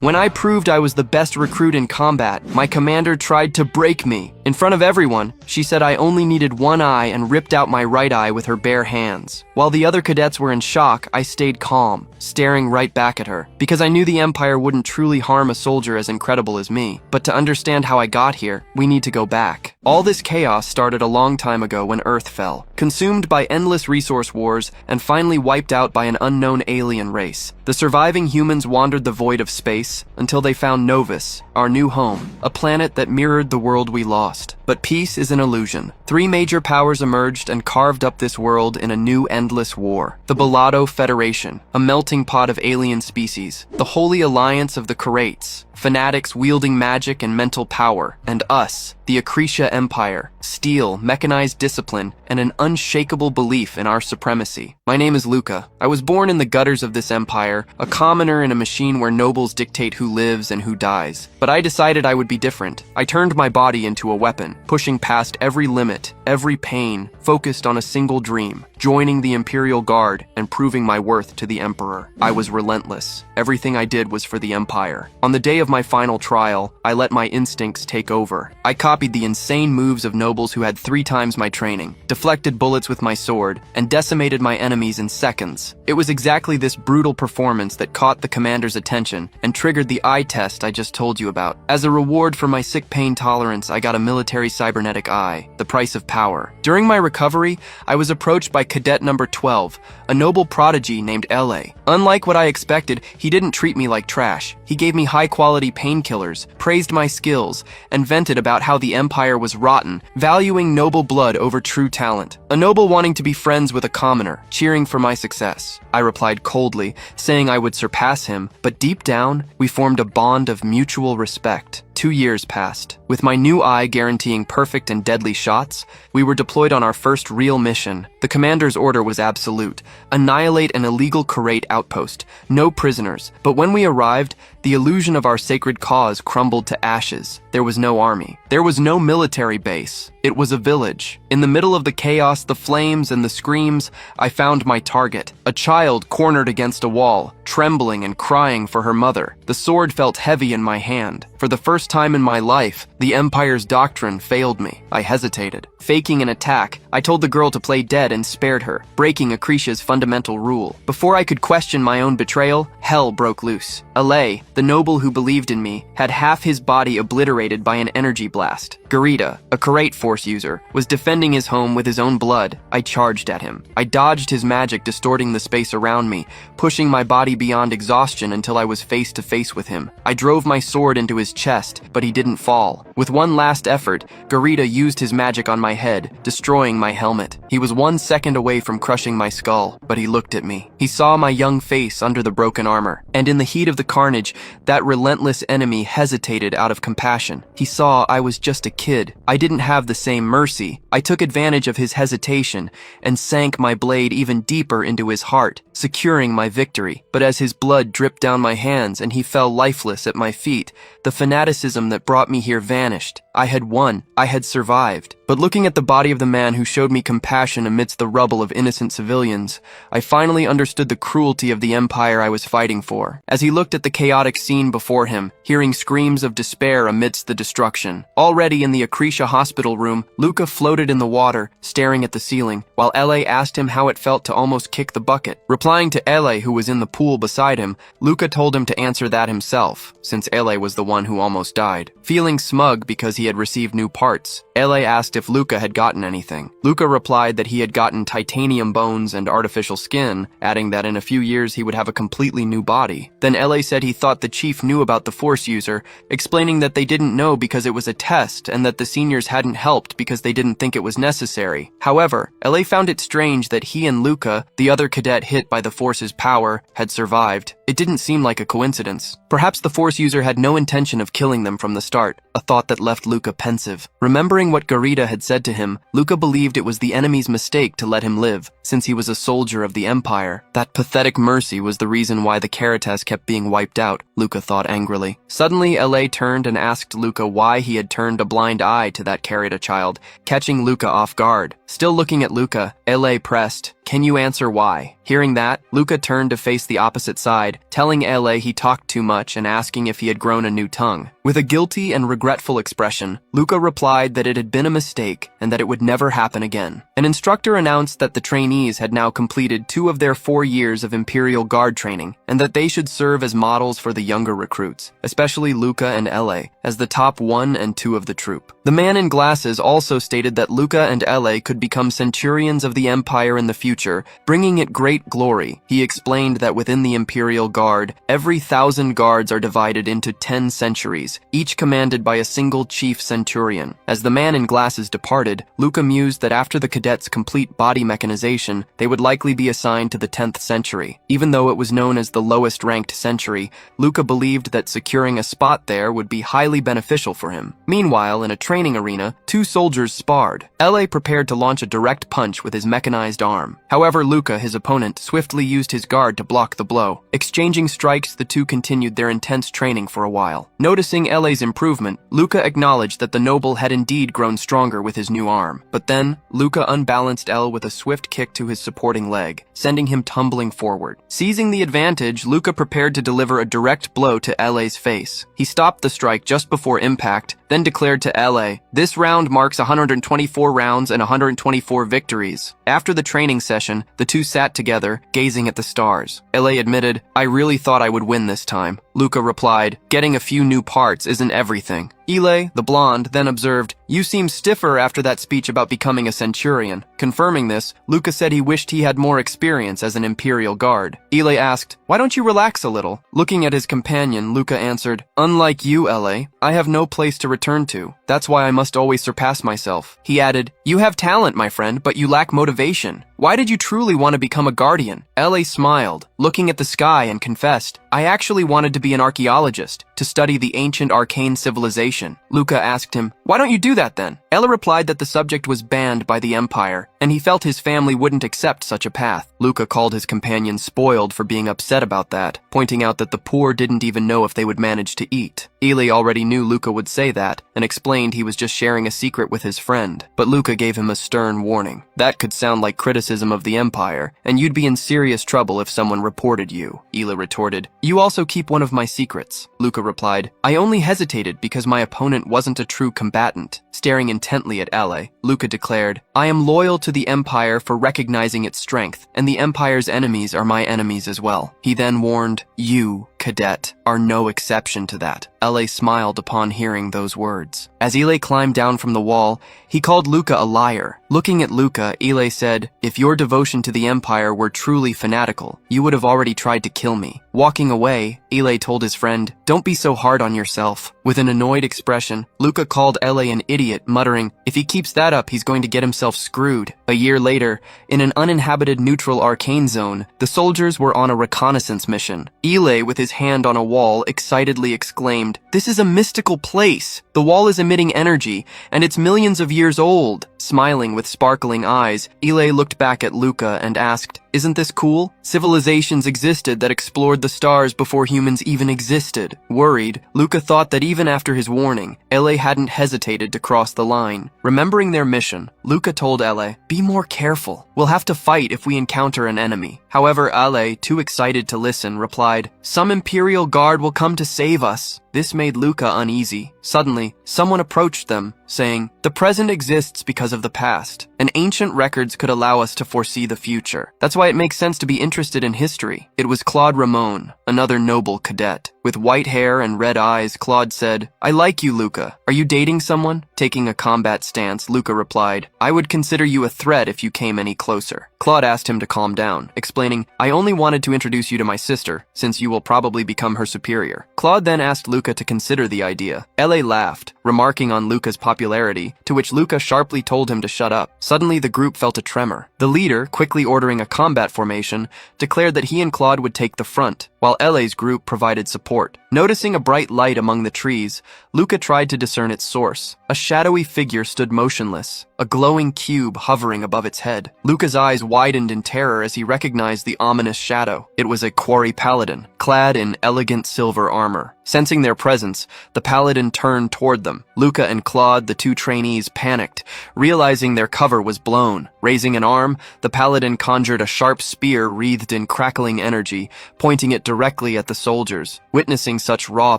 When I proved I was the best recruit in combat, my commander tried to break me. In front of everyone, she said I only needed one eye and ripped out my right eye with her bare hands. While the other cadets were in shock, I stayed calm, staring right back at her, because I knew the Empire wouldn't truly harm a soldier as incredible as me. But to understand how I got here, we need to go back. All this chaos started a long time ago when Earth fell, consumed by endless resource wars and finally wiped out by an unknown alien race. The surviving humans wandered the void of space until they found Novus, our new home, a planet that mirrored the world we lost. But peace is an illusion. Three major powers emerged and carved up this world in a new endless war. The Balado Federation, a melting pot of alien species. The Holy Alliance of the Karates, fanatics wielding magic and mental power. And us, the Akrisha Empire, steel, mechanized discipline, and an unshakable belief in our supremacy. My name is Luca. I was born in the gutters of this empire, a commoner in a machine where nobles dictate who lives and who dies. But I decided I would be different. I turned my body into a weapon, pushing past every limit, every pain, focused on a single dream, joining the Imperial Guard and proving my worth to the Emperor. I was relentless. Everything I did was for the Empire. On the day of my final trial, I let my instincts take over. I copied the insane moves of nobles who had 3 times my training, deflected bullets with my sword, and decimated my enemies in seconds. It was exactly this brutal performance that caught the commander's attention and triggered the eye test I just told you about. As a reward for my sick pain tolerance, I got a military cybernetic eye, the price of power. During my recovery, I was approached by cadet number 12, a noble prodigy named L.A. Unlike what I expected, he didn't treat me like trash. He gave me high-quality painkillers, praised my skills, and vented about how the Empire was rotten, valuing noble blood over true talent. A noble wanting to be friends with a commoner, cheering for my success. I replied coldly, saying I would surpass him, but deep down, we formed a bond of mutual respect. 2 years passed. With my new eye guaranteeing perfect and deadly shots, we were deployed on our first real mission. The commander's order was absolute: annihilate an illegal Karate outpost, no prisoners. But when we arrived, the illusion of our sacred cause crumbled to ashes. There was no army. There was no military base. It was a village. In the middle of the chaos, the flames, and the screams, I found my target. A child cornered against a wall, trembling and crying for her mother. The sword felt heavy in my hand. For the first time in my life, the Empire's doctrine failed me. I hesitated. Faking an attack, I told the girl to play dead and spared her, breaking Akrisha's fundamental rule. Before I could question my own betrayal, hell broke loose. Alay, the noble who believed in me, had half his body obliterated by an energy blast. Garita, a Karate Force user, was defending his home with his own blood. I charged at him. I dodged his magic, distorting the space around me, pushing my body beyond exhaustion until I was face to face with him. I drove my sword into his chest, but he didn't fall. With one last effort, Garita used his magic on my head, destroying my helmet. He was 1 second away from crushing my skull, but he looked at me. He saw my young face under the broken armor, and in the heat of the carnage, that relentless enemy hesitated out of compassion. He saw I was just a kid. I didn't have the same mercy. I took advantage of his hesitation and sank my blade even deeper into his heart, securing my victory. But as his blood dripped down my hands and he fell lifeless at my feet, the fanaticism that brought me here vanished. I had won. I had survived. But looking at the body of the man who showed me compassion amidst the rubble of innocent civilians, I finally understood the cruelty of the Empire I was fighting for. As he looked at the chaotic scene before him, hearing screams of despair amidst the destruction. Already in the Akrisha hospital room, Luca floated in the water, staring at the ceiling, while L.A. asked him how it felt to almost kick the bucket. Replying to L.A., who was in the pool beside him, Luca told him to answer that himself, since L.A. was the one who almost died. Feeling smug because he had received new parts, L.A. asked if Luca had gotten anything. Luca replied that he had gotten titanium bones and artificial skin, adding that in a few years he would have a completely new body. Then L.A. said he thought the chief knew about the Force user, explaining that they didn't know because it was a test and that the seniors hadn't helped because they didn't think it was necessary. However, L.A. found it strange that he and Luca, the other cadet hit by the Force's power, had survived. It didn't seem like a coincidence. Perhaps the Force user had no intention of killing them from the start, a thought that left Luca pensive. Remembering what Garita had said to him, Luca believed it was the enemy's mistake to let him live, since he was a soldier of the Empire. That pathetic mercy was the reason why the Caritas kept being wiped out, Luca thought angrily. Suddenly, L.A. turned and asked Luca why he had turned a blind eye to that Carita child, catching Luca off guard. Still looking at Luca, L.A. pressed, Can you answer why? Hearing that, Luca turned to face the opposite side, telling LA he talked too much and asking if he had grown a new tongue. With a guilty and regretful expression, Luca replied that it had been a mistake and that it would never happen again. An instructor announced that the trainees had now completed 2 of their 4 years of Imperial Guard training and that they should serve as models for the younger recruits, especially Luca and LA, as the top 1 and 2 of the troop. The man in glasses also stated that Luca and LA could become centurions of the Empire in the future, bringing it great glory. He explained that within the Imperial Guard, every 1,000 guards are divided into 10 centuries, each commanded by a single chief centurion. As the man in glasses departed, Luca mused that after the cadets complete body mechanization, they would likely be assigned to the 10th century. Even though it was known as the lowest ranked century, Luca believed that securing a spot there would be highly beneficial for him. Meanwhile, in a training arena, 2 soldiers sparred. LA prepared to launch a direct punch with his mechanized arm. However, Luca, his opponent, swiftly used his guard to block the blow. Exchanging strikes, the two continued their intense training for a while. Noticing LA's improvement, Luca acknowledged that the noble had indeed grown stronger with his new arm. But then, Luca unbalanced L with a swift kick to his supporting leg, sending him tumbling forward. Seizing the advantage, Luca prepared to deliver a direct blow to LA's face. He stopped the strike just before impact, then declared to LA, "This round marks 124 rounds and 124 victories." After the training session, the two sat together, gazing at the stars. LA admitted, "I really thought I would win this time." Luca replied, "Getting a few new parts isn't everything." Ile, the blonde, then observed, "You seem stiffer after that speech about becoming a centurion." Confirming this, Luca said he wished he had more experience as an Imperial Guard. Ile asked, "Why don't you relax a little?" Looking at his companion, Luca answered, "Unlike you, LA, I have no place to return to. That's why I must always surpass myself." He added, "You have talent, my friend, but you lack motivation. Why did you truly want to become a guardian?" LA smiled, looking at the sky, and confessed, "I actually wanted to be an archaeologist, to study the ancient arcane civilization." Luca asked him, "Why don't you do that then?" Ella replied that the subject was banned by the Empire, and he felt his family wouldn't accept such a path. Luca called his companion spoiled for being upset about that, pointing out that the poor didn't even know if they would manage to eat. Ely already knew Luca would say that, and explained he was just sharing a secret with his friend, but Luca gave him a stern warning. "That could sound like criticism of the Empire, and you'd be in serious trouble if someone reported you." Ela retorted, "You also keep one of my secrets." Luca replied, "I only hesitated because my opponent wasn't a true combatant." Staring intently at Ella, Luca declared, "I am loyal to the Empire for recognizing its strength, and the Empire's enemies are my enemies as well." He then warned, "You, cadet, are no exception to that." Ella smiled upon hearing those words. As Ela climbed down from the wall, he called Luca a liar. Looking at Luca, Ela said, "If your devotion to the Empire were truly fanatical, you would have already tried to kill me." Walking away, Ela told his friend, "Don't be so hard on yourself." With an annoyed expression, Luca called Ela an idiot, muttering, "If he keeps that up, he's going to get himself screwed." A year later, in an uninhabited neutral arcane zone, the soldiers were on a reconnaissance mission. Ela, with his hand on a wall, excitedly exclaimed, "This is a mystical place! The wall is emitting energy, and it's millions of years old." Smiling with sparkling eyes, Ela looked back at Luca and asked, "Isn't this cool? Civilizations existed that explored the stars before humans even existed." Worried, Luca thought that even after his warning, Ela hadn't hesitated to cross the line. Remembering their mission, Luca told Ela, "Be more careful. We'll have to fight if we encounter an enemy." However, Ela, too excited to listen, replied, "Some Imperial Guard will come to save us." This made Luca uneasy. Suddenly, someone approached them, saying, "The present exists because of the past, and ancient records could allow us to foresee the future. That's why it makes sense to be interested in history." It was Claude Ramon, another noble cadet. With white hair and red eyes, Claude said, "I like you, Luca. Are you dating someone?" Taking a combat stance, Luca replied, "I would consider you a threat if you came any closer." Claude asked him to calm down, explaining, "I only wanted to introduce you to my sister, since you will probably become her superior." Claude then asked Luca to consider the idea. Ella laughed, remarking on Luca's popularity, to which Luca sharply told him to shut up. Suddenly, the group felt a tremor. The leader, quickly ordering a combat formation, declared that he and Claude would take the front, while Ella's group provided support. Noticing a bright light among the trees, Luca tried to discern its source. A shadowy figure stood motionless, a glowing cube hovering above its head. Luca's eyes widened in terror as he recognized the ominous shadow. It was a quarry paladin, clad in elegant silver armor. Sensing their presence, the paladin turned toward them. Luca and Claude, the two trainees, panicked, realizing their cover was blown. Raising an arm, the paladin conjured a sharp spear wreathed in crackling energy, pointing it directly at the soldiers. Witnessing such raw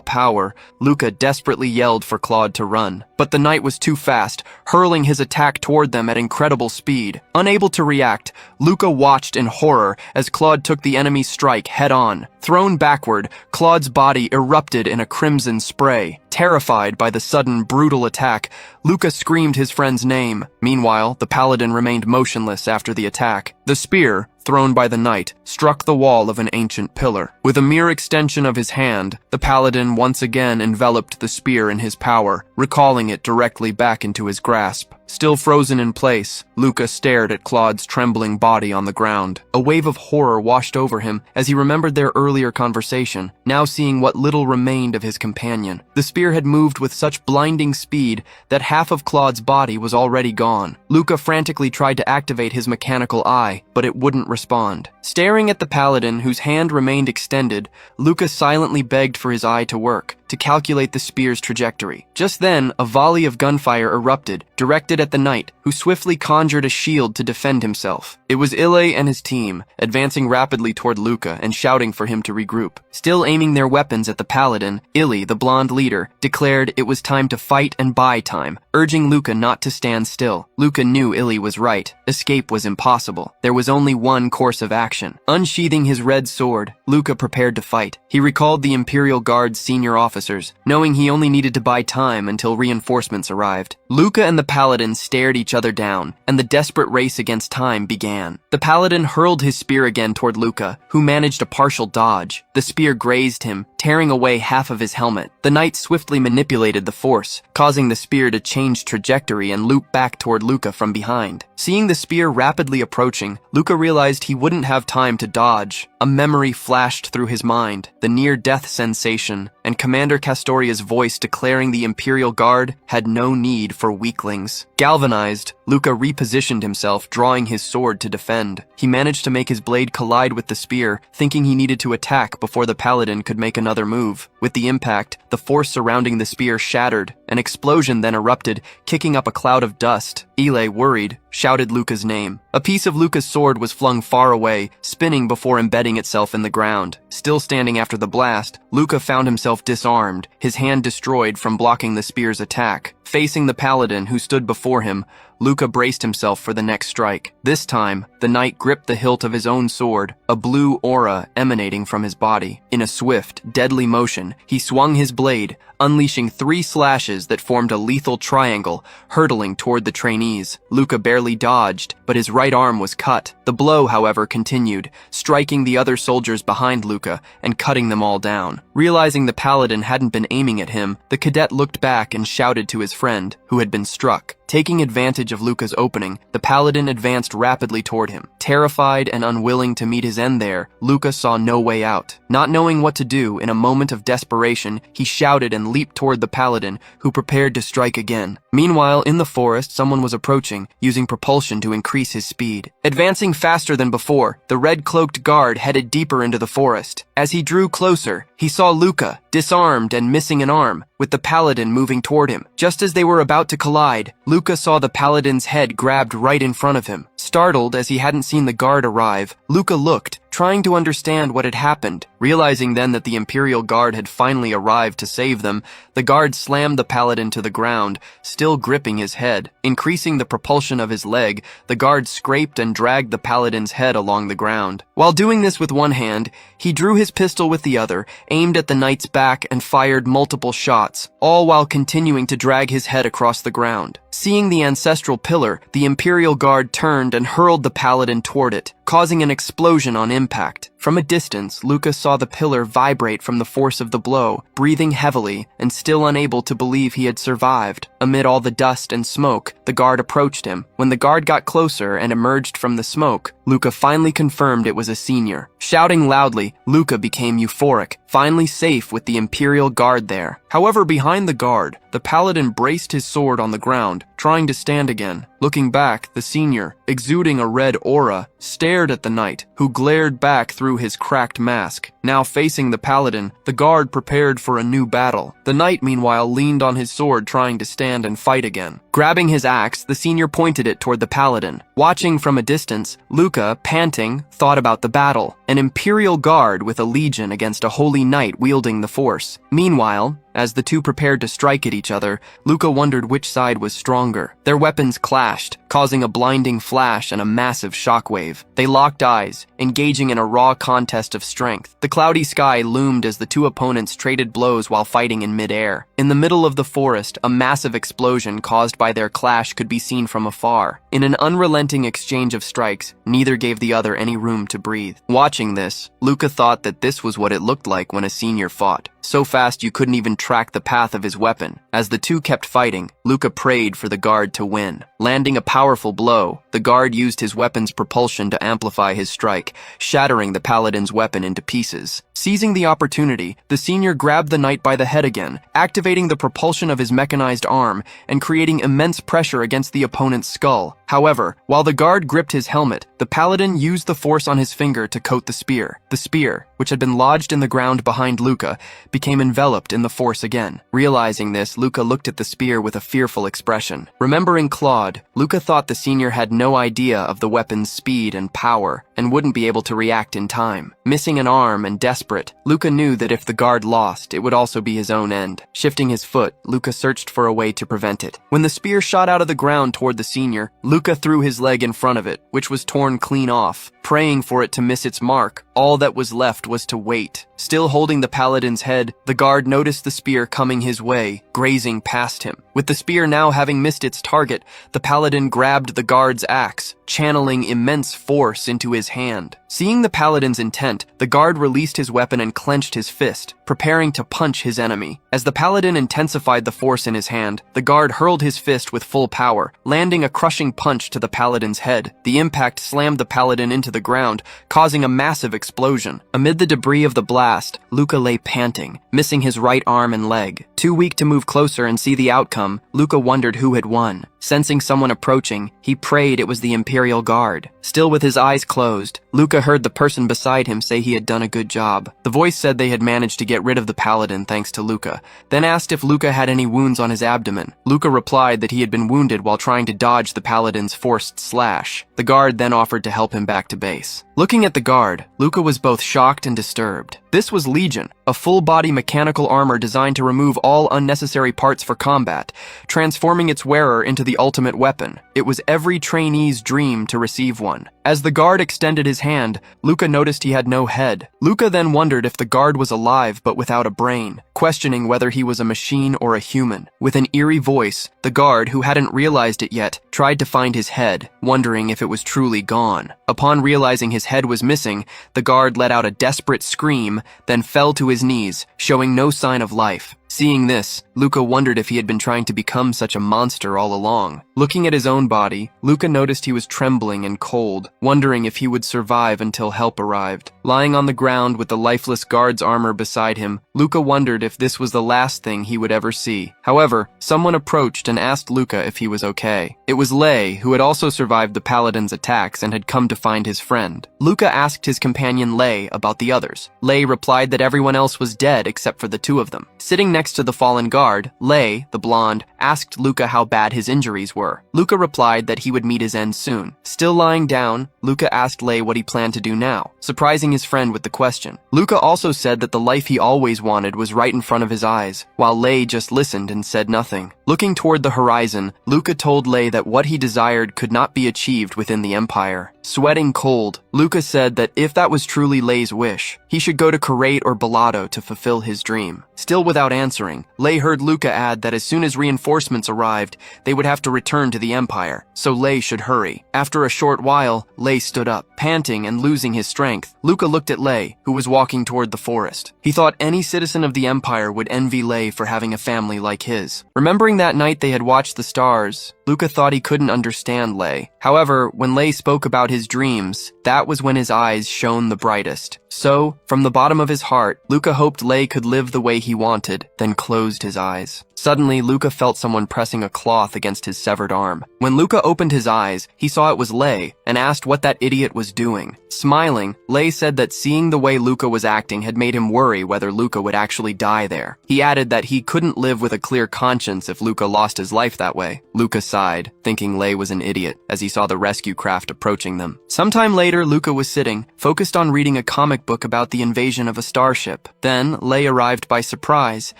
power, Luca desperately yelled for Claude to run. But the knight was too fast, hurling his attack toward them at incredible speed. Unable to react, Luca watched in horror as Claude took the enemy's strike head-on. Thrown backward, Claude's body erupted in a crimson spray. Terrified by the sudden, brutal attack, Luca screamed his friend's name. Meanwhile, the paladin remained motionless after the attack. The spear, thrown by the knight, struck the wall of an ancient pillar. With a mere extension of his hand, the paladin once again enveloped the spear in his power, recalling it directly back into his grasp. Still frozen in place, Luca stared at Claude's trembling body on the ground. A wave of horror washed over him as he remembered their earlier conversation, now seeing what little remained of his companion. The spear had moved with such blinding speed that half of Claude's body was already gone. Luca frantically tried to activate his mechanical eye, but it wouldn't respond. Staring at the paladin, whose hand remained extended, Luca silently begged for his eye to work, to calculate the spear's trajectory. Just then, a volley of gunfire erupted, directed at the knight, who swiftly conjured a shield to defend himself. It was Ile and his team, advancing rapidly toward Luca and shouting for him to regroup. Still aiming their weapons at the paladin, Ile, the blonde leader, declared it was time to fight and buy time, urging Luca not to stand still. Luca knew Ile was right. Escape was impossible. There was only one course of action. Unsheathing his red sword, Luca prepared to fight. He recalled the Imperial Guard's senior officers, knowing he only needed to buy time until reinforcements arrived. Luca and the paladin stared each other down, and the desperate race against time began. The paladin hurled his spear again toward Luca, who managed a partial dodge. The spear grazed him, tearing away half of his helmet. The knight swiftly manipulated the force, causing the spear to change trajectory and loop back toward Luca from behind. Seeing the spear rapidly approaching, Luca realized he wouldn't have time to dodge. A memory flashed through his mind, the near-death sensation, and Commander Castoria's voice declaring the Imperial Guard had no need for weaklings. Galvanized, Luca repositioned himself, drawing his sword to defend. He managed to make his blade collide with the spear, thinking he needed to attack before the paladin could make another move. With the impact, the force surrounding the spear shattered. An explosion then erupted, kicking up a cloud of dust. Ile, worried, shouted Luca's name. A piece of Luca's sword was flung far away, spinning before embedding itself in the ground. Still standing after the blast, Luca found himself disarmed, his hand destroyed from blocking the spear's attack. Facing the paladin who stood before him, Luca braced himself for the next strike. This time, the knight gripped the hilt of his own sword, a blue aura emanating from his body. In a swift, deadly motion, he swung his blade, unleashing 3 slashes that formed a lethal triangle, hurtling toward the trainees. Luca barely dodged, but his right arm was cut. The blow, however, continued, striking the other soldiers behind Luca and cutting them all down. Realizing the paladin hadn't been aiming at him, the cadet looked back and shouted to his friend, who had been struck. Taking advantage of Luca's opening, the paladin advanced rapidly toward him. Terrified and unwilling to meet his end there, Luca saw no way out. Not knowing what to do, in a moment of desperation, he shouted and leaped toward the paladin, who prepared to strike again. Meanwhile, in the forest, someone was approaching, using propulsion to increase his speed. Advancing faster than before, the red-cloaked guard headed deeper into the forest. As he drew closer, he saw Luca, disarmed and missing an arm, with the paladin moving toward him. Just as they were about to collide, Luca saw the paladin's head grabbed right in front of him. Startled as he hadn't seen the guard arrive, Luca looked, trying to understand what had happened. Realizing then that the Imperial Guard had finally arrived to save them, the guard slammed the paladin to the ground, still gripping his head. Increasing the propulsion of his leg, the guard scraped and dragged the paladin's head along the ground. While doing this with one hand, he drew his pistol with the other, aimed at the knight's back and fired multiple shots, all while continuing to drag his head across the ground. Seeing the ancestral pillar, the Imperial Guard turned and hurled the paladin toward it, causing an explosion on impact. From a distance, Luca saw the pillar vibrate from the force of the blow, breathing heavily and still unable to believe he had survived. Amid all the dust and smoke, the guard approached him. When the guard got closer and emerged from the smoke, Luca finally confirmed it was a senior. Shouting loudly, Luca became euphoric, finally safe with the Imperial Guard there. However, behind the guard, the paladin braced his sword on the ground, trying to stand again. Looking back, the senior, exuding a red aura, stared at the knight, who glared back through his cracked mask. Now facing the paladin, the guard prepared for a new battle. The knight, meanwhile, leaned on his sword trying to stand and fight again. Grabbing his axe, the senior pointed it toward the paladin. Watching from a distance, Luca, panting, thought about the battle. An imperial guard with a legion against a holy knight wielding the force. Meanwhile, as the two prepared to strike at each other, Luca wondered which side was stronger. Their weapons clashed, causing a blinding flash and a massive shockwave. They locked eyes, engaging in a raw contest of strength. The cloudy sky loomed as the two opponents traded blows while fighting in midair. In the middle of the forest, a massive explosion caused by their clash could be seen from afar. In an unrelenting exchange of strikes, neither gave the other any room to breathe. Watching this, Luca thought that this was what it looked like when a senior fought. So fast you couldn't even track the path of his weapon. As the two kept fighting, Luca prayed for the guard to win. Landing a powerful blow, the guard used his weapon's propulsion to amplify his strike, shattering the paladin's weapon into pieces. Seizing the opportunity, the senior grabbed the knight by the head again, activating the propulsion of his mechanized arm and creating immense pressure against the opponent's skull. However, while the guard gripped his helmet, the paladin used the force on his finger to coat the spear. The spear, which had been lodged in the ground behind Luca, became enveloped in the force again. Realizing this, Luca looked at the spear with a fearful expression. Remembering Claude, Luca thought the senior had no idea of the weapon's speed and power and wouldn't be able to react in time. Missing an arm and desperate, Luca knew that if the guard lost, it would also be his own end. Shifting his foot, Luca searched for a way to prevent it. When the spear shot out of the ground toward the senior, Luca threw his leg in front of it, which was torn clean off. Praying for it to miss its mark, all that was left was to wait. Still holding the paladin's head, the guard noticed the spear coming his way, grazing past him. With the spear now having missed its target, the paladin grabbed the guard's axe, channeling immense force into his hand. Seeing the paladin's intent, the guard released his weapon and clenched his fist, preparing to punch his enemy. As the paladin intensified the force in his hand, the guard hurled his fist with full power, landing a crushing punch to the paladin's head. The impact slammed the paladin into the ground, causing a massive explosion. Amid the debris of the blast, Luca lay panting, missing his right arm and leg. Too weak to move closer and see the outcome, Luca wondered who had won. Sensing someone approaching, he prayed it was the Imperial Guard. Still with his eyes closed, Luca heard the person beside him say he had done a good job. The voice said they had managed to get rid of the paladin thanks to Luca, then asked if Luca had any wounds on his abdomen. Luca replied that he had been wounded while trying to dodge the paladin's forced slash. The guard then offered to help him back to base. Looking at the guard, Luca was both shocked and disturbed. This was Legion, a full-body mechanical armor designed to remove all unnecessary parts for combat, transforming its wearer into the ultimate weapon. It was every trainee's dream to receive one. As the guard extended his hand, Luca noticed he had no head. Luca then wondered if the guard was alive but without a brain, questioning whether he was a machine or a human. With an eerie voice, the guard, who hadn't realized it yet, tried to find his head, wondering if it was truly gone. Upon realizing his head was missing, the guard let out a desperate scream, then fell to his knees, showing no sign of life. Seeing this, Luca wondered if he had been trying to become such a monster all along. Looking at his own body, Luca noticed he was trembling and cold, wondering if he would survive until help arrived. Lying on the ground with the lifeless guard's armor beside him, Luca wondered if this was the last thing he would ever see. However, someone approached and asked Luca if he was okay. It was Lei, who had also survived the paladin's attacks and had come to find his friend. Luca asked his companion Lei about the others. Lei replied that everyone else was dead except for the two of them. Sitting next to the fallen guard, Lei, the blonde, asked Luca how bad his injuries were. Luca replied that he would meet his end soon. Still lying down, Luca asked Lei what he planned to do now, surprising his friend with the question. Luca also said that the life he always wanted was right in front of his eyes, while Lei just listened and said nothing. Looking toward the horizon, Luca told Lei that what he desired could not be achieved within the Empire. Sweating cold, Luca said that if that was truly Lei's wish, he should go to Karate or Balado to fulfill his dream. Still without answering, Lei heard Luca add that as soon as reinforcements arrived, they would have to return to the Empire, so Lei should hurry. After a short while, Lei stood up, panting and losing his strength. Luca looked at Lei, who was walking toward the forest. He thought any citizen of the Empire would envy Lei for having a family like his. Remembering that night they had watched the stars, Luca thought he couldn't understand Lei. However, when Lei spoke about his dreams, that was when his eyes shone the brightest. So, from the bottom of his heart, Luca hoped Lei could live the way he wanted, then closed his eyes. Suddenly, Luca felt someone pressing a cloth against his severed arm. When Luca opened his eyes, he saw it was Lei and asked what that idiot was doing. Smiling, Lei said that seeing the way Luca was acting had made him worry whether Luca would actually die there. He added that he couldn't live with a clear conscience if Luca lost his life that way. Luca sighed, thinking Lei was an idiot, as he saw the rescue craft approaching them. Sometime later, Luca was sitting, focused on reading a comic book about the invasion of a starship. Then, Lei arrived by surprise,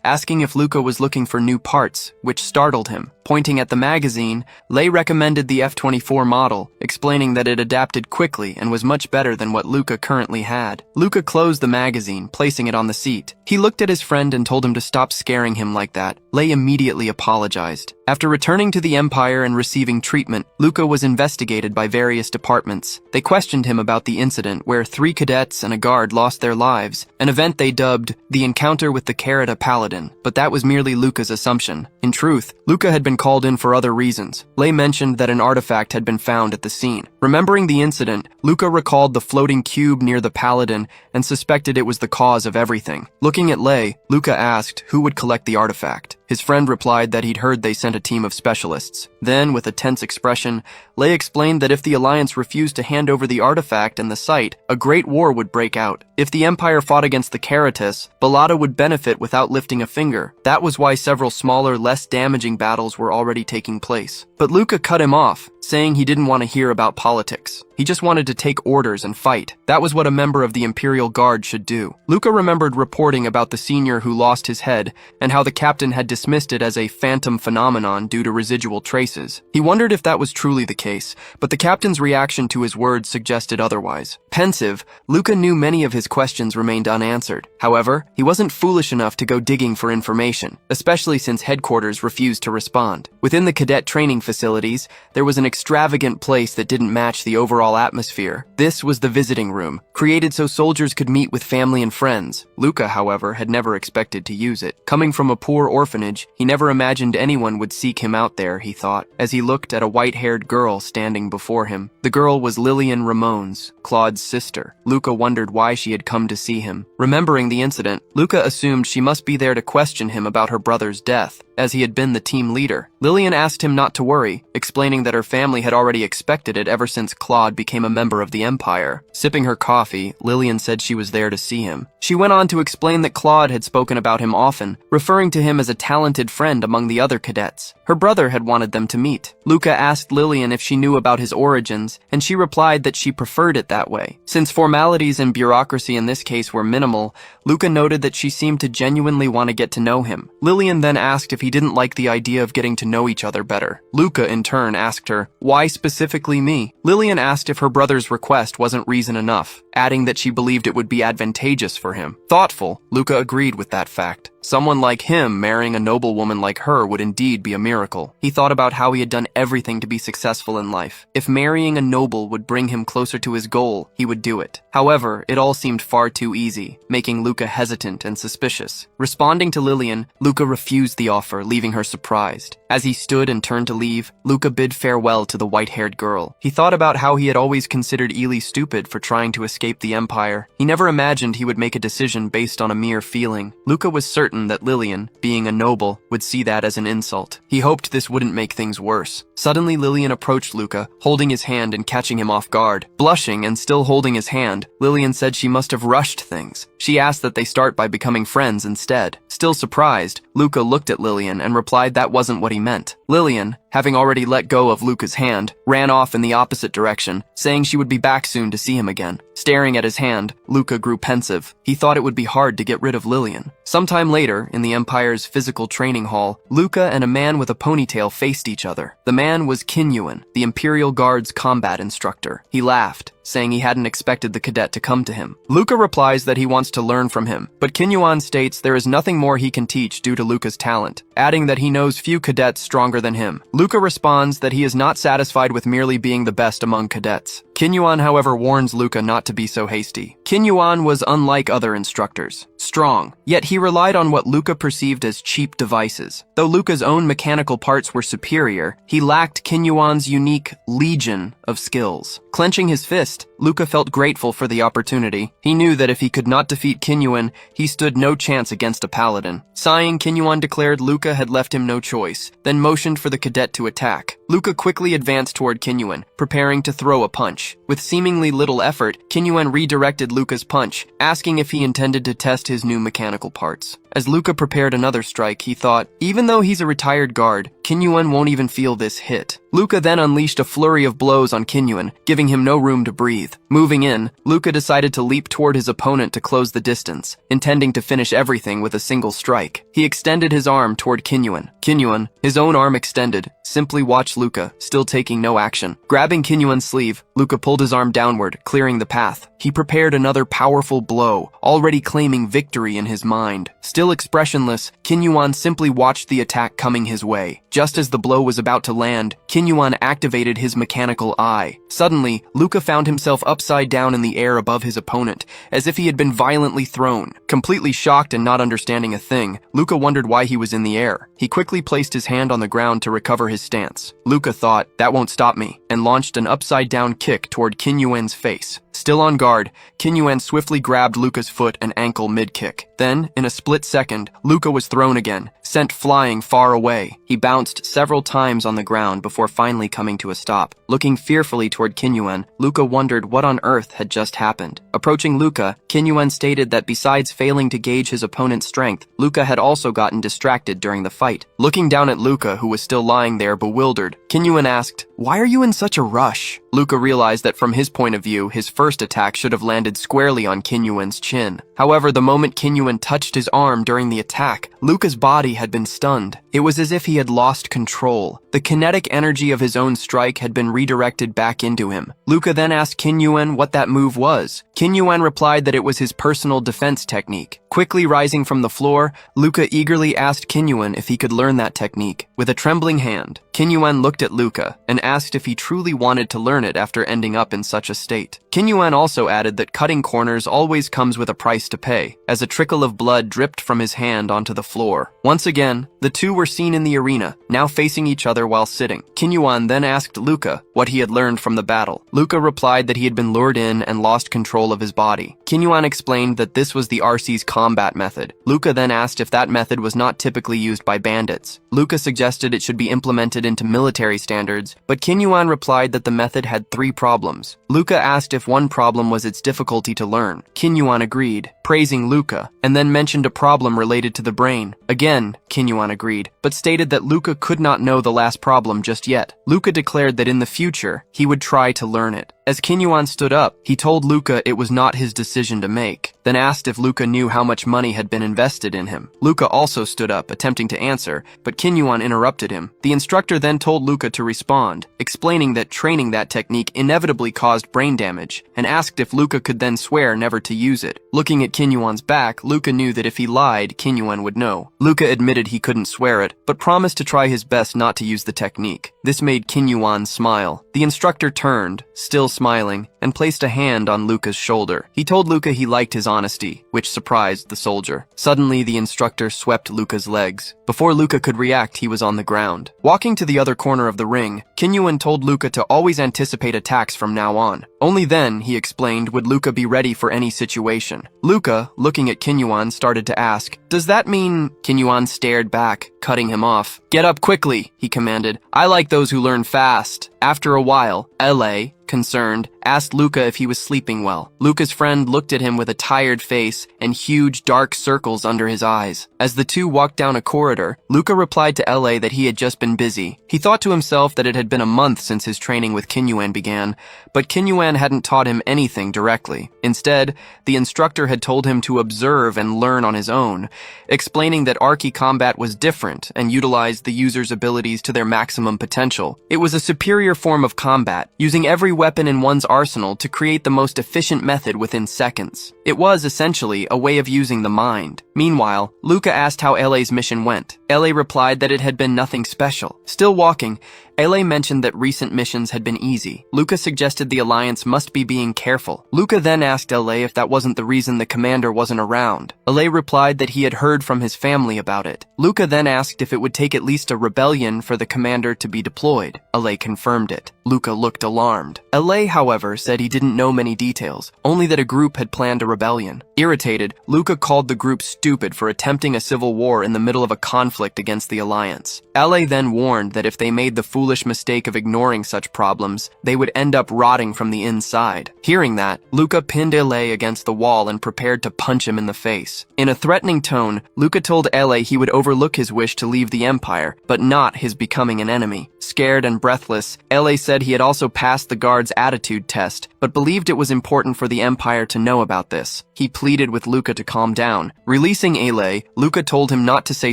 asking if Luca was looking for new parts, which startled him. Pointing at the magazine, Lei recommended the F-24 model, explaining that it adapted quickly and was much better than what Luca currently had. Luca closed the magazine, placing it on the seat. He looked at his friend and told him to stop scaring him like that. Lei immediately apologized. After returning to the Empire and receiving treatment, Luca was investigated by various departments. They questioned him about the incident where 3 cadets and a guard lost their lives, an event they dubbed the encounter with the Carita Paladin, but that was merely Luca's assumption. In truth, Luca had been called in for other reasons. Lei mentioned that an artifact had been found at the scene. Remembering the incident, Luca recalled the floating cube near the Paladin and suspected it was the cause of everything. Looking at Lei, Luca asked who would collect the artifact. His friend replied that he'd heard they sent a team of specialists. Then, with a tense expression, Lei explained that if the Alliance refused to hand over the artifact and the site, a great war would break out. If the Empire fought against the Caritas, Balada would benefit without lifting a finger. That was why several smaller, less damaging battles were already taking place. But Luca cut him off, saying he didn't want to hear about politics. He just wanted to take orders and fight. That was what a member of the Imperial Guard should do. Luca remembered reporting about the senior who lost his head and how the captain had dismissed it as a phantom phenomenon due to residual traces. He wondered if that was truly the case, but the captain's reaction to his words suggested otherwise. Pensive, Luca knew many of his questions remained unanswered. However, he wasn't foolish enough to go digging for information, especially since headquarters refused to respond. Within the cadet training facilities, there was an extravagant place that didn't match the overall atmosphere. This was the visiting room, created so soldiers could meet with family and friends. Luca, however, had never expected to use it. Coming from a poor orphanage, he never imagined anyone would seek him out there, he thought, as he looked at a white-haired girl standing before him. The girl was Lillian Ramones, Claude's sister. Luca wondered why she had come to see him. Remembering the incident, Luca assumed she must be there to question him about her brother's death, as he had been the team leader. Lillian asked him not to worry, explaining that her family had already expected it ever since Claude became a member of the Empire. Sipping her coffee, Lillian said she was there to see him. She went on to explain that Claude had spoken about him often, referring to him as a talented friend among the other cadets. Her brother had wanted them to meet. Luca asked Lillian if she knew about his origins, and she replied that she preferred it that way. Since formalities and bureaucracy in this case were minimal, Luca noted that she seemed to genuinely want to get to know him. Lillian then asked if he didn't like the idea of getting to know each other better. Luca, in turn, asked her, "Why specifically me?" Lillian asked if her brother's request wasn't reason enough, adding that she believed it would be advantageous for him. Thoughtful, Luca agreed with that fact. Someone like him marrying a noblewoman like her would indeed be a miracle. He thought about how he had done everything to be successful in life. If marrying a noble would bring him closer to his goal, he would do it. However, it all seemed far too easy, making Luca hesitant and suspicious. Responding to Lillian, Luca refused the offer, leaving her surprised. As he stood and turned to leave, Luca bid farewell to the white-haired girl. He thought about how he had always considered Ely stupid for trying to escape the Empire. He never imagined he would make a decision based on a mere feeling. Luca was certain that Lillian, being a noble, would see that as an insult. He hoped this wouldn't make things worse. Suddenly, Lillian approached Luca, holding his hand and catching him off guard. Blushing and still holding his hand, Lillian said she must have rushed things. She asked that they start by becoming friends instead. Still surprised, Luca looked at Lillian and replied that wasn't what he meant. Lillian, having already let go of Luca's hand, ran off in the opposite direction, saying she would be back soon to see him again. Staring at his hand, Luca grew pensive. He thought it would be hard to get rid of Lillian. Sometime later, in the Empire's physical training hall, Luca and a man with a ponytail faced each other. The man was Kinyuan, the Imperial Guard's combat instructor. He laughed, saying he hadn't expected the cadet to come to him. Luca replies that he wants to learn from him, but Kinyuan states there is nothing more he can teach due to Luca's talent, adding that he knows few cadets stronger than him. Luca responds that he is not satisfied with merely being the best among cadets. Kinyuan, however, warns Luca not to be so hasty. Kinyuan was unlike other instructors, strong, yet he relied on what Luca perceived as cheap devices. Though Luca's own mechanical parts were superior, he lacked Kinyuan's unique legion of skills. Clenching his fist, Luca felt grateful for the opportunity. He knew that if he could not defeat Kinyuan, he stood no chance against a paladin. Sighing, Kinyuan declared Luca had left him no choice, then motioned for the cadet to attack. Luca quickly advanced toward Kinyuan, preparing to throw a punch. With seemingly little effort, Kinyuan redirected Luca's punch, asking if he intended to test his new mechanical parts. As Luca prepared another strike, he thought, even though he's a retired guard, Kinyuan won't even feel this hit. Luca then unleashed a flurry of blows on Kinyuan, giving him no room to breathe. Moving in, Luca decided to leap toward his opponent to close the distance, intending to finish everything with a single strike. He extended his arm toward Kinyuan. Kinyuan, his own arm extended, simply watched Luca, still taking no action. Grabbing Kinyuan's sleeve, Luca pulled his arm downward, clearing the path. He prepared another powerful blow, already claiming victory in his mind. Still expressionless, Kinyuan simply watched the attack coming his way. Just as the blow was about to land, Kinyuan activated his mechanical eye. Suddenly, Luca found himself upside down in the air above his opponent, as if he had been violently thrown. Completely shocked and not understanding a thing, Luca wondered why he was in the air. He quickly placed his hand on the ground to recover his stance. Luca thought, that won't stop me, and launched an upside-down kick toward Kinyuan's face. Still on guard, Kinyuan swiftly grabbed Luca's foot and ankle mid-kick. Then, in a split second, Luca was thrown again, sent flying far away. He bounced several times on the ground before finally coming to a stop. Looking fearfully toward Kinyuan, Luca wondered what on earth had just happened. Approaching Luca, Kinyuan stated that besides failing to gauge his opponent's strength, Luca had also gotten distracted during the fight. Looking down at Luca, who was still lying there bewildered, Kinyuan asked, "Why are you in such a rush?" Luca realized that from his point of view, his first attack should have landed squarely on Kinyuan's chin. However, the moment Kinyuan touched his arm during the attack, Luca's body had been stunned. It was as if he had lost control. The kinetic energy of his own strike had been redirected back into him. Luca then asked Kinyuan what that move was. Kinyuan replied that it was his personal defense technique. Quickly rising from the floor, Luca eagerly asked Kinyuan if he could learn that technique. With a trembling hand, Kinyuan looked at Luca and asked if he truly wanted to learn it after ending up in such a state. Kinyuan also added that cutting corners always comes with a price to pay, as a trickle of blood dripped from his hand onto the floor. Once again, the two were seen in the arena, now facing each other while sitting. Kinyuan then asked Luca what he had learned from the battle. Luca replied that he had been lured in and lost control of his body. Kinyuan explained that this was the RC's combat method. Luca then asked if that method was not typically used by bandits. Luca suggested it should be implemented into military standards, but Kinyuan replied that the method had 3 problems. Luca asked if one problem was its difficulty to learn. Kinyuan agreed, praising Luca, and then mentioned a problem related to the brain. Again, Kinyuan agreed, but stated that Luca could not know the last problem just yet. Luca declared that in the future, he would try to learn it. As Kinyuan stood up, he told Luca it was not his decision to make, then asked if Luca knew how much money had been invested in him. Luca also stood up, attempting to answer, but Kinyuan interrupted him. The instructor then told Luca to respond, explaining that training that technique inevitably caused brain damage, and asked if Luca could then swear never to use it. Looking at Kinyuan's back, Luca knew that if he lied, Kinyuan would know. Luca admitted he couldn't swear it, but promised to try his best not to use the technique. This made Kinyuan smile. The instructor turned, still smiling, and placed a hand on Luca's shoulder. He told Luca he liked his honesty, which surprised the soldier. Suddenly, the instructor swept Luca's legs. Before Luca could react, he was on the ground. Walking to the other corner of the ring, Kinyuan told Luca to always anticipate attacks from now on. Only then, he explained, would Luca be ready for any situation. Luca, looking at Kinyuan, started to ask, "Does that mean—" Kinyuan stared back, cutting him off. "Get up quickly," he commanded. "I like those who learn fast." After a while, L.A., concerned, asked Luca if he was sleeping well. Luca's friend looked at him with a tired face and huge dark circles under his eyes. As the two walked down a corridor, Luca replied to L.A. that he had just been busy. He thought to himself that it had been a month since his training with Kinyuan began, but Kinyuan hadn't taught him anything directly. Instead, the instructor had told him to observe and learn on his own, explaining that Archi combat was different and utilized the user's abilities to their maximum potential. It was a superior form of combat, using every weapon in one's arsenal to create the most efficient method within seconds. It was, essentially, a way of using the mind. Meanwhile, Luca asked how L.A.'s mission went. LA replied that it had been nothing special. Still walking, LA mentioned that recent missions had been easy. Luca suggested the Alliance must be being careful. Luca then asked LA if that wasn't the reason the commander wasn't around. LA replied that he had heard from his family about it. Luca then asked if it would take at least a rebellion for the commander to be deployed. LA confirmed it. Luca looked alarmed. LA, however, said he didn't know many details, only that a group had planned a rebellion. Irritated, Luca called the group stupid for attempting a civil war in the middle of a conflict against the Alliance. LA then warned that if they made the foolish mistake of ignoring such problems, they would end up rotting from the inside. Hearing that, Luca pinned LA against the wall and prepared to punch him in the face. In a threatening tone, Luca told LA he would overlook his wish to leave the Empire, but not his becoming an enemy. Scared and breathless, LA said he had also passed the guard's attitude test, but believed it was important for the Empire to know about this. He pleaded with Luca to calm down. Releasing LA, Luca told him not to say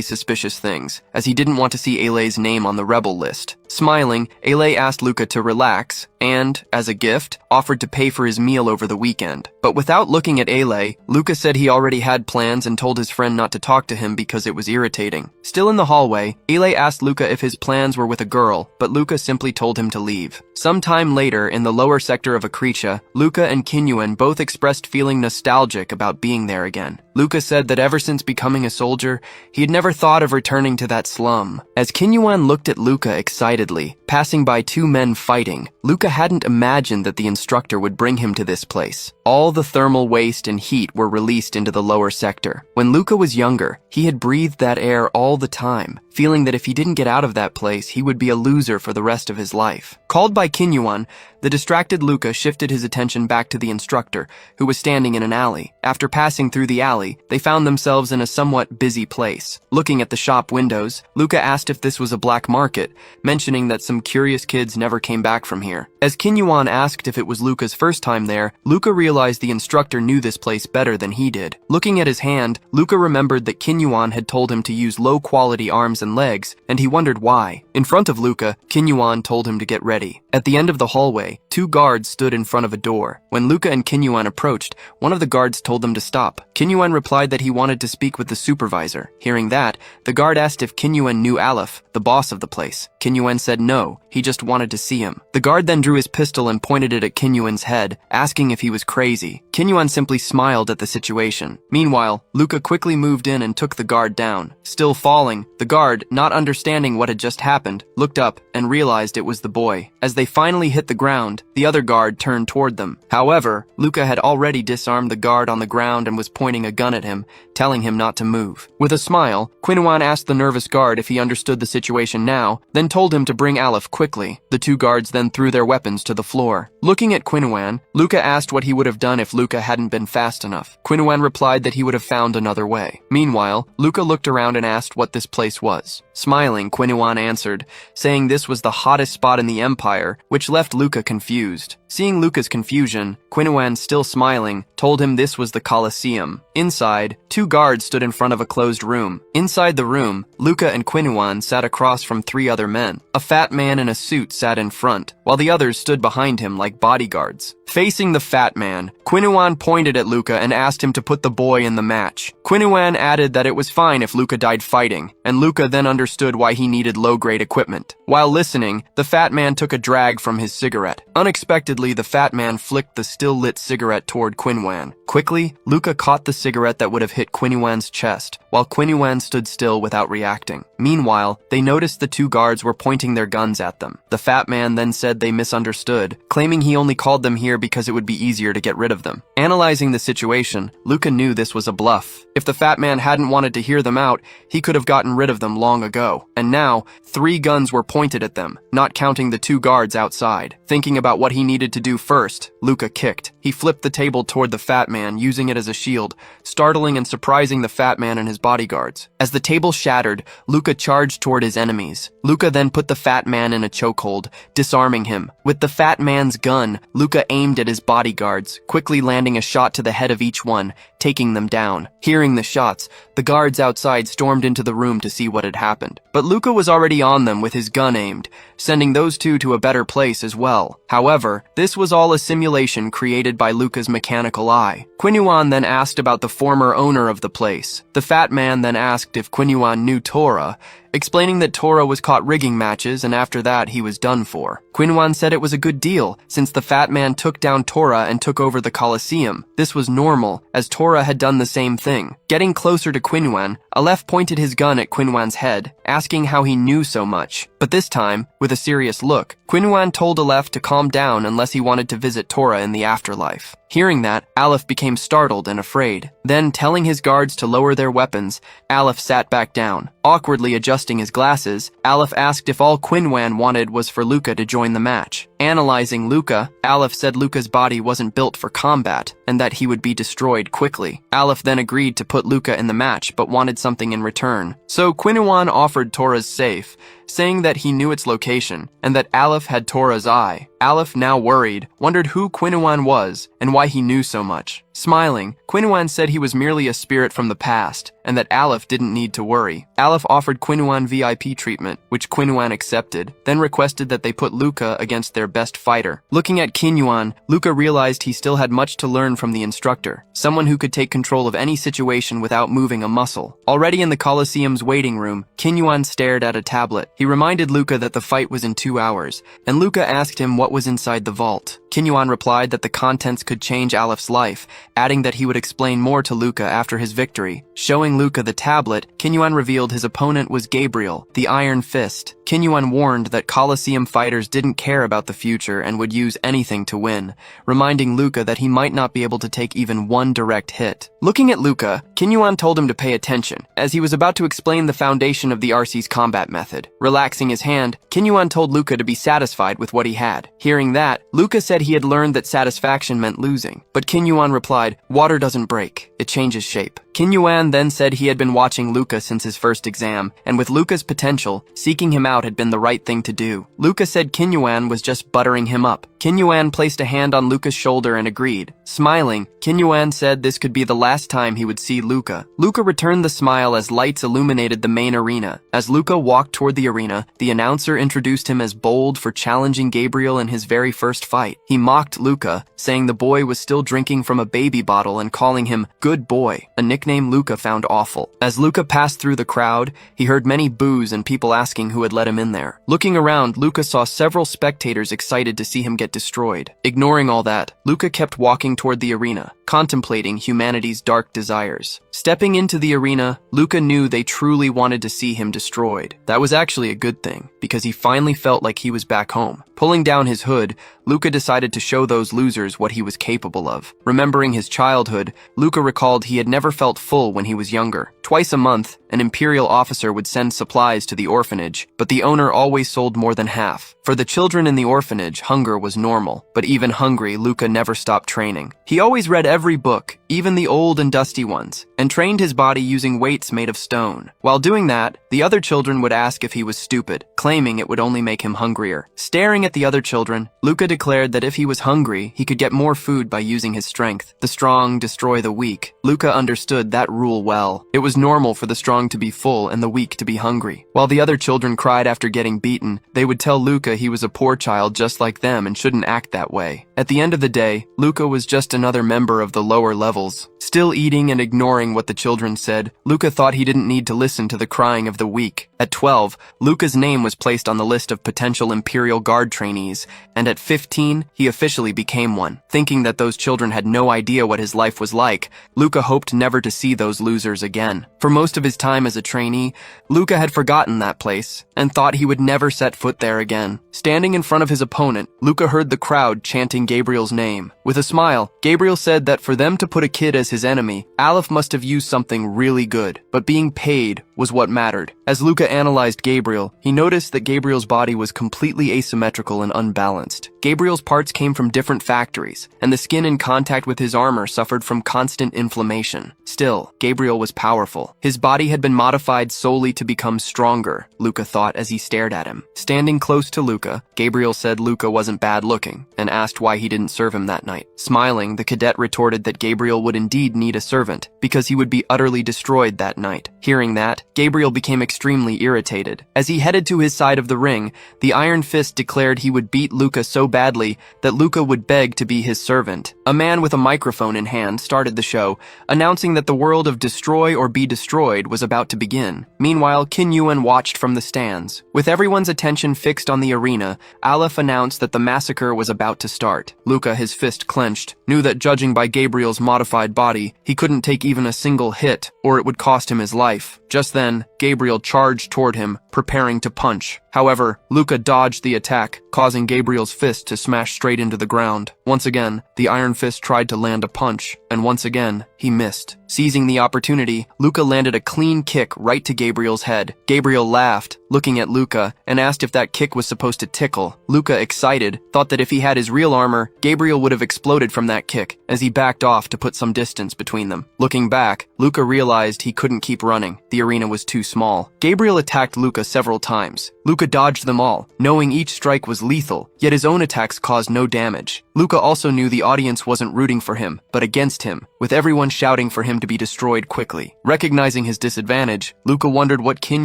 suspicious things, as he didn't want to see LA's name on the rebel list. Smiling, LA asked Luca to relax and, as a gift, offered to pay for his meal over the weekend. But without looking at LA, Luca said he already had plans and told his friend not to talk to him because it was irritating. Still in the hallway, LA asked Luca if his plans were with a girl, but Luca simply told him to leave. Sometime later, in the lower sector of Akricha, Luca and Kinyuan both expressed feeling nostalgic about being there again. Luca said that ever since becoming a soldier, he had never thought of returning to that slum. As Kinyuan looked at Luca excitedly, passing by two men fighting, Luca hadn't imagined that the instructor would bring him to this place. All the thermal waste and heat were released into the lower sector. When Luca was younger, he had breathed that air all the time, feeling that if he didn't get out of that place, he would be a loser for the rest of his life. Called by Kinyuan, the distracted Luca shifted his attention back to the instructor, who was standing in an alley. After passing through the alley, they found themselves in a somewhat busy place. Looking at the shop windows, Luca asked if this was a black market, mentioning that some curious kids never came back from here. As Kinyuan asked if it was Luca's first time there, Luca realized the instructor knew this place better than he did. Looking at his hand, Luca remembered that Kinyuan had told him to use low-quality arms and legs, and he wondered why. In front of Luca, Kinyuan told him to get ready. At the end of the hallway, two guards stood in front of a door. When Luca and Kinyuan approached, one of the guards told them to stop. Kinyuan replied that he wanted to speak with the supervisor. Hearing that, the guard asked if Kinyuan knew Aleph, the boss of the place. Kinyuan said no, he just wanted to see him. The guard then drew his pistol and pointed it at Kinyuan's head, asking if he was crazy. Kinyuan simply smiled at the situation. Meanwhile, Luca quickly moved in and took the guard down. Still falling, the guard, not understanding what had just happened, looked up and realized it was the boy. As they finally hit the ground, the other guard turned toward them. However, Luca had already disarmed the guard on the ground and was pointing a gun at him, telling him not to move. With a smile, Kinyuan asked the nervous guard if he understood the situation now, then told him to bring Aleph quickly. The two guards then threw their weapons to the floor. Looking at Kinyuan, Luca asked what he would have done if Luca hadn't been fast enough. Kinyuan replied that he would have found another way. Meanwhile, Luca looked around and asked what this place was. Smiling, Kinyuan answered, saying this was the hottest spot in the Empire, which left Luca confused. Seeing Luca's confusion, Kinyuan, still smiling, told him this was the Colosseum. Inside, two guards stood in front of a closed room. Inside the room, Luca and Kinyuan sat across from three other men. A fat man in a suit sat in front, while the others stood behind him like bodyguards. Facing the fat man, Kinyuan pointed at Luca and asked him to put the boy in the match. Kinyuan added that it was fine if Luca died fighting, and Luca then understood why he needed low-grade equipment. While listening, the fat man took a drag from his cigarette. Unexpectedly, the fat man flicked the still-lit cigarette toward Kinyuan. Quickly, Luca caught the cigarette that would have hit Kinyuan's chest, while Kinyuan stood still without reacting. Meanwhile, they noticed the two guards were pointing their guns at them. The fat man then said they misunderstood, claiming he only called them here because it would be easier to get rid of them. Analyzing the situation, Luca knew this was a bluff. If the fat man hadn't wanted to hear them out, he could have gotten rid of them long ago. And now, 3 guns were pointed at them, not counting the 2 guards outside. Thinking about what he needed to do first, Luca kicked. He flipped the table toward the fat man, using it as a shield, startling and surprising the fat man and his bodyguards. As the table shattered, Luca charged toward his enemies. Luca then put the fat man in a chokehold, disarming him. With the fat man's gun, Luca aimed at his bodyguards, quickly landing a shot to the head of each one, taking them down. Hearing the shots, the guards outside stormed into the room to see what had happened. But Luca was already on them with his gun aimed, sending those two to a better place as well. However, this was all a simulation created by Luca's mechanical eye. Qinyuan then asked about the former owner of the place. The fat man then asked if Qinyuan knew Tora, explaining that Tora was caught rigging matches and after that he was done for. Qinyuan said it was a good deal since the fat man took down Tora and took over the Colosseum. This was normal as Tora had done the same thing. Getting closer to Qinyuan, Aleph pointed his gun at Qinyuan's head, asking how he knew so much. But this time, with a serious look, Qinyuan told Aleph to calm down unless he wanted to visit Tora in the afterlife. Hearing that, Aleph became startled and afraid. Then, telling his guards to lower their weapons, Aleph sat back down. Awkwardly adjusting his glasses, Aleph asked if all Qinyuan wanted was for Luca to join the match. Analyzing Luca, Aleph said Luca's body wasn't built for combat and that he would be destroyed quickly. Aleph then agreed to put Luca in the match but wanted something in return. So Qinyuan offered Tora's safe, saying that he knew its location and that Aleph had Tora's eye. Aleph, now worried, wondered who Qinyuan was and why he knew so much. Smiling, Qinyuan said he was merely a spirit from the past and that Aleph didn't need to worry. Aleph offered Qinyuan VIP treatment, which Qinyuan accepted, then requested that they put Luca against their best fighter. Looking at Qinyuan, Luca realized he still had much to learn from the instructor, someone who could take control of any situation without moving a muscle. Already in the Colosseum's waiting room, Qinyuan stared at a tablet. He reminded Luca that the fight was in 2 hours, and Luca asked him what was inside the vault. Qinyuan replied that the contents could change Aleph's life, adding that he would explain more to Luca after his victory. Showing Luca the tablet, Qinyuan revealed his opponent was Gabriel, the Iron Fist. Qinyuan warned that Colosseum fighters didn't care about the future and would use anything to win, reminding Luca that he might not be able to take even one direct hit. Looking at Luca, Qinyuan told him to pay attention, as he was about to explain the foundation of the RC's combat method. Relaxing his hand, Qinyuan told Luca to be satisfied with what he had. Hearing that, Luca said he had learned that satisfaction meant losing, but Qinyuan replied, "Water doesn't break, it changes shape." Qinyuan then said he had been watching Luca since his first exam, and with Luca's potential, seeking him out had been the right thing to do. Luca said Qinyuan was just buttering him up. Qinyuan placed a hand on Luca's shoulder and agreed. Smiling, Qinyuan said this could be the last time he would see Luca. Luca returned the smile as lights illuminated the main arena. As Luca walked toward the arena, the announcer introduced him as bold for challenging Gabriel in his very first fight. He mocked Luca, saying the boy was still drinking from a baby bottle and calling him "good boy," a nickname Luca found awful. As Luca passed through the crowd, he heard many boos and people asking who had let him in there. Looking around, Luca saw several spectators excited to see him get destroyed. Ignoring all that, Luca kept walking toward the arena, contemplating humanity's dark desires. Stepping into the arena, Luca knew they truly wanted to see him destroyed. That was actually a good thing, because he finally felt like he was back home. Pulling down his hood, Luca decided to show those losers what he was capable of. Remembering his childhood, Luca recalled he had never felt full when he was younger. Twice a month, an imperial officer would send supplies to the orphanage, but the owner always sold more than half. For the children in the orphanage, hunger was normal, but even hungry, Luca never stopped training. He always read every book, even the old and dusty ones, and trained his body using weights made of stone. While doing that, the other children would ask if he was stupid, claiming it would only make him hungrier. Staring at the other children, Luca declared that if he was hungry, he could get more food by using his strength. The strong destroy the weak. Luca understood that rule well. It was normal for the strong to be full and the weak to be hungry. While the other children cried after getting beaten, they would tell Luca he was a poor child just like them and shouldn't act that way. At the end of the day, Luca was just another member of the lower levels. Still eating and ignoring what the children said, Luca thought he didn't need to listen to the crying of the weak. At 12, Luca's name was placed on the list of potential Imperial Guard trainees, and at 15, he officially became one. Thinking that those children had no idea what his life was like, Luca hoped never to see those losers again. For most of his time as a trainee, Luca had forgotten that place, and thought he would never set foot there again. Standing in front of his opponent, Luca heard the crowd chanting Gabriel's name. With a smile, Gabriel said that for them to put a kid as his enemy, Aleph must have used something really good, but being paid was what mattered. As Luca analyzed Gabriel, he noticed that Gabriel's body was completely asymmetrical and unbalanced. Gabriel's parts came from different factories, and the skin in contact with his armor suffered from constant inflammation. Still, Gabriel was powerful. His body had been modified solely to become stronger, Luca thought as he stared at him. Standing close to Luca, Gabriel said Luca wasn't bad looking, and asked why he didn't serve him that night. Smiling, the cadet retorted that Gabriel would indeed need a servant, because he would be utterly destroyed that night. Hearing that, Gabriel became extremely irritated. As he headed to his side of the ring, the Iron Fist declared he would beat Luca so badly that Luca would beg to be his servant. A man with a microphone in hand started the show, announcing that the world of Destroy or Be Destroyed was about to begin. Meanwhile, Qin Yuan watched from the stands. With everyone's attention fixed on the arena, Aleph announced that the massacre was about to start. Luca, his fist clenched, knew that judging by Gabriel's modified body, he couldn't take even a single hit, or it would cost him his life. Just then, Gabriel charged toward him, preparing to punch. However, Luca dodged the attack, causing Gabriel's fist to smash straight into the ground. Once again, the Iron Fist tried to land a punch, and once again, he missed. Seizing the opportunity, Luca landed a clean kick right to Gabriel's head. Gabriel laughed, looking at Luca, and asked if that kick was supposed to tickle. Luca, excited, thought that if he had his real armor, Gabriel would have exploded from that kick, as he backed off to put some distance between them. Looking back, Luca realized he couldn't keep running. The arena was too small. Gabriel attacked Luca several times. Luca dodged them all, knowing each strike was lethal, yet his own attacks caused no damage. Luca also knew the audience wasn't rooting for him, but against him, with everyone shouting for him to be destroyed quickly. Recognizing his disadvantage, Luca wondered what Qin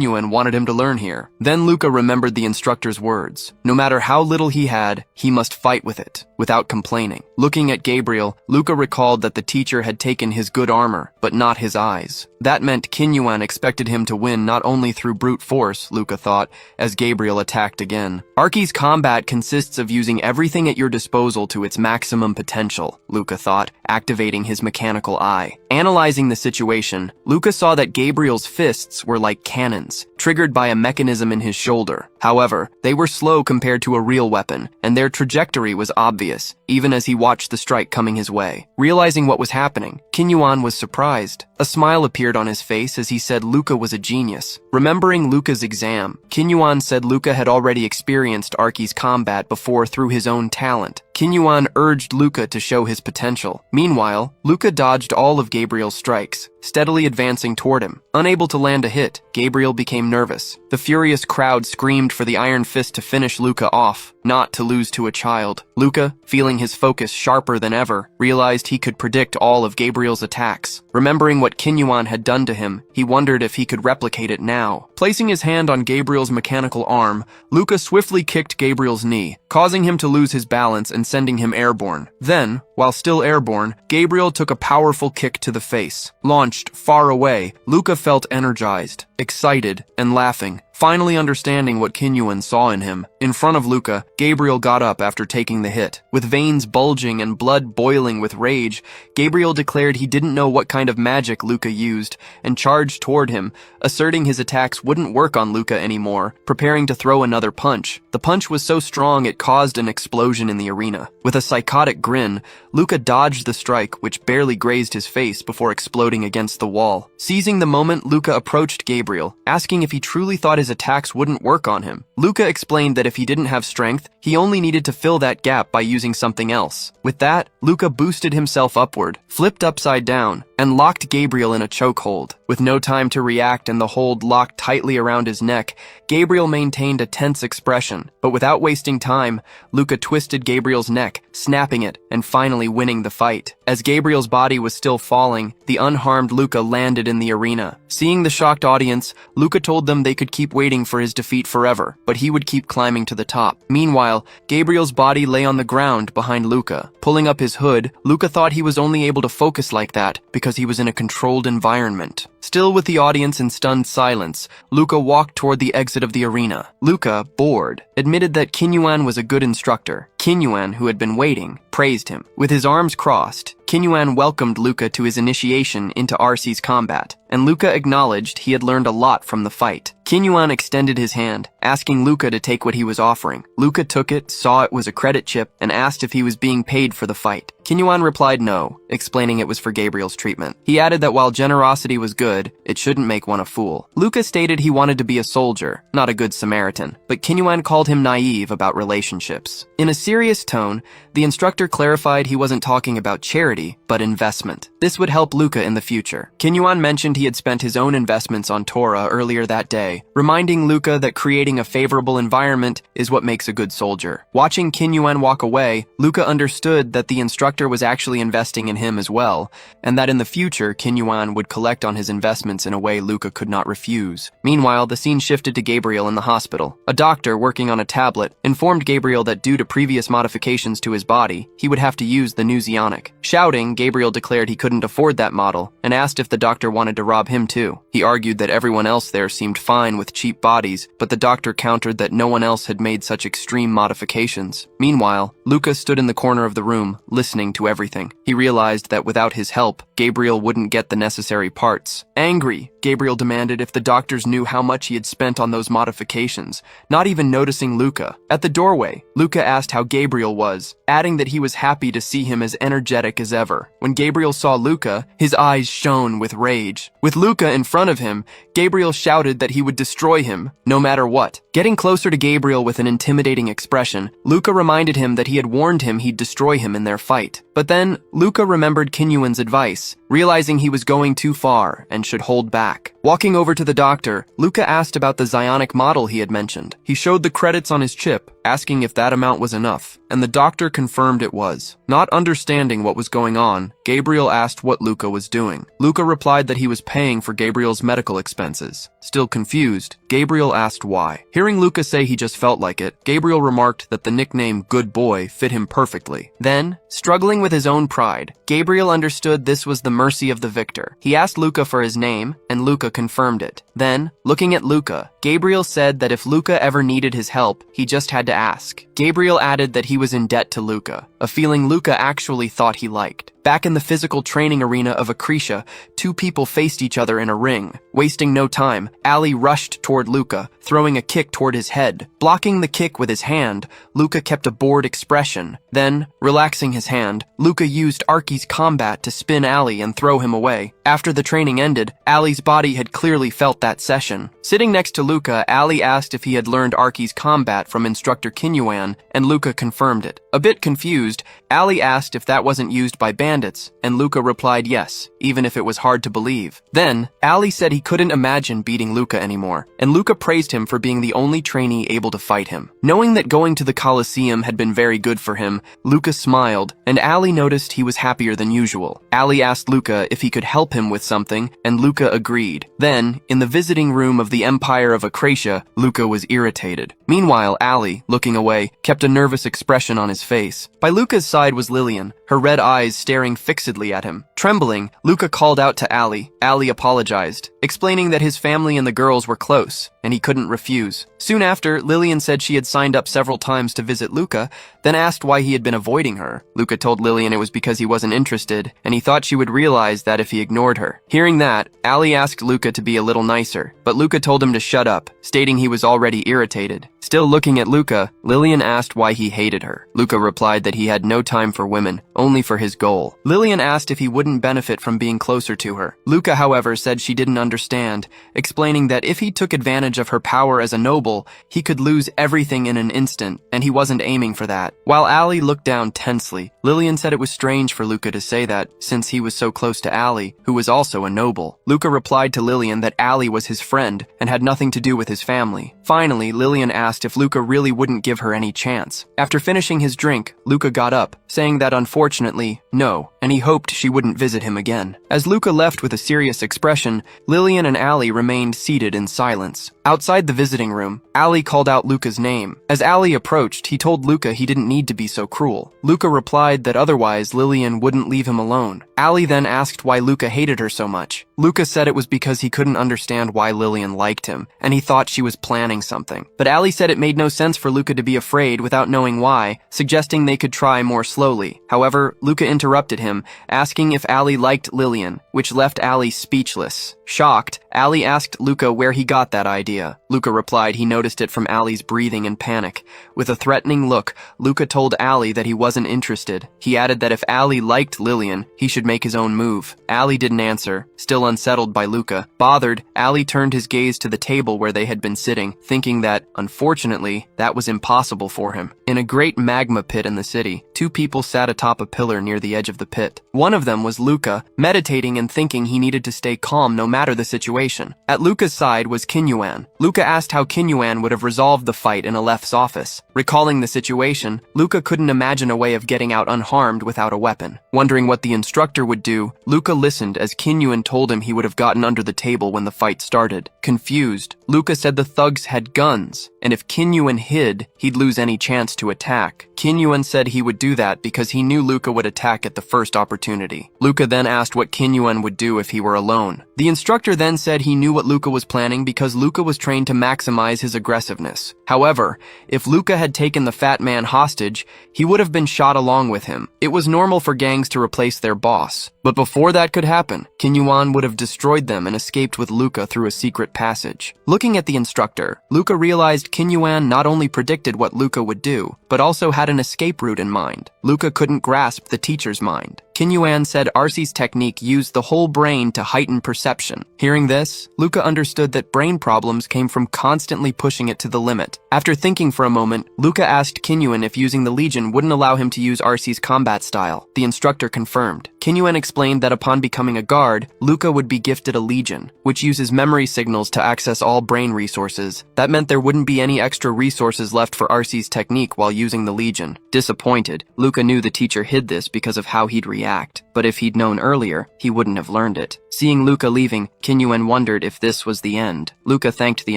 Yuan wanted him to learn here. Then Luca remembered the instructor's words. No matter how little he had, he must fight with it, without complaining. Looking at Gabriel, Luca recalled that the teacher had taken his good armor, but not his eyes. That meant Qin Yuan expected him to win not only through brute force, Luca thought, as Gabriel attacked again. Arki's combat consists of using everything at your disposal to its maximum potential, Luca thought, activating his mechanical eye. Analyzing the situation, Luca saw that Gabriel's fists were like cannons, triggered by a mechanism in his shoulder. However, they were slow compared to a real weapon, and their trajectory was obvious, even as he watched the strike coming his way. Realizing what was happening, Qin Yuan was surprised. A smile appeared on his face as he said Luca was a genius. Remembering Luca's exam, Qin Yuan said Luca had already experienced Arki's combat before through his own talent. Qin Yuan urged Luca to show his potential. Meanwhile, Luca dodged all of Gabriel's strikes, steadily advancing toward him. Unable to land a hit, Gabriel became nervous. The furious crowd screamed for the Iron Fist to finish Luca off, not to lose to a child. Luca, feeling his focus sharper than ever, realized he could predict all of Gabriel's attacks. Remembering what Qin Yuan had done to him, he wondered if he could replicate it now. Placing his hand on Gabriel's mechanical arm, Luca swiftly kicked Gabriel's knee, causing him to lose his balance and sending him airborne. Then, while still airborne, Gabriel took a powerful kick to the face. Launched far away, Luca felt energized, excited, and laughing. Finally understanding what Qin Yuan saw in him, in front of Luca, Gabriel got up after taking the hit. With veins bulging and blood boiling with rage, Gabriel declared he didn't know what kind of magic Luca used, and charged toward him, asserting his attacks wouldn't work on Luca anymore, preparing to throw another punch. The punch was so strong it caused an explosion in the arena. With a psychotic grin, Luca dodged the strike, which barely grazed his face before exploding against the wall. Seizing the moment, Luca approached Gabriel, asking if he truly thought his attacks wouldn't work on him. Luca explained that if he didn't have strength, he only needed to fill that gap by using something else. With that, Luca boosted himself upward, flipped upside down, and locked Gabriel in a chokehold. With no time to react and the hold locked tightly around his neck, Gabriel maintained a tense expression. But without wasting time, Luca twisted Gabriel's neck, snapping it, and finally winning the fight. As Gabriel's body was still falling, the unharmed Luca landed in the arena. Seeing the shocked audience, Luca told them they could keep waiting for his defeat forever, but he would keep climbing to the top. Meanwhile, Gabriel's body lay on the ground behind Luca. Pulling up his hood, Luca thought he was only able to focus like that because he was in a controlled environment. Still with the audience in stunned silence, Luca walked toward the exit of the arena. Luca, bored, admitted that Qin Yuan was a good instructor. Qin Yuan, who had been waiting, praised him. With his arms crossed, Qin Yuan welcomed Luca to his initiation into RC's combat, and Luca acknowledged he had learned a lot from the fight. Qin Yuan extended his hand, asking Luca to take what he was offering. Luca took it, saw it was a credit chip, and asked if he was being paid for the fight. Kinyuan replied no, explaining it was for Gabriel's treatment. He added that while generosity was good, it shouldn't make one a fool. Luca stated he wanted to be a soldier, not a good Samaritan, but Kinyuan called him naive about relationships. In a serious tone, the instructor clarified he wasn't talking about charity, but investment. This would help Luca in the future. Kinyuan mentioned he had spent his own investments on Torah earlier that day, reminding Luca that creating a favorable environment is what makes a good soldier. Watching Kinyuan walk away, Luca understood that the instructor was actually investing in him as well, and that in the future, Kinyuan would collect on his investments in a way Luca could not refuse. Meanwhile, the scene shifted to Gabriel in the hospital. A doctor working on a tablet informed Gabriel that due to previous modifications to his body, he would have to use the new Zionic. Shouting, Gabriel declared he couldn't afford that model and asked if the doctor wanted to rob him too. He argued that everyone else there seemed fine with cheap bodies, but the doctor countered that no one else had made such extreme modifications. Meanwhile, Luca stood in the corner of the room, listening to everything. He realized that without his help, Gabriel wouldn't get the necessary parts. Angry, Gabriel demanded if the doctors knew how much he had spent on those modifications, not even noticing Luca. At the doorway, Luca asked how Gabriel was, adding that he was happy to see him as energetic as ever. When Gabriel saw Luca, his eyes shone with rage. With Luca in front of him, Gabriel shouted that he would destroy him, no matter what. Getting closer to Gabriel with an intimidating expression, Luca reminded him that he had warned him he'd destroy him in their fight. But then, Luca remembered Kinyuan's advice, realizing he was going too far and should hold back. Walking over to the doctor, Luca asked about the Zionic model he had mentioned. He showed the credits on his chip, asking if that amount was enough, and the doctor confirmed it was. Not understanding what was going on, Gabriel asked what Luca was doing. Luca replied that he was paying for Gabriel's medical expenses. Still confused, Gabriel asked why. Hearing Luca say he just felt like it, Gabriel remarked that the nickname Good Boy fit him perfectly. Then, struggling with his own pride, Gabriel understood this was the mercy of the victor. He asked Luca for his name, and Luca confirmed it. Then, looking at Luca, Gabriel said that if Luca ever needed his help, he just had to ask. Gabriel added that he was in debt to Luca, a feeling Luca actually thought he liked. Back in the physical training arena of Akrisha, two people faced each other in a ring. Wasting no time, Ali rushed toward Luca, throwing a kick toward his head. Blocking the kick with his hand, Luca kept a bored expression. Then, relaxing his hand, Luca used Arki's combat to spin Ali and throw him away. After the training ended, Ali's body had clearly felt that session. Sitting next to Luca, Ali asked if he had learned Arki's combat from instructor Kinyuan, and Luca confirmed it. A bit confused, Ali asked if that wasn't used by bandits, and Luca replied yes, even if it was hard to believe. Then, Ali said he couldn't imagine beating Luca anymore, and Luca praised him for being the only trainee able to fight him. Knowing that going to the Colosseum had been very good for him, Luca smiled, and Ali noticed he was happier than usual. Ali asked Luca if he could help him with something, and Luca agreed. Then, in the visiting room of the Empire of Akrasia, Luca was irritated. Meanwhile, Ali, looking away, kept a nervous expression on his face. By Luca's side was Lillian, her red eyes staring fixedly at him. Trembling, Luca called out to Ali. Ali apologized, explaining that his family and the girls were close, and he couldn't refuse. Soon after, Lillian said she had signed up several times to visit Luca, then asked why he had been avoiding her. Luca told Lillian it was because he wasn't interested, and he thought she would realize that if he ignored her. Hearing that, Ali asked Luca to be a little nicer, but Luca told him to shut up, stating he was already irritated. Still looking at Luca, Lillian asked why he hated her. Luca replied that he had no time for women, only for his goal. Lillian asked if he wouldn't benefit from being closer to her. Luca, however, said she didn't understand, explaining that if he took advantage of her power as a noble, he could lose everything in an instant, and he wasn't aiming for that. While Ali looked down tensely, Lillian said it was strange for Luca to say that, since he was so close to Ali, who was also a noble. Luca replied to Lillian that Ali was his friend, and had nothing to do with his family. Finally, Lillian asked if Luca really wouldn't give her any chance. After finishing his drink, Luca got up, saying that unfortunately, no, and he hoped she wouldn't visit him again. As Luca left with a serious expression, Lillian and Ali remained seated in silence. Outside the visiting room, Ali called out Luca's name. As Ali approached, he told Luca he didn't need to be so cruel. Luca replied that otherwise Lillian wouldn't leave him alone. Ali then asked why Luca hated her so much. Luca said it was because he couldn't understand why Lillian liked him, and he thought she was planning something. But Ali said it made no sense for Luca to be afraid without knowing why, suggesting they could try more slowly. However, Luca interrupted him, asking if Ali liked Lillian, which left Ali speechless. Shocked, Ali asked Luca where he got that idea. Luca replied he noticed it from Ali's breathing and panic. With a threatening look, Luca told Ali that he wasn't interested. He added that if Ali liked Lillian, he should make his own move. Ali didn't answer, still unsettled by Luca. Bothered, Ali turned his gaze to the table where they had been sitting, thinking that, unfortunately, that was impossible for him. In a great magma pit in the city, two people sat atop a pillar near the edge of the pit. One of them was Luca, meditating and thinking he needed to stay calm no matter the situation. At Luca's side was Kinyuan. Luca asked how Kinyuan would have resolved the fight in Aleph's office. Recalling the situation, Luca couldn't imagine a way of getting out unharmed without a weapon. Wondering what the instructor would do, Luca listened as Kinyuan told him he would have gotten under the table when the fight started. Confused, Luca said the thugs had guns, and if Kinyuan hid, he'd lose any chance to attack. Kinyuan said he would do that because he knew Luca would attack at the first opportunity. Luca then asked what Kinyuan would do if he were alone. The instructor then said he knew what Luca was planning because Luca was trained to maximize his aggressiveness. However, if Luca had taken the fat man hostage, he would have been shot along with him. It was normal for gangs to replace their boss. But before that could happen, Kinyuan would have destroyed them and escaped with Luca through a secret passage. Looking at the instructor, Luca realized Kinyuan not only predicted what Luca would do, but also had an escape route in mind. Luca couldn't grasp the teacher's mind. Kinyuan said Arcee's technique used the whole brain to heighten perception. Hearing this, Luca understood that brain problems came from constantly pushing it to the limit. After thinking for a moment, Luca asked Kinyuan if using the Legion wouldn't allow him to use Arcee's combat style. The instructor confirmed. Kinyuan explained that upon becoming a guard, Luca would be gifted a Legion, which uses memory signals to access all brain resources. That meant there wouldn't be any extra resources left for Arcee's technique while using the Legion. Disappointed, Luca knew the teacher hid this because of how he'd react, but if he'd known earlier, he wouldn't have learned it. Seeing Luca leaving, Kinyuan wondered if this was the end. Luca thanked the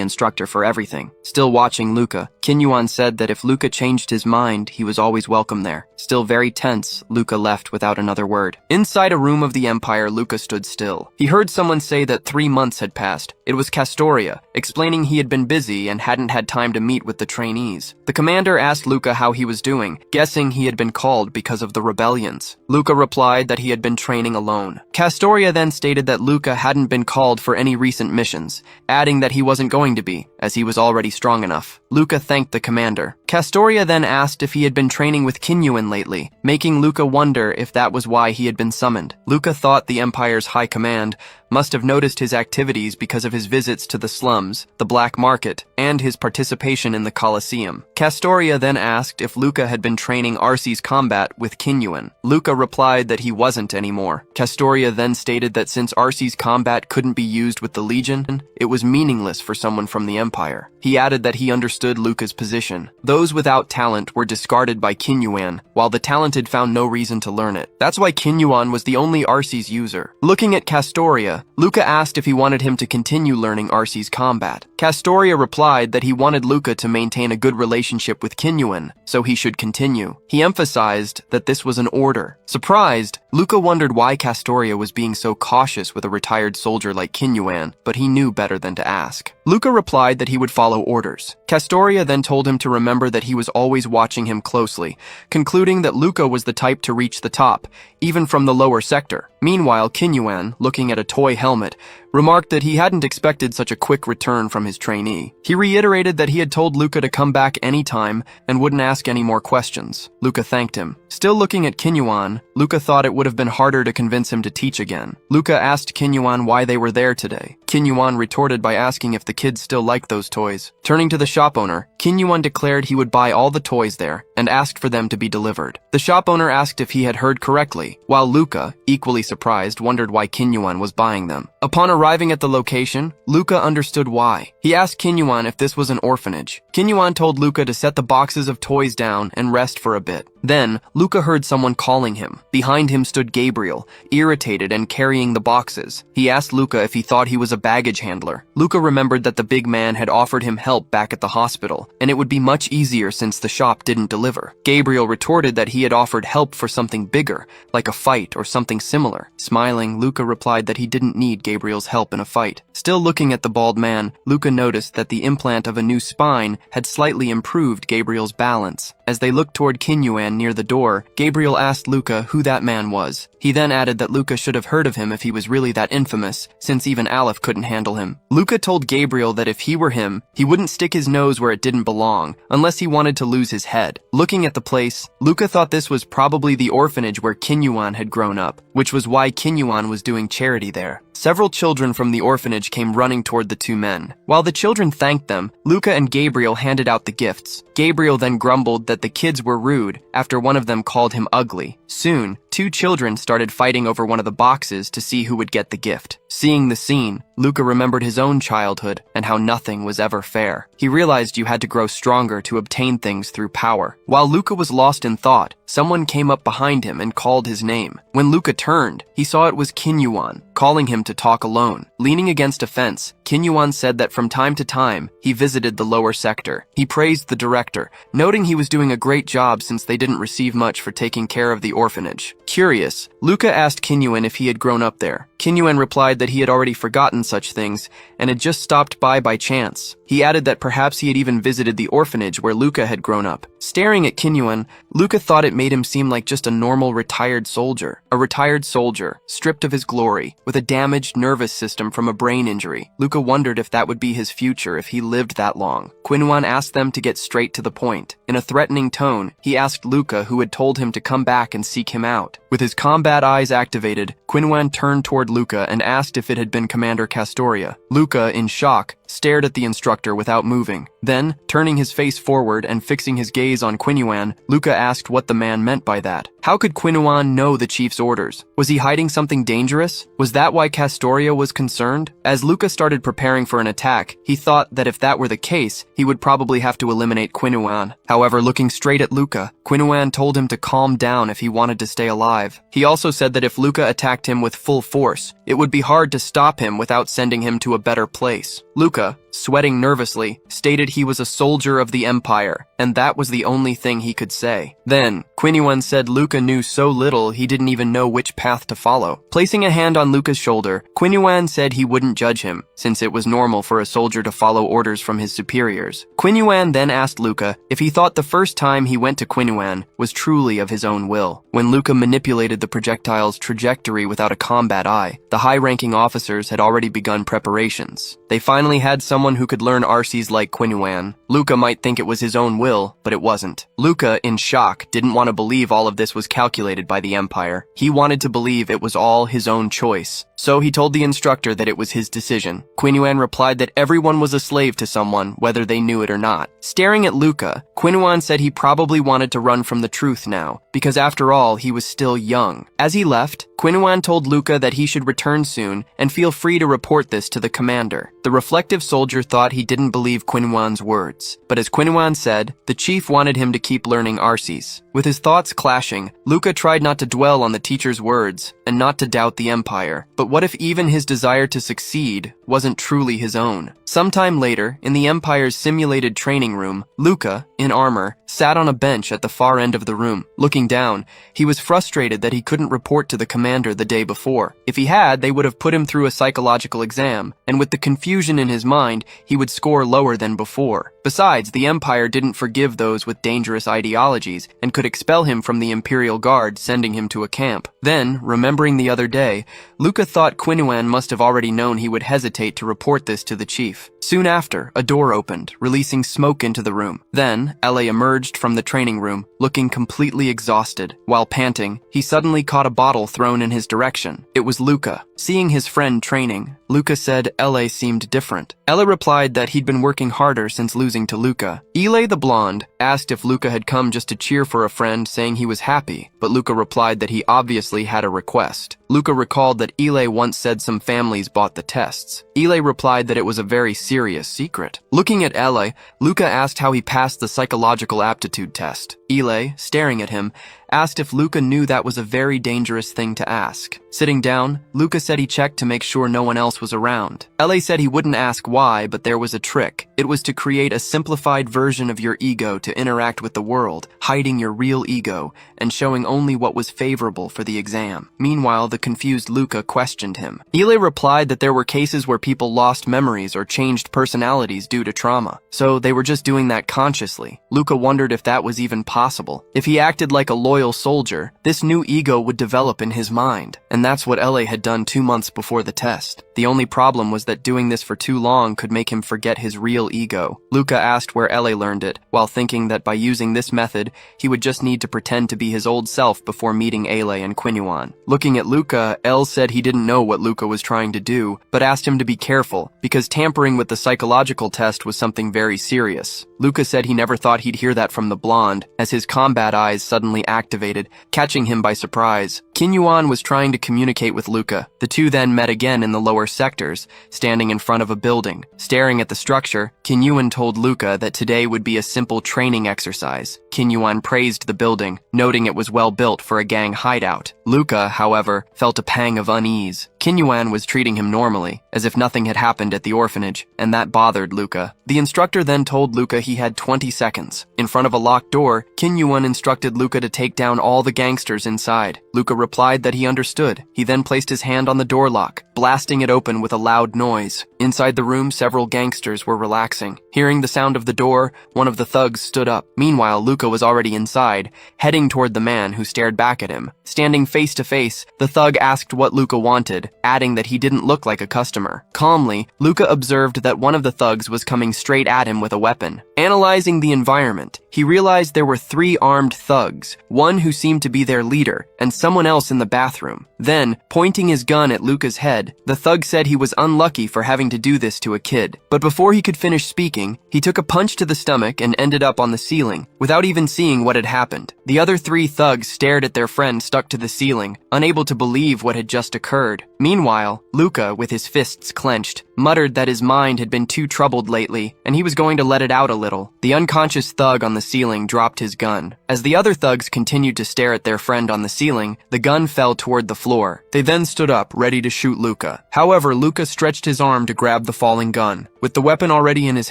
instructor for everything. Still watching Luca, Kinyuan said that if Luca changed his mind, he was always welcome there. Still very tense, Luca left without another word. Inside a room of the Empire, Luca stood still. He heard someone say that 3 months had passed. It was Castoria, explaining he had been busy and hadn't had time to meet with the trainees. The commander asked Luca how he was doing, guessing he had been called because of the rebellions. Luca replied that he had been training alone. Castoria then stated that Luca hadn't been called for any recent missions, adding that he wasn't going to be, as he was already strong enough. Luca thanked the commander. Castoria then asked if he had been training with Kinyuan lately, making Luca wonder if that was why he had been summoned. Luca thought the Empire's high command must have noticed his activities because of his visits to the slums, the black market, and his participation in the Colosseum. Castoria then asked if Luca had been training Arcee's combat with Kinyuan. Luca replied that he wasn't anymore. Castoria then stated that since Arcee's combat couldn't be used with the Legion, it was meaningless for someone from the Empire. He added that he understood Luca's position. Those without talent were discarded by Kinyuan, while the talented found no reason to learn it. That's why Kinyuan was the only Arcee's user. Looking at Castoria, Luca asked if he wanted him to continue learning Arcee's combat. Castoria replied that he wanted Luca to maintain a good relationship with Kinyuan, so he should continue. He emphasized that this was an order. Surprised, Luca wondered why Castoria was being so cautious with a retired soldier like Kinyuan, but he knew better than to ask. Luca replied that he would follow orders. Castoria then told him to remember that he was always watching him closely, concluding that Luca was the type to reach the top, even from the lower sector. Meanwhile, Kinyuan, looking at a toy helmet, remarked that he hadn't expected such a quick return from his trainee. He reiterated that he had told Luca to come back anytime and wouldn't ask any more questions. Luca thanked him. Still looking at Kinyuan, Luca thought it would have been harder to convince him to teach again. Luca asked Kinyuan why they were there today. Kinyuan retorted by asking if the kids still liked those toys. Turning to the shop owner, Kinyuan declared he would buy all the toys there and asked for them to be delivered. The shop owner asked if he had heard correctly, while Luca, equally surprised, wondered why Kinyuan was buying them. Upon arriving at the location, Luca understood why. He asked Kinyuan if this was an orphanage. Kinyuan told Luca to set the boxes of toys down and rest for a bit. Then, Luca heard someone calling him. Behind him stood Gabriel, irritated and carrying the boxes. He asked Luca if he thought he was a baggage handler. Luca remembered that the big man had offered him help back at the hospital, and it would be much easier since the shop didn't deliver. Gabriel retorted that he had offered help for something bigger, like a fight or something similar. Smiling, Luca replied that he didn't need Gabriel's help in a fight. Still looking at the bald man, Luca noticed that the implant of a new spine had slightly improved Gabriel's balance. As they looked toward Kinyuan near the door, Gabriel asked Luca who that man was. He then added that Luca should have heard of him if he was really that infamous, since even Aleph couldn't couldn't handle him. Luca told Gabriel that if he were him, he wouldn't stick his nose where it didn't belong, unless he wanted to lose his head. Looking at the place, Luca thought this was probably the orphanage where Kinyuan had grown up, which was why Kinyuan was doing charity there. Several children from the orphanage came running toward the two men. While the children thanked them, Luca and Gabriel handed out the gifts. Gabriel then grumbled that the kids were rude after one of them called him ugly. Soon, two children started fighting over one of the boxes to see who would get the gift. Seeing the scene, Luca remembered his own childhood and how nothing was ever fair. He realized you had to grow stronger to obtain things through power. While Luca was lost in thought, someone came up behind him and called his name. When Luca turned, he saw it was Kinyuan, calling him to talk alone. Leaning against a fence, Kinyuan said that from time to time, he visited the lower sector. He praised the director, noting he was doing a great job since they didn't receive much for taking care of the orphanage. Curious, Luca asked Kinyuan if he had grown up there. Kinyuan replied that he had already forgotten such things and had just stopped by chance. He added that perhaps he had even visited the orphanage where Luca had grown up. Staring at Kinyuan, Luca thought it made him seem like just a normal retired soldier. A retired soldier, stripped of his glory, with a damaged nervous system from a brain injury. Luca wondered if that would be his future if he lived that long. Kinyuan asked them to get straight to the point. In a threatening tone, he asked Luca who had told him to come back and seek him out. With his combat eyes activated, Kinyuan turned toward Luca and asked if it had been Commander Castoria. Luca, in shock, stared at the instructor without moving. Then, turning his face forward and fixing his gaze on Kinyuan, Luca asked what the man meant by that. How could Kinyuan know the chief's orders? Was he hiding something dangerous? Was that why Castoria was concerned? As Luca started preparing for an attack, he thought that if that were the case, he would probably have to eliminate Kinyuan. However, looking straight at Luca, Kinyuan told him to calm down if he wanted to stay alive. He also said that if Luca attacked him with full force, it would be hard to stop him without sending him to a better place. Luca, sweating nervously, stated he was a soldier of the Empire, and that was the only thing he could say. Then, Kinyuan said Luca knew so little he didn't even know which path to follow. Placing a hand on Luca's shoulder, Kinyuan said he wouldn't judge him, since it was normal for a soldier to follow orders from his superiors. Kinyuan then asked Luca if he thought the first time he went to Kinyuan was truly of his own will. When Luca manipulated the projectile's trajectory without a combat eye, the high-ranking officers had already begun preparations. They finally had someone who could learn Arces like Kinyuan. Luca might think it was his own will, but it wasn't. Luca, in shock, didn't want to believe all of this was calculated by the Empire. He wanted to believe it was all his own choice. So he told the instructor that it was his decision. Kinyuan replied that everyone was a slave to someone, whether they knew it or not. Staring at Luca, Kinyuan said he probably wanted to run from the truth now, because after all, he was still young. As he left, Kinyuan told Luca that he should return soon and feel free to report this to the commander. The reflective soldier thought he didn't believe Kinyuan's words, but as Kinyuan said, the chief wanted him to keep learning Arces. With his thoughts clashing, Luca tried not to dwell on the teacher's words and not to doubt the Empire. But what if even his desire to succeed wasn't truly his own? Sometime later, in the Empire's simulated training room, Luca, in armor, sat on a bench at the far end of the room. Looking down, he was frustrated that he couldn't report to the commander the day before. If he had, they would have put him through a psychological exam, and with the confusion in his mind, he would score lower than before. Besides, the Empire didn't forgive those with dangerous ideologies and could expel him from the Imperial Guard, sending him to a camp. Then, remembering the other day, Luca thought Kinyuan must have already known he would hesitate to report this to the chief. Soon after, a door opened, releasing smoke into the room. Then, L.A. emerged from the training room, looking completely exhausted. While panting, he suddenly caught a bottle thrown in his direction. It was Luca. Seeing his friend training, Luca said L.A. seemed different. Ella replied that he'd been working harder since losing to Luca. Ile the blonde asked if Luca had come just to cheer for a friend, saying he was happy, but Luca replied that he obviously had a request. Luca recalled that Ile once said some families bought the tests. Ile replied that it was a very serious secret. Looking at Ella, Luca asked how he passed the psychological aptitude test. Ile, staring at him, asked if Luca knew that was a very dangerous thing to ask. Sitting down, Luca said he checked to make sure no one else was around. L.A. said he wouldn't ask why, but there was a trick. It was to create a simplified version of your ego to interact with the world, hiding your real ego, and showing only what was favorable for the exam. Meanwhile, the confused Luca questioned him. Ile replied that there were cases where people lost memories or changed personalities due to trauma, so they were just doing that consciously. Luca wondered if that was even possible. If he acted like a loyal loyal soldier, this new ego would develop in his mind. And that's what LA had done 2 months before the test. The only problem was that doing this for too long could make him forget his real ego. Luca asked where LA learned it, while thinking that by using this method, he would just need to pretend to be his old self before meeting LA and Quinyuan. Looking at Luca, Elle said he didn't know what Luca was trying to do, but asked him to be careful, because tampering with the psychological test was something very serious. Luca said he never thought he'd hear that from the blonde, as his combat eyes suddenly activated, catching him by surprise. Quinyuan was trying to communicate with Luca. The two then met again in the lower sectors, standing in front of a building. Staring at the structure, Quinyuan told Luca that today would be a simple training exercise. Quinyuan praised the building, noting it was well built for a gang hideout. Luca, however, felt a pang of unease. Quinyuan was treating him normally, as if nothing had happened at the orphanage, and that bothered Luca. The instructor then told Luca he had 20 seconds. In front of a locked door, Quinyuan instructed Luca to take down all the gangsters inside. Luca replied that he understood. He then placed his hand on the door lock, blasting it open with a loud noise. Inside the room, several gangsters were relaxing. Hearing the sound of the door, one of the thugs stood up. Meanwhile, Luca was already inside, heading toward the man who stared back at him. Standing face to face, the thug asked what Luca wanted, adding that he didn't look like a customer. Calmly, Luca observed that one of the thugs was coming straight at him with a weapon. Analyzing the environment, he realized there were 3 armed thugs, one who seemed to be their leader, and someone else in the bathroom. Then, pointing his gun at Luca's head, the thug said he was unlucky for having to do this to a kid. But before he could finish speaking, he took a punch to the stomach and ended up on the ceiling, without even seeing what had happened. The other 3 thugs stared at their friend stuck to the ceiling, unable to believe what had just occurred. Meanwhile, Luca, with his fists clenched, muttered that his mind had been too troubled lately, and he was going to let it out a little. The unconscious thug on the ceiling dropped his gun. As the other thugs continued to stare at their friend on the ceiling, the gun fell toward the floor. They then stood up, ready to shoot Luca. However, Luca stretched his arm to grab the falling gun. With the weapon already in his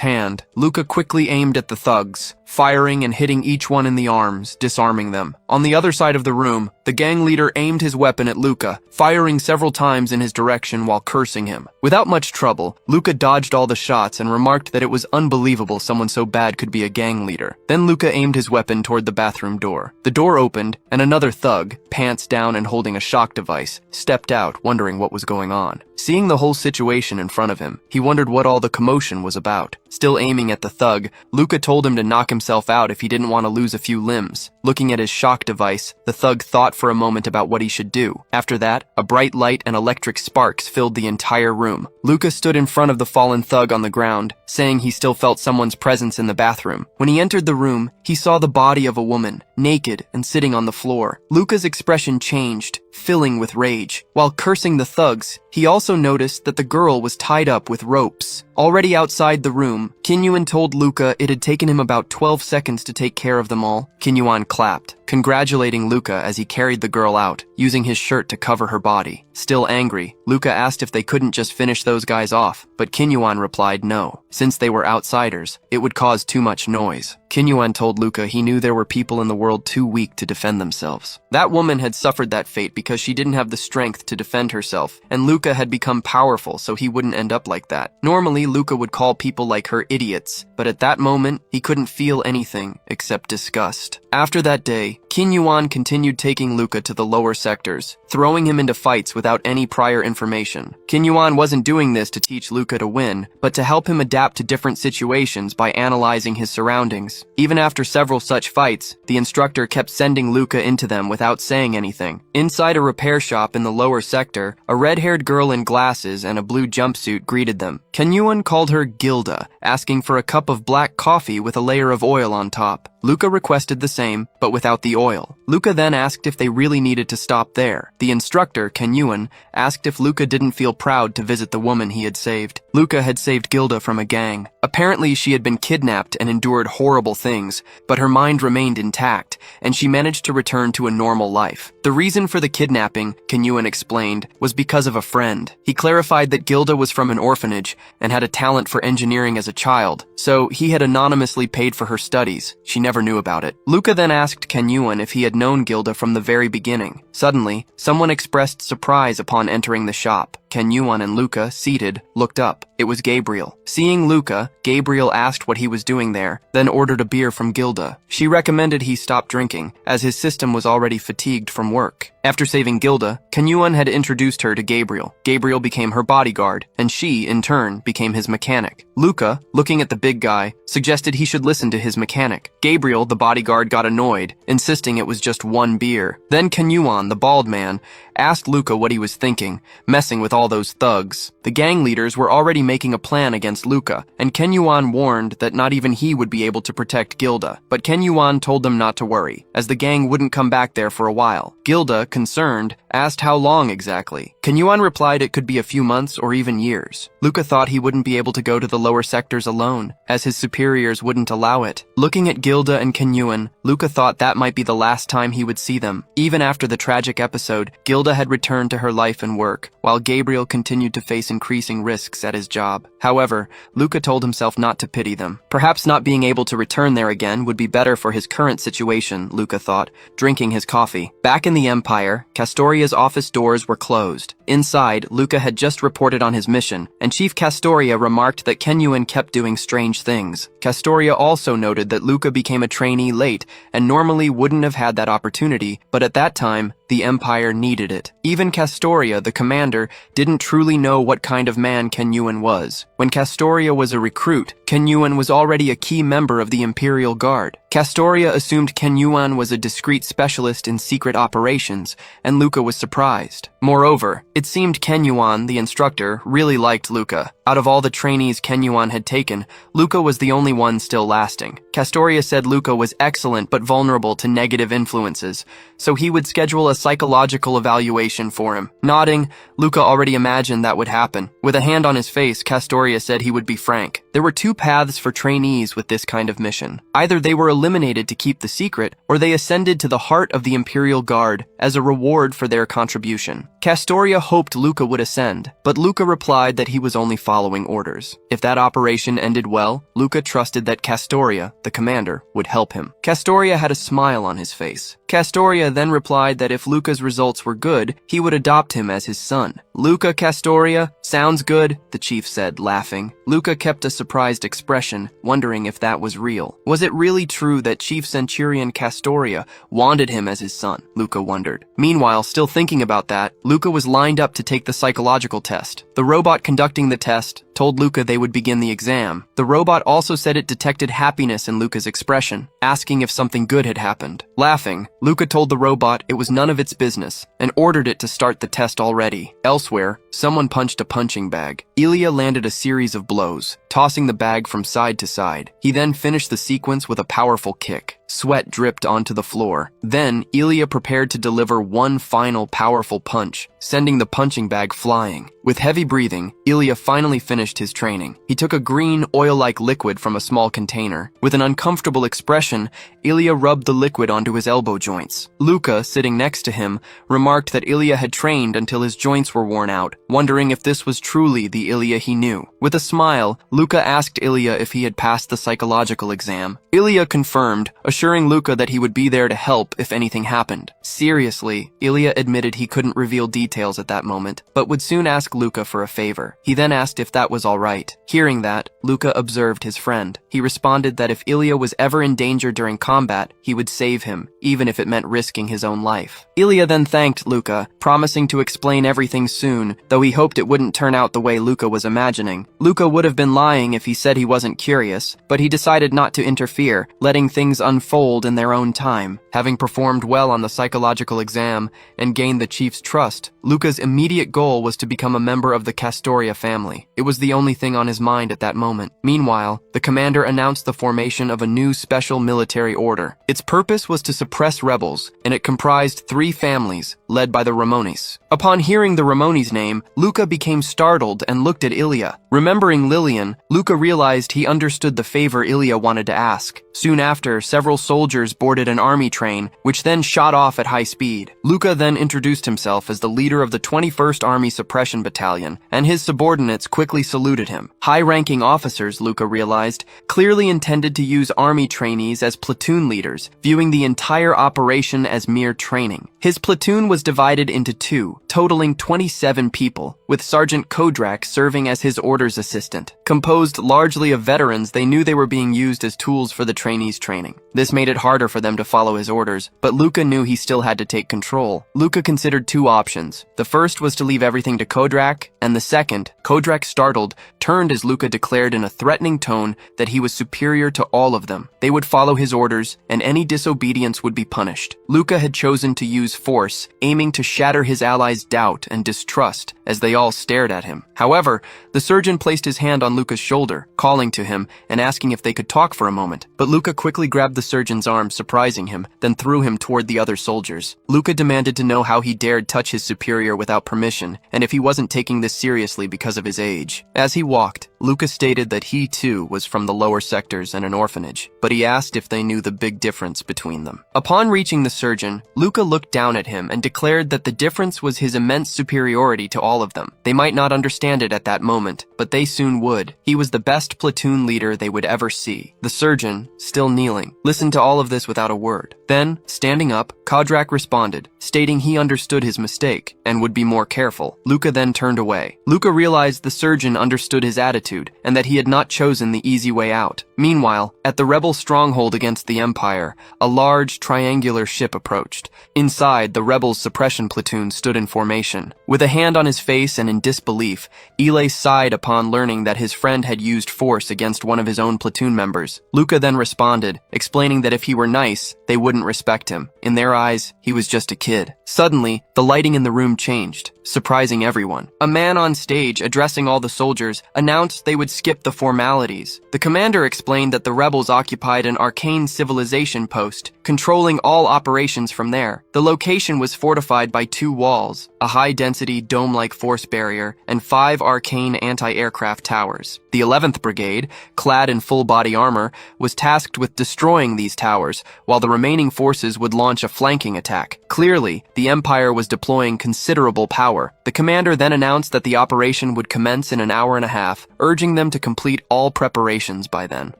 hand, Luca quickly aimed at the thugs, firing and hitting each one in the arms, disarming them. On the other side of the room, the gang leader aimed his weapon at Luca, firing several times in his direction while cursing him. Without much trouble, Luca dodged all the shots and remarked that it was unbelievable someone so bad could be a gang leader. Then Luca aimed his weapon toward the bathroom door. The door opened, and another thug, pants down and holding a shock device, stepped out, wondering what was going on. Seeing the whole situation in front of him, he wondered what all the commotion was about. Still aiming at the thug, Luca told him to knock himself out if he didn't want to lose a few limbs. Looking at his shock device, the thug thought for a moment about what he should do. After that, a bright light and electric sparks filled the entire room. Luca stood in front of the fallen thug on the ground, saying he still felt someone's presence in the bathroom. When he entered the room, he saw the body of a woman, naked and sitting on the floor. Luca's expression changed, filling with rage. While cursing the thugs, he also noticed that the girl was tied up with ropes. Already outside the room, Quinyuan told Luca it had taken him about 12 seconds to take care of them all. Quinyuan clapped, congratulating Luca as he carried the girl out, using his shirt to cover her body. Still angry, Luca asked if they couldn't just finish those guys off, but Quinyuan replied no. Since they were outsiders, it would cause too much noise. Quinyuan told Luca he knew there were people in the world too weak to defend themselves. That woman had suffered that fate because she didn't have the strength to defend herself, and Luca had become powerful so he wouldn't end up like that. Normally, Luca would call people like her idiots, but at that moment, he couldn't feel anything except disgust. After that day, Quinyuan continued taking Luca to the lower sectors, throwing him into fights without any prior information. Quinyuan wasn't doing this to teach Luca to win, but to help him adapt to different situations by analyzing his surroundings. Even after several such fights, the instructor kept sending Luca into them without saying anything. Inside a repair shop in the lower sector, a red-haired girl in glasses and a blue jumpsuit greeted them. Quinyuan called her Gilda, asking for a cup of black coffee with a layer of oil on top. Luca requested the same, but without the oil. Luca then asked if they really needed to stop there. The instructor, Quinyuan, asked if Luca didn't feel proud to visit the woman he had saved. Luca had saved Gilda from a gang. Apparently, she had been kidnapped and endured horrible things, but her mind remained intact, and she managed to return to a normal life. The reason for the kidnapping, Quinyuan explained, was because of a friend. He clarified that Gilda was from an orphanage and had a talent for engineering as a child, so he had anonymously paid for her studies. She never knew about it. Luca then asked Quinyuan if he had known Gilda from the very beginning. Suddenly, someone expressed surprise upon entering the shop. Kenyuan and Luca, seated, looked up. It was Gabriel. Seeing Luca, Gabriel asked what he was doing there, then ordered a beer from Gilda. She recommended he stop drinking, as his system was already fatigued from work. After saving Gilda, Kenyuan had introduced her to Gabriel. Gabriel became her bodyguard, and she, in turn, became his mechanic. Luca, looking at the big guy, suggested he should listen to his mechanic. Gabriel, the bodyguard, got annoyed, insisting it was just one beer. Then Kenyuan, the bald man, asked Luca what he was thinking, messing with all those thugs. The gang leaders were already making a plan against Luca, and Kenyuan warned that not even he would be able to protect Gilda. But Kenyuan told them not to worry, as the gang wouldn't come back there for a while. Gilda, concerned, asked how long exactly. Kenyuan replied it could be a few months or even years. Luca thought he wouldn't be able to go to the lower sectors alone, as his superiors wouldn't allow it. Looking at Gilda and Kenyuan, Luca thought that might be the last time he would see them. Even after the tragic episode, Gilda had returned to her life and work, while Gabriel continued to face increasing risks at his job. However, Luca told himself not to pity them. Perhaps not being able to return there again would be better for his current situation, Luca thought, drinking his coffee. Back in the Empire, Castoria's office doors were closed. Inside, Luca had just reported on his mission, and Chief Castoria remarked that Kenyuan kept doing strange things. Castoria also noted that Luca became a trainee late and normally wouldn't have had that opportunity, but at that time, the Empire needed it. Even Castoria, the commander, didn't truly know what kind of man Kenyuan was. When Castoria was a recruit, Kenyuan was already a key member of the Imperial Guard. Castoria assumed Kenyuan was a discreet specialist in secret operations, and Luca was surprised. Moreover, it seemed Kenyuan, the instructor, really liked Luca. Out of all the trainees Kenyuan had taken, Luca was the only one still lasting. Castoria said Luca was excellent but vulnerable to negative influences, so he would schedule a psychological evaluation for him. Nodding, Luca already imagined that would happen. With a hand on his face, Castoria said he would be frank. There were two paths for trainees with this kind of mission. Either they were eliminated to keep the secret, or they ascended to the heart of the Imperial Guard as a reward for their contribution. Castoria hoped Luca would ascend, but Luca replied that he was only following orders. If that operation ended well, Luca trusted that Castoria, the commander, would help him. Castoria had a smile on his face. Castoria then replied that if Luca's results were good, he would adopt him as his son. Luca Castoria? Sounds good, the chief said, laughing. Luca kept a surprised expression, wondering if that was real. Was it really true that Chief Centurion Castoria wanted him as his son? Luca wondered. Meanwhile, still thinking about that, Luca was lined up to take the psychological test. The robot conducting the test told Luca they would begin the exam. The robot also said it detected happiness in Luca's expression, asking if something good had happened. Laughing, Luca told the robot it was none of its business and ordered it to start the test already. Elsewhere, someone punched a punching bag. Ilya landed a series of blows, tossing the bag from side to side. He then finished the sequence with a powerful kick. Sweat dripped onto the floor. Then, Ilya prepared to deliver one final powerful punch, sending the punching bag flying. With heavy breathing, Ilya finally finished his training. He took a green, oil-like liquid from a small container. With an uncomfortable expression, Ilya rubbed the liquid onto his elbow joints. Luca, sitting next to him, remarked that Ilya had trained until his joints were worn out, wondering if this was truly the Ilya he knew. With a smile, Luca asked Ilya if he had passed the psychological exam. Ilya confirmed, assuring Luca that he would be there to help if anything happened. Seriously, Ilya admitted he couldn't reveal details at that moment, but would soon ask Luca for a favor. He then asked if that was all right. Hearing that, Luca observed his friend. He responded that if Ilya was ever in danger during combat, he would save him, even if it meant risking his own life. Ilya then thanked Luca, promising to explain everything soon, though he hoped it wouldn't turn out the way Luca was imagining. Luca would have been lying if he said he wasn't curious, but he decided not to interfere, letting things unfold in their own time. Having performed well on the psychological exam and gained the chief's trust, Luca's immediate goal was to become a member of the Castoria family. It was the only thing on his mind at that moment. Meanwhile, the commander announced the formation of a new special military order. Its purpose was to suppress rebels, and it comprised 3 families, led by the Ramones. Upon hearing the Ramones' name, Luca became startled and looked at Ilya. Remembering Lillian, Luca realized he understood the favor Ilya wanted to ask. Soon after, several soldiers boarded an army train, which then shot off at high speed. Luca then introduced himself as the leader of the 21st Army Suppression Battalion, and his subordinates quickly saluted him. High-ranking officers, Luca realized, clearly intended to use army trainees as platoon leaders, viewing the entire operation as mere training. His platoon was divided into two, totaling 27 people, with Sergeant Kodrak serving as his orders assistant. Composed largely of veterans, they knew they were being used as tools for the trainees' training. This made it harder for them to follow his orders, but Luca knew he still had to take control. Luca considered two options. The first was to leave everything to Kodrak, and the second, Kodrak, startled, turned as Luca declared in a threatening tone that he was superior to all of them. They would follow his orders, and any disobedience would be punished. Luca had chosen to use force, aiming to shatter his allies' doubt and distrust as they all stared at him. However, the surgeon placed his hand on Luca's shoulder, calling to him and asking if they could talk for a moment. But Luca quickly grabbed the surgeon's arm, surprising him, then threw him toward the other soldiers. Luca demanded to know how he dared touch his superior without permission, and if he wasn't taking this seriously because of his age. As he walked, Luca stated that he too was from the lower sectors and an orphanage, but he asked if they knew the big difference between them. Upon reaching the surgeon, Luca looked down at him and declared that the difference was his immense superiority to all of them. They might not understand it at that moment, but they soon would. He was the best platoon leader they would ever see. The surgeon, still kneeling, listened to all of this without a word. Then, standing up, Kodrak responded, stating he understood his mistake and would be more careful. Luca then turned away. Luca realized the surgeon understood his attitude and that he had not chosen the easy way out. Meanwhile, at the rebel stronghold against the Empire, a large triangular ship approached. Inside, the rebels' suppression platoon stood in formation. With a hand on his face and in disbelief, Ile sighed upon learning that his friend had used force against one of his own platoon members. Luca then responded, explaining that if he were nice, they wouldn't respect him. In their eyes, he was just a kid. Suddenly, the lighting in the room changed, surprising everyone. A man on stage, addressing all the soldiers, announced they would skip the formalities. The commander explained that the rebels occupied an arcane civilization post, controlling all operations from there. The location was fortified by 2 walls, a high-density dome-like force barrier, and 5 arcane anti-aircraft towers. The 11th Brigade, clad in full-body armor, was tasked with destroying these towers, while the remaining forces would launch a flanking attack. Clearly, the Empire was deploying considerable power. The commander then announced that the operation would commence in an hour and a half, urging them to complete all preparations by then.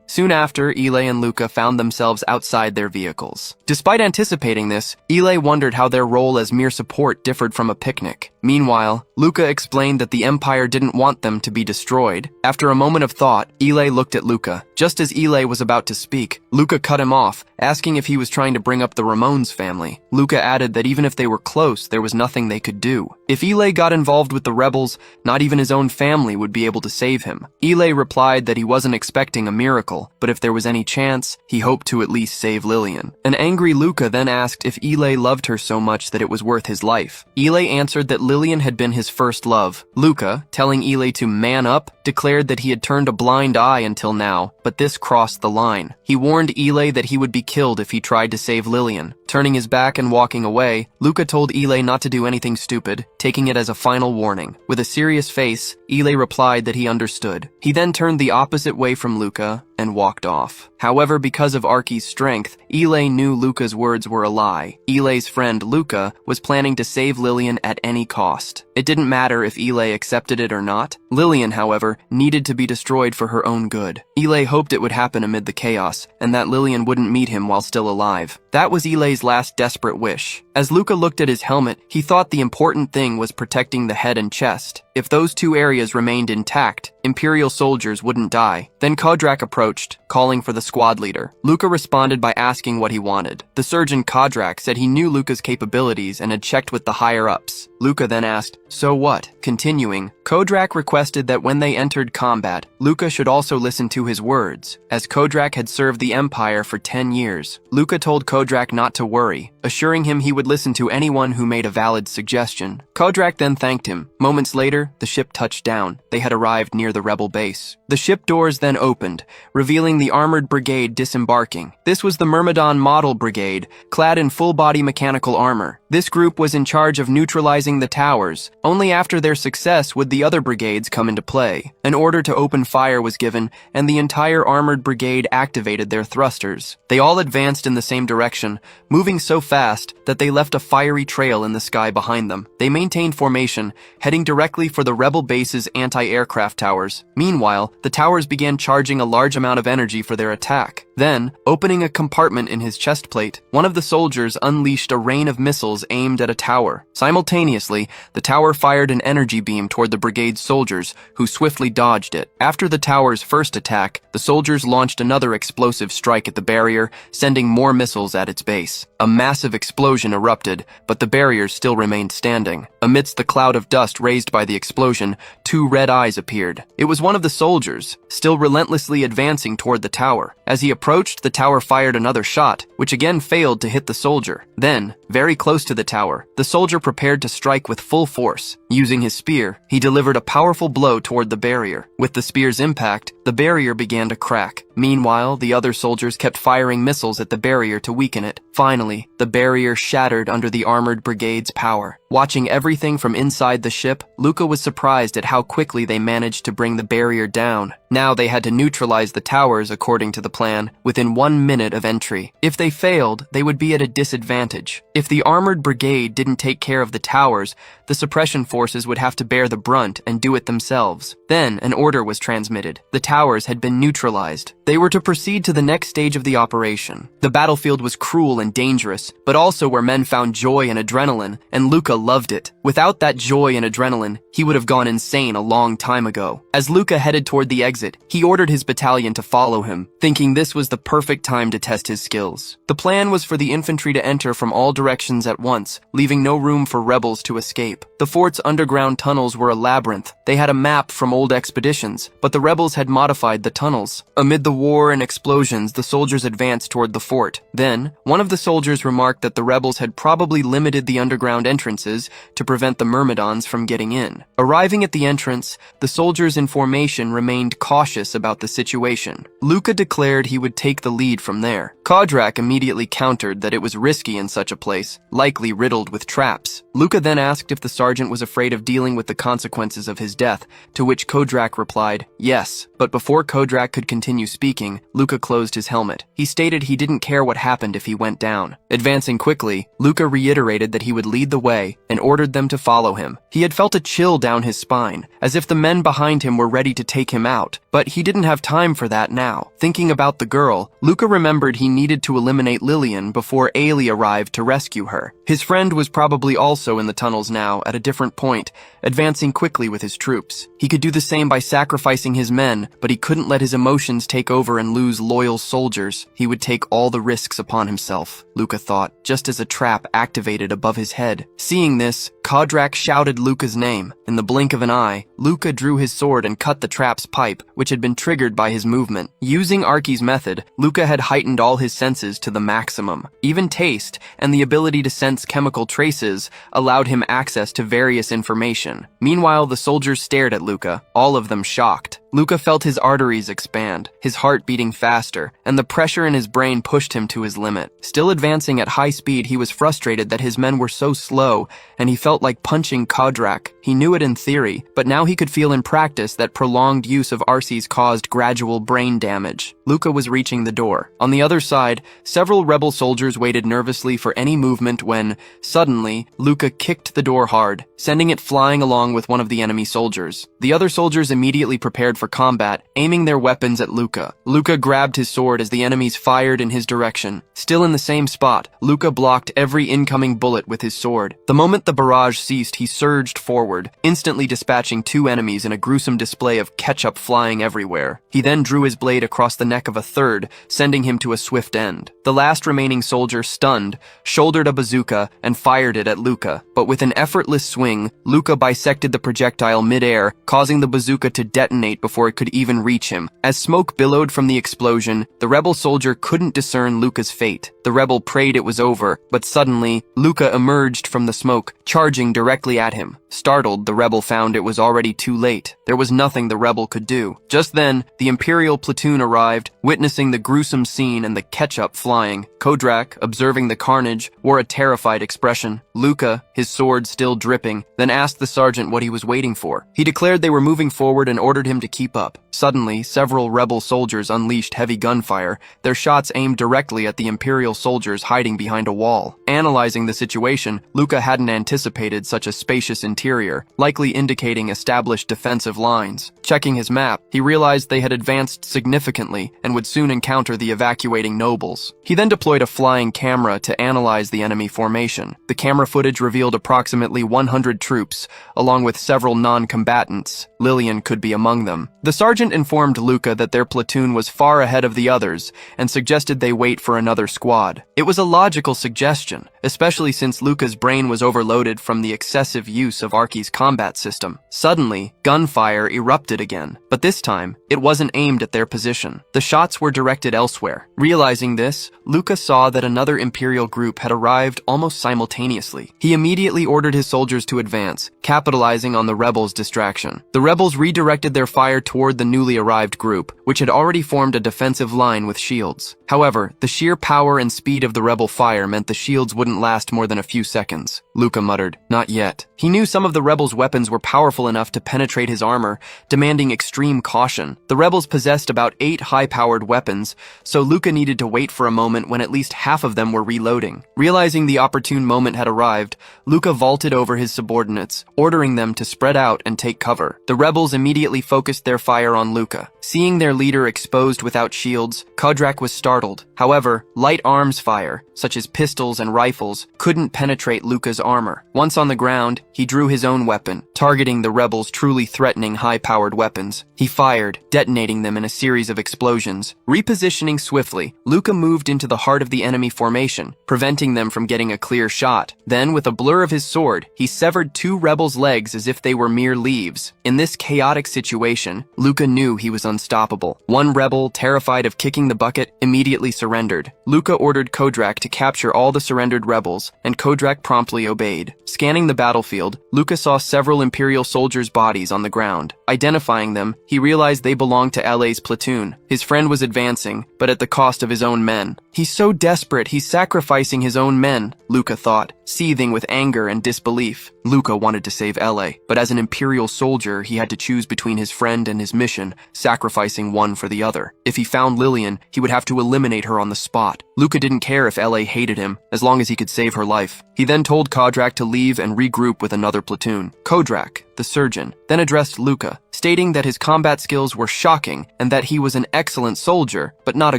Soon after, Ile and Luca found themselves outside their vehicles. Despite anticipating this, Ile wondered how their role as mere support differed from a picnic. Meanwhile, Luca explained that the Empire didn't want them to be destroyed. After a moment of thought, Ile looked at Luca. Just as Ile was about to speak, Luca cut him off, asking if he was trying to bring up the Ramones family. Luca added that even if they were close, there was nothing they could do. If Ile got involved with the rebels, not even his own family would be able to save him. Ile replied that he wasn't expecting a miracle, but if there was any chance, he hoped to at least save Lillian. An angry Luca then asked if Ile loved her so much that it was worth his life. Ile answered that Lillian had been his first love. Luca, telling Ile to man up, declared that he had turned a blind eye until now, but this crossed the line. He warned Ile that he would be killed if he tried to save Lillian. Turning his back and walking away, Luca told Ile not to do anything stupid, taking it as a final warning. With a serious face, Ile replied that he understood. He then turned the opposite way from Luca and walked off. However, because of Arky's strength, Ile knew Luca's words were a lie. Ile's friend, Luca, was planning to save Lillian at any cost. It didn't matter if Ile accepted it or not. Lillian, however, needed to be destroyed for her own good. Ile hoped it would happen amid the chaos, and that Lillian wouldn't meet him while still alive. That was Ile's last desperate wish. As Luca looked at his helmet, he thought the important thing was protecting the head and chest. If those 2 areas remained intact, Imperial soldiers wouldn't die. Then Kodrak approached, calling for the squad leader. Luca responded by asking what he wanted. The surgeon Kodrak said he knew Luca's capabilities and had checked with the higher-ups. Luca then asked, "So what?" Continuing, Kodrak requested that when they entered combat, Luca should also listen to his words, as Kodrak had served the Empire for 10 years. Luca told Kodrak not to worry, assuring him he would listen to anyone who made a valid suggestion. Kodrak then thanked him. Moments later, later, the ship touched down. They had arrived near the rebel base. The ship doors then opened, revealing the armored brigade disembarking. This was the Myrmidon Model Brigade, clad in full-body mechanical armor. This group was in charge of neutralizing the towers. Only after their success would the other brigades come into play. An order to open fire was given, and the entire armored brigade activated their thrusters. They all advanced in the same direction, moving so fast that they left a fiery trail in the sky behind them. They maintained formation, heading directly for the rebel base's anti-aircraft towers. Meanwhile, the towers began charging a large amount of energy for their attack. Then, opening a compartment in his chest plate, one of the soldiers unleashed a rain of missiles aimed at a tower. Simultaneously, the tower fired an energy beam toward the brigade's soldiers, who swiftly dodged it. After the tower's first attack, the soldiers launched another explosive strike at the barrier, sending more missiles at its base. A massive explosion erupted, but the barriers still remained standing. Amidst the cloud of dust raised by the explosion, two red eyes appeared. It was one of the soldiers, still relentlessly advancing toward the tower. As he approached, the tower fired another shot, which again failed to hit the soldier. Then, very close to the tower, the soldier prepared to strike with full force. Using his spear, he delivered a powerful blow toward the barrier. With the spear's impact, the barrier began to crack. Meanwhile, the other soldiers kept firing missiles at the barrier to weaken it. Finally, the barrier shattered under the armored brigade's power. Watching everything from inside the ship, Luca was surprised at how quickly they managed to bring the barrier down. Now they had to neutralize the towers according to the plan, within 1 minute of entry. If they failed, they would be at a disadvantage. If the armored brigade didn't take care of the towers, the suppression forces would have to bear the brunt and do it themselves. Then, an order was transmitted. The towers had been neutralized. They were to proceed to the next stage of the operation. The battlefield was cruel and dangerous, but also where men found joy and adrenaline, and Luca loved it. Without that joy and adrenaline, he would have gone insane a long time ago. As Luca headed toward the exit, he ordered his battalion to follow him, thinking this was the perfect time to test his skills. The plan was for the infantry to enter from all directions at once, leaving no room for rebels to escape. The fort's underground tunnels were a labyrinth. They had a map from old expeditions, but the rebels had modified the tunnels. Amid the war and explosions, the soldiers advanced toward the fort. Then, one of the soldiers remarked that the rebels had probably limited the underground entrances to prevent the Myrmidons from getting in. Arriving at the entrance, the soldiers in formation remained cautious about the situation. Luca declared he would take the lead from there. Kodrak immediately countered that it was risky in such a place, likely riddled with traps. Luca then asked if the sergeant was afraid of dealing with the consequences of his death, to which Kodrak replied, yes. But before Kodrak could continue speaking, Luca closed his helmet. He stated he didn't care what happened if he went down. Advancing quickly, Luca reiterated that he would lead the way and ordered them to follow him. He had felt a chill down his spine, as if the men behind him were ready to take him out, but he didn't have time for that now. Thinking about the girl, Luca remembered he needed to eliminate Lillian before Ailey arrived to rescue her. His friend was probably also in the tunnels now, at a different point, advancing quickly with his troops. He could do the same by sacrificing his men, but he couldn't let his emotions take over and lose loyal soldiers. He would take all the risks upon himself, Luca thought, just as a trap activated above his head. Seeing this, Kodrak shouted Luca's name. In the blink of an eye, Luca drew his sword and cut the trap's pipe, which had been triggered by his movement. Using Arky's method, Luca had heightened all his senses to the maximum. Even taste, and the ability to sense chemical traces, allowed him access to various information. Meanwhile, the soldiers stared at Luca, all of them shocked. Luca felt his arteries expand, his heart beating faster, and the pressure in his brain pushed him to his limit. Still advancing at high speed, he was frustrated that his men were so slow, and he felt like punching Kodrak. He knew it in theory, but now he could feel in practice that prolonged use of RCs caused gradual brain damage. Luca was reaching the door. On the other side, several rebel soldiers waited nervously for any movement when, suddenly, Luca kicked the door hard, sending it flying along with one of the enemy soldiers. The other soldiers immediately prepared for combat, aiming their weapons at Luca. Luca grabbed his sword as the enemies fired in his direction. Still in the same spot, Luca blocked every incoming bullet with his sword. The moment the barrage ceased, he surged forward, instantly dispatching two enemies in a gruesome display of ketchup flying everywhere. He then drew his blade across the neck of a third, sending him to a swift end. The last remaining soldier, stunned, shouldered a bazooka and fired it at Luca, but with an effortless swing, Luca bisected the projectile mid-air, causing the bazooka to detonate before it could even reach him. As smoke billowed from the explosion, the rebel soldier couldn't discern Luca's fate. The rebel prayed it was over, but suddenly, Luca emerged from the smoke, charging directly at him. Startled, the rebel found it was already too late. There was nothing the rebel could do. Just then, the Imperial platoon arrived, witnessing the gruesome scene and the ketchup flying. Kodrak, observing the carnage, wore a terrified expression. Luca, his sword still dripping, then asked the sergeant what he was waiting for. He declared they were moving forward and ordered him to keep up. Suddenly, several rebel soldiers unleashed heavy gunfire, their shots aimed directly at the Imperial soldiers hiding behind a wall. Analyzing the situation, Luca hadn't anticipated such a spacious interior, likely indicating established defensive lines. Checking his map, he realized they had advanced significantly and would soon encounter the evacuating nobles. He then deployed a flying camera to analyze the enemy formation. The camera footage revealed approximately 100 troops, along with several non-combatants. Lillian could be among them. The sergeant informed Luca that their platoon was far ahead of the others and suggested they wait for another squad. It was a logical suggestion, especially since Luca's brain was overloaded from the excessive use of Arky's combat system. Suddenly, gunfire erupted again, but this time, it wasn't aimed at their position. The shots were directed elsewhere. Realizing this, Luca saw that another Imperial group had arrived almost simultaneously. He immediately ordered his soldiers to advance, capitalizing on the rebels' distraction. The rebels redirected their fire toward the newly arrived group, which had already formed a defensive line with shields. However, the sheer power and speed of the rebel fire meant the shields wouldn't last more than a few seconds. Luca muttered, "Not yet." He knew some of the rebels' weapons were powerful enough to penetrate his armor, demanding extreme caution. The rebels possessed about 8 high-powered weapons, so Luca needed to wait for a moment when at least half of them were reloading. Realizing the opportune moment had arrived, Luca vaulted over his subordinates, ordering them to spread out and take cover. The rebels immediately focused their fire on Luca. Seeing their leader exposed without shields, Kodrak was startled. However, light arms fire, such as pistols and rifles, couldn't penetrate Luca's armor. Once on the ground, he drew his own weapon, targeting the rebels' truly threatening high-powered weapons. He fired, detonating them in a series of explosions. Repositioning swiftly, Luca moved into the heart of the enemy formation, preventing them from getting a clear shot. Then, with a blur of his sword, he severed 2 rebels' legs as if they were mere leaves. In this chaotic situation, Luca knew he was unstoppable. One rebel, terrified of kicking the bucket, immediately surrendered. Luca ordered Kodrak to capture all the surrendered rebels, and Kodrak promptly obeyed. Scanning the battlefield, Luca saw several Imperial soldiers' bodies on the ground. Identifying them, he realized they belonged to LA's platoon. His friend was advancing, but at the cost of his own men. He's so desperate, he's sacrificing his own men, Luca thought, seething with anger and disbelief. Luca wanted to save LA, but as an Imperial soldier, he had to choose between his friend and his mission, sacrificing one for the other. If he found Lillian, he would have to eliminate her on the spot. Luca didn't care if LA hated him, as long as he could save her life. He then told Kodrak to leave and regroup with another platoon. Kodrak, the surgeon, then addressed Luca, stating that his combat skills were shocking and that he was an excellent soldier, but not a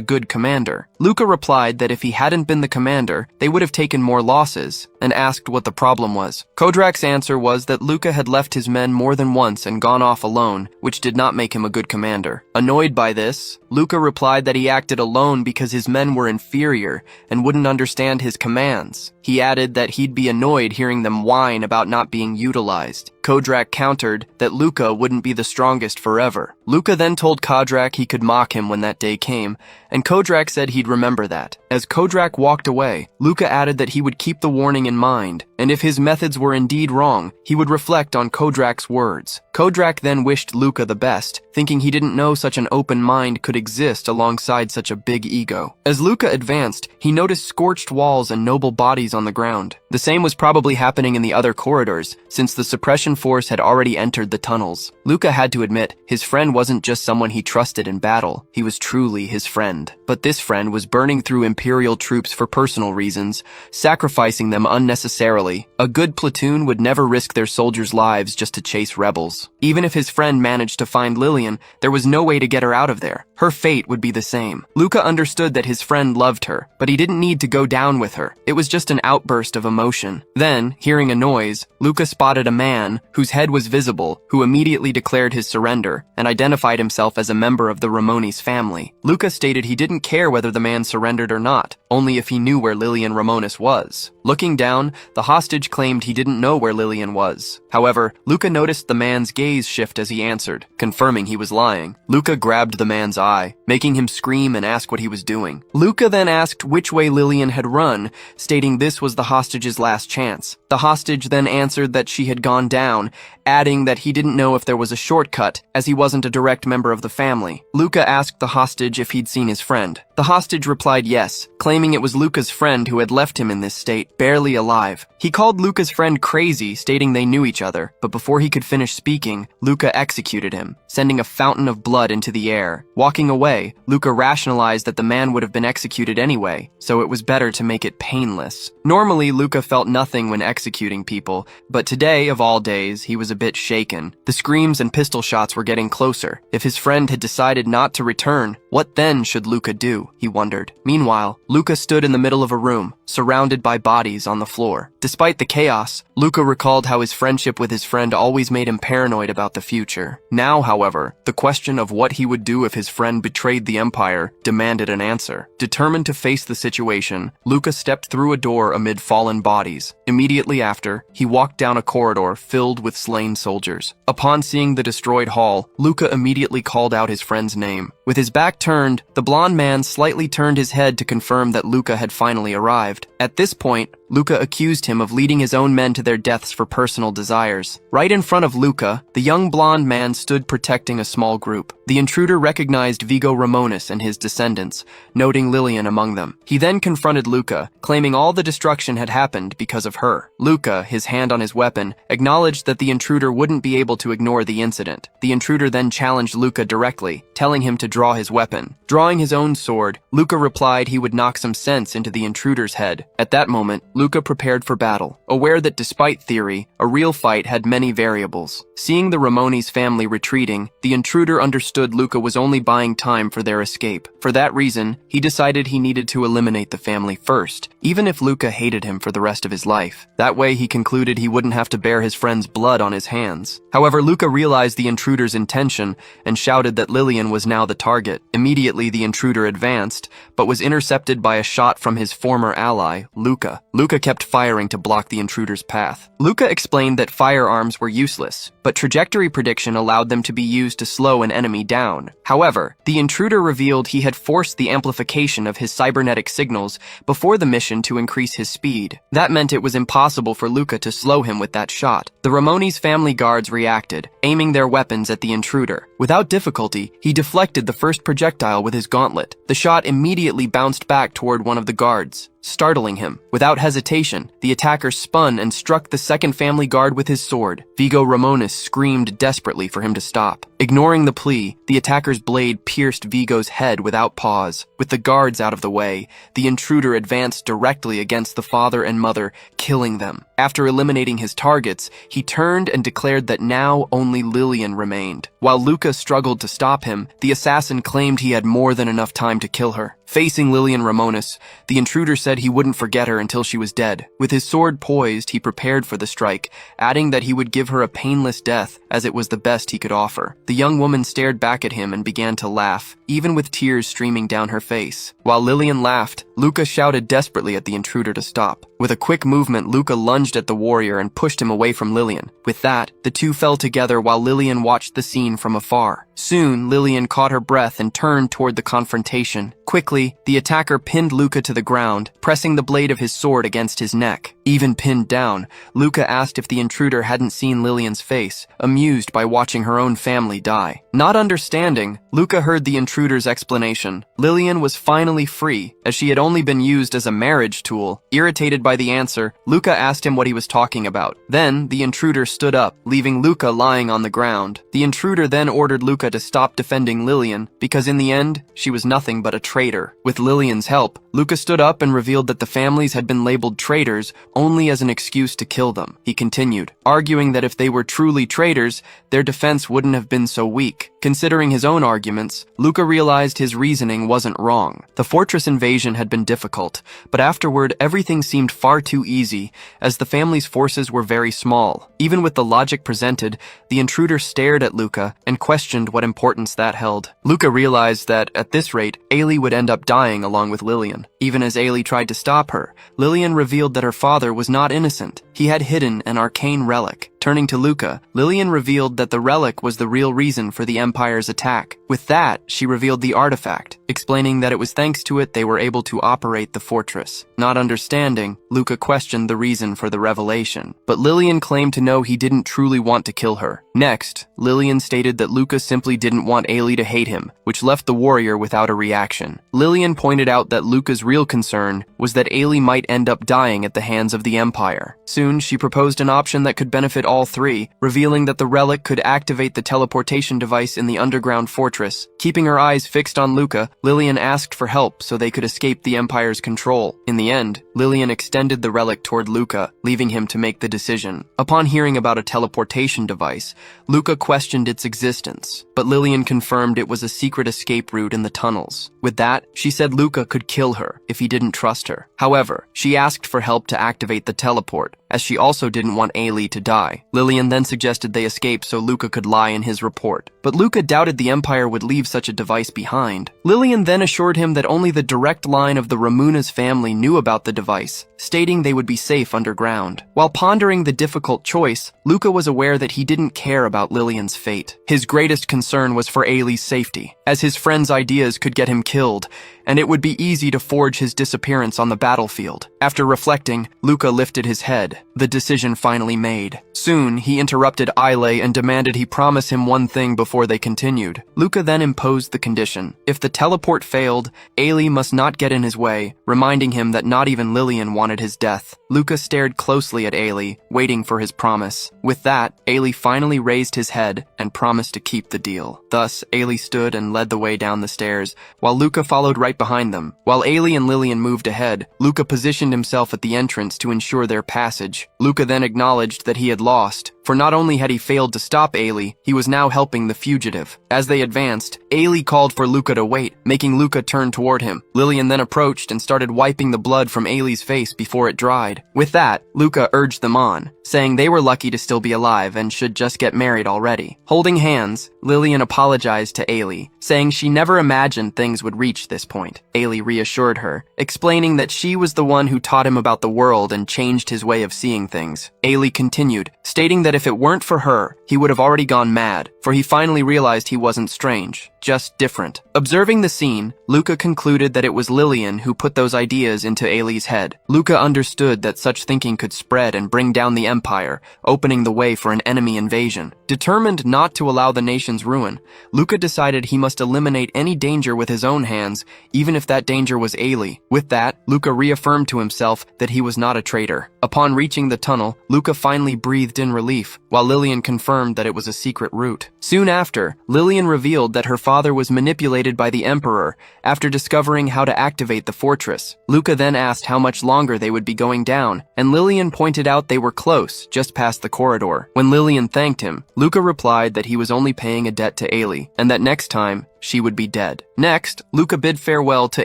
good commander. Luca replied that if he hadn't been the commander, they would have taken more losses, and asked what the problem was. Kodrak's answer was that Luca had left his men more than once and gone off alone, which did not make him a good commander. Annoyed by this, Luca replied that he acted alone because his men were inferior and wouldn't understand his commands. He added that he'd be annoyed hearing them whine about not being utilized. Kodrak countered that Luca wouldn't be the strongest forever. Luca then told Kodrak he could mock him when that day came, and Kodrak said he'd remember that. As Kodrak walked away, Luca added that he would keep the warning in mind, and if his methods were indeed wrong, he would reflect on Kodrak's words. Kodrak then wished Luca the best, thinking he didn't know such an open mind could exist alongside such a big ego. As Luca advanced, he noticed scorched walls and noble bodies on the ground. The same was probably happening in the other corridors, since the suppression force had already entered the tunnels. Luca had to admit, his friend wasn't just someone he trusted in battle, he was truly his friend. But this friend was burning through Imperial troops for personal reasons, sacrificing them unnecessarily. A good platoon would never risk their soldiers' lives just to chase rebels. Even if his friend managed to find Lillian, there was no way to get her out of there. Her fate would be the same. Luca understood that his friend loved her, but he didn't need to go down with her. It was just an outburst of emotion. Then, hearing a noise, Luca spotted a man, whose head was visible, who immediately declared his surrender, and identified himself as a member of the Ramones family. Luca stated he didn't care whether the man surrendered or not, only if he knew where Lillian Ramones was. Looking down, the hostage claimed he didn't know where Lillian was. However, Luca noticed the man's gaze shift as he answered, confirming he was lying. Luca grabbed the man's eye eye, making him scream and ask what he was doing. Luca then asked which way Lillian had run, stating this was the hostage's last chance. The hostage then answered that she had gone down, adding that he didn't know if there was a shortcut, as he wasn't a direct member of the family. Luca asked the hostage if he'd seen his friend. The hostage replied yes, claiming it was Luca's friend who had left him in this state, barely alive. He called Luca's friend crazy, stating they knew each other, but before he could finish speaking, Luca executed him, sending a fountain of blood into the air. Walking away, Luca rationalized that the man would have been executed anyway, so it was better to make it painless. Normally, Luca felt nothing when executing people, but today, of all days, he was a bit shaken. The screams and pistol shots were getting closer. If his friend had decided not to return, what then should Luca do? He wondered. Meanwhile, Luca stood in the middle of a room, surrounded by bodies on the floor. Despite the chaos, Luca recalled how his friendship with his friend always made him paranoid about the future. Now, however, the question of what he would do if his friend betrayed the Empire demanded an answer. Determined to face the situation, Luca stepped through a door amid fallen bodies. Immediately after, he walked down a corridor filled with slain soldiers. Upon seeing the destroyed hall, Luca immediately called out his friend's name. With his back turned, the blonde man slightly turned his head to confirm that Luca had finally arrived. At this point, Luca accused him of leading his own men to their deaths for personal desires. Right in front of Luca, the young blonde man stood protecting a small group. The intruder recognized Viggo Ramonis and his descendants, noting Lillian among them. He then confronted Luca, claiming all the destruction had happened because of her. Luca, his hand on his weapon, acknowledged that the intruder wouldn't be able to ignore the incident. The intruder then challenged Luca directly, telling him to draw his weapon. Drawing his own sword, Luca replied he would knock some sense into the intruder's head. At that moment, Luca prepared for battle, aware that despite theory, a real fight had many variables. Seeing the Ramonis family retreating, the intruder understood Luca was only buying time for their escape. For that reason, he decided he needed to eliminate the family first, even if Luca hated him for the rest of his life. That way, he concluded he wouldn't have to bear his friend's blood on his hands. However, Luca realized the intruder's intention and shouted that Lillian was now the target. Immediately, the intruder advanced, but was intercepted by a shot from his former ally, Luca. Luca kept firing to block the intruder's path. Luca explained that firearms were useless, but trajectory prediction allowed them to be used to slow an enemy down. However, the intruder revealed he had forced the amplification of his cybernetic signals before the mission to increase his speed. That meant it was impossible for Luca to slow him with that shot. The Ramonis family guards reacted, aiming their weapons at the intruder. Without difficulty, he deflected the first projectile with his gauntlet. The shot immediately bounced back toward one of the guards, startling him. Without hesitation, the attacker spun and struck the second family guard with his sword. Viggo Ramonis screamed desperately for him to stop. Ignoring the plea, the attacker's blade pierced Viggo's head without pause. With the guards out of the way, the intruder advanced directly against the father and mother, killing them. After eliminating his targets, he turned and declared that now only Lillian remained. While Luca struggled to stop him, the assassin claimed he had more than enough time to kill her. Facing Lillian Ramonis, the intruder said he wouldn't forget her until she was dead. With his sword poised, he prepared for the strike, adding that he would give her a painless death as it was the best he could offer. The young woman stared back at him and began to laugh, even with tears streaming down her face. While Lillian laughed, Luca shouted desperately at the intruder to stop. With a quick movement, Luca lunged at the warrior and pushed him away from Lillian. With that, the two fell together while Lillian watched the scene from afar. Soon, Lillian caught her breath and turned toward the confrontation. Quickly, the attacker pinned Luca to the ground, pressing the blade of his sword against his neck. Even pinned down, Luca asked if the intruder hadn't seen Lillian's face, amused by watching her own family die. Not understanding, Luca heard the intruder's explanation. Lillian was finally free, as she had only been used as a marriage tool. Irritated by the answer, Luca asked him what he was talking about. Then, the intruder stood up, leaving Luca lying on the ground. The intruder then ordered Luca to stop defending Lillian, because in the end, she was nothing but a traitor. With Lillian's help, Luca stood up and revealed that the families had been labeled traitors only as an excuse to kill them. He continued, arguing that if they were truly traitors, their defense wouldn't have been so weak. Considering his own arguments, Luca realized his reasoning wasn't wrong. The fortress invasion had been difficult, but afterward everything seemed far too easy, as the family's forces were very small. Even with the logic presented, the intruder stared at Luca and questioned what importance that held. Luca realized that, at this rate, Ailey would end up dying along with Lillian. Even as Ailey tried to stop her, Lillian revealed that her father was not innocent. He had hidden an arcane relic. Turning to Luca, Lillian revealed that the relic was the real reason for the Empire's attack. With that, she revealed the artifact, explaining that it was thanks to it they were able to operate the fortress. Not understanding, Luca questioned the reason for the revelation, but Lillian claimed to know he didn't truly want to kill her. Next, Lillian stated that Luca simply didn't want Ailey to hate him, which left the warrior without a reaction. Lillian pointed out that Luca's real concern was that Ailey might end up dying at the hands of the Empire. Soon, she proposed an option that could benefit all three, revealing that the relic could activate the teleportation device in the underground fortress. Keeping her eyes fixed on Luca, Lillian asked for help so they could escape the Empire's control. In the end, Lillian extended the relic toward Luca, leaving him to make the decision. Upon hearing about a teleportation device, Luca questioned its existence, but Lillian confirmed it was a secret escape route in the tunnels. With that, she said Luca could kill her if he didn't trust her. However, she asked for help to activate the teleport, as she also didn't want Ailey to die. Lillian then suggested they escape so Luca could lie in his report. But Luca doubted the Empire would leave such a device behind. Lillian then assured him that only the direct line of the Ramuna's family knew about the device, stating they would be safe underground. While pondering the difficult choice, Luca was aware that he didn't care about Lillian's fate. His greatest concern was for Ailey's safety, as his friend's ideas could get him killed, and it would be easy to forge his disappearance on the battlefield. After reflecting, Luca lifted his head, the decision finally made. Soon, he interrupted Ailey and demanded he promise him one thing before they continued. Luca then imposed the condition. If the teleport failed, Ailey must not get in his way, reminding him that not even Lillian wanted his death. Luca stared closely at Ailey, waiting for his promise. With that, Ailey finally raised his head and promised to keep the deal. Thus, Ailey stood and led the way down the stairs, while Luca followed right behind them. While Ailey and Lillian moved ahead, Luca positioned himself at the entrance to ensure their passage. Luca then acknowledged that he had lost, for not only had he failed to stop Ailey, he was now helping the fugitive. As they advanced, Ailey called for Luca to wait, making Luca turn toward him. Lillian then approached and started wiping the blood from Ailey's face before it dried. With that, Luca urged them on, saying they were lucky to still be alive and should just get married already. Holding hands, Lillian apologized to Ailey, saying she never imagined things would reach this point. Ailey reassured her, explaining that she was the one who taught him about the world and changed his way of seeing things. Ailey continued, stating that if it weren't for her, he would have already gone mad, for he finally realized he wasn't strange, just different. Observing the scene, Luca concluded that it was Lillian who put those ideas into Ailey's head. Luca understood that such thinking could spread and bring down the Empire, opening the way for an enemy invasion. Determined not to allow the nation's ruin, Luca decided he must eliminate any danger with his own hands, even if that danger was Ailey. With that, Luca reaffirmed to himself that he was not a traitor. Upon reaching the tunnel, Luca finally breathed in relief, while Lillian confirmed that it was a secret route. Soon after, Lillian revealed that her father was manipulated by the Emperor after discovering how to activate the fortress. Luca then asked how much longer they would be going down, and Lillian pointed out they were close, just past the corridor. When Lillian thanked him, Luca replied that he was only paying a debt to Ailey, and that next time, she would be dead. Next, Luca bid farewell to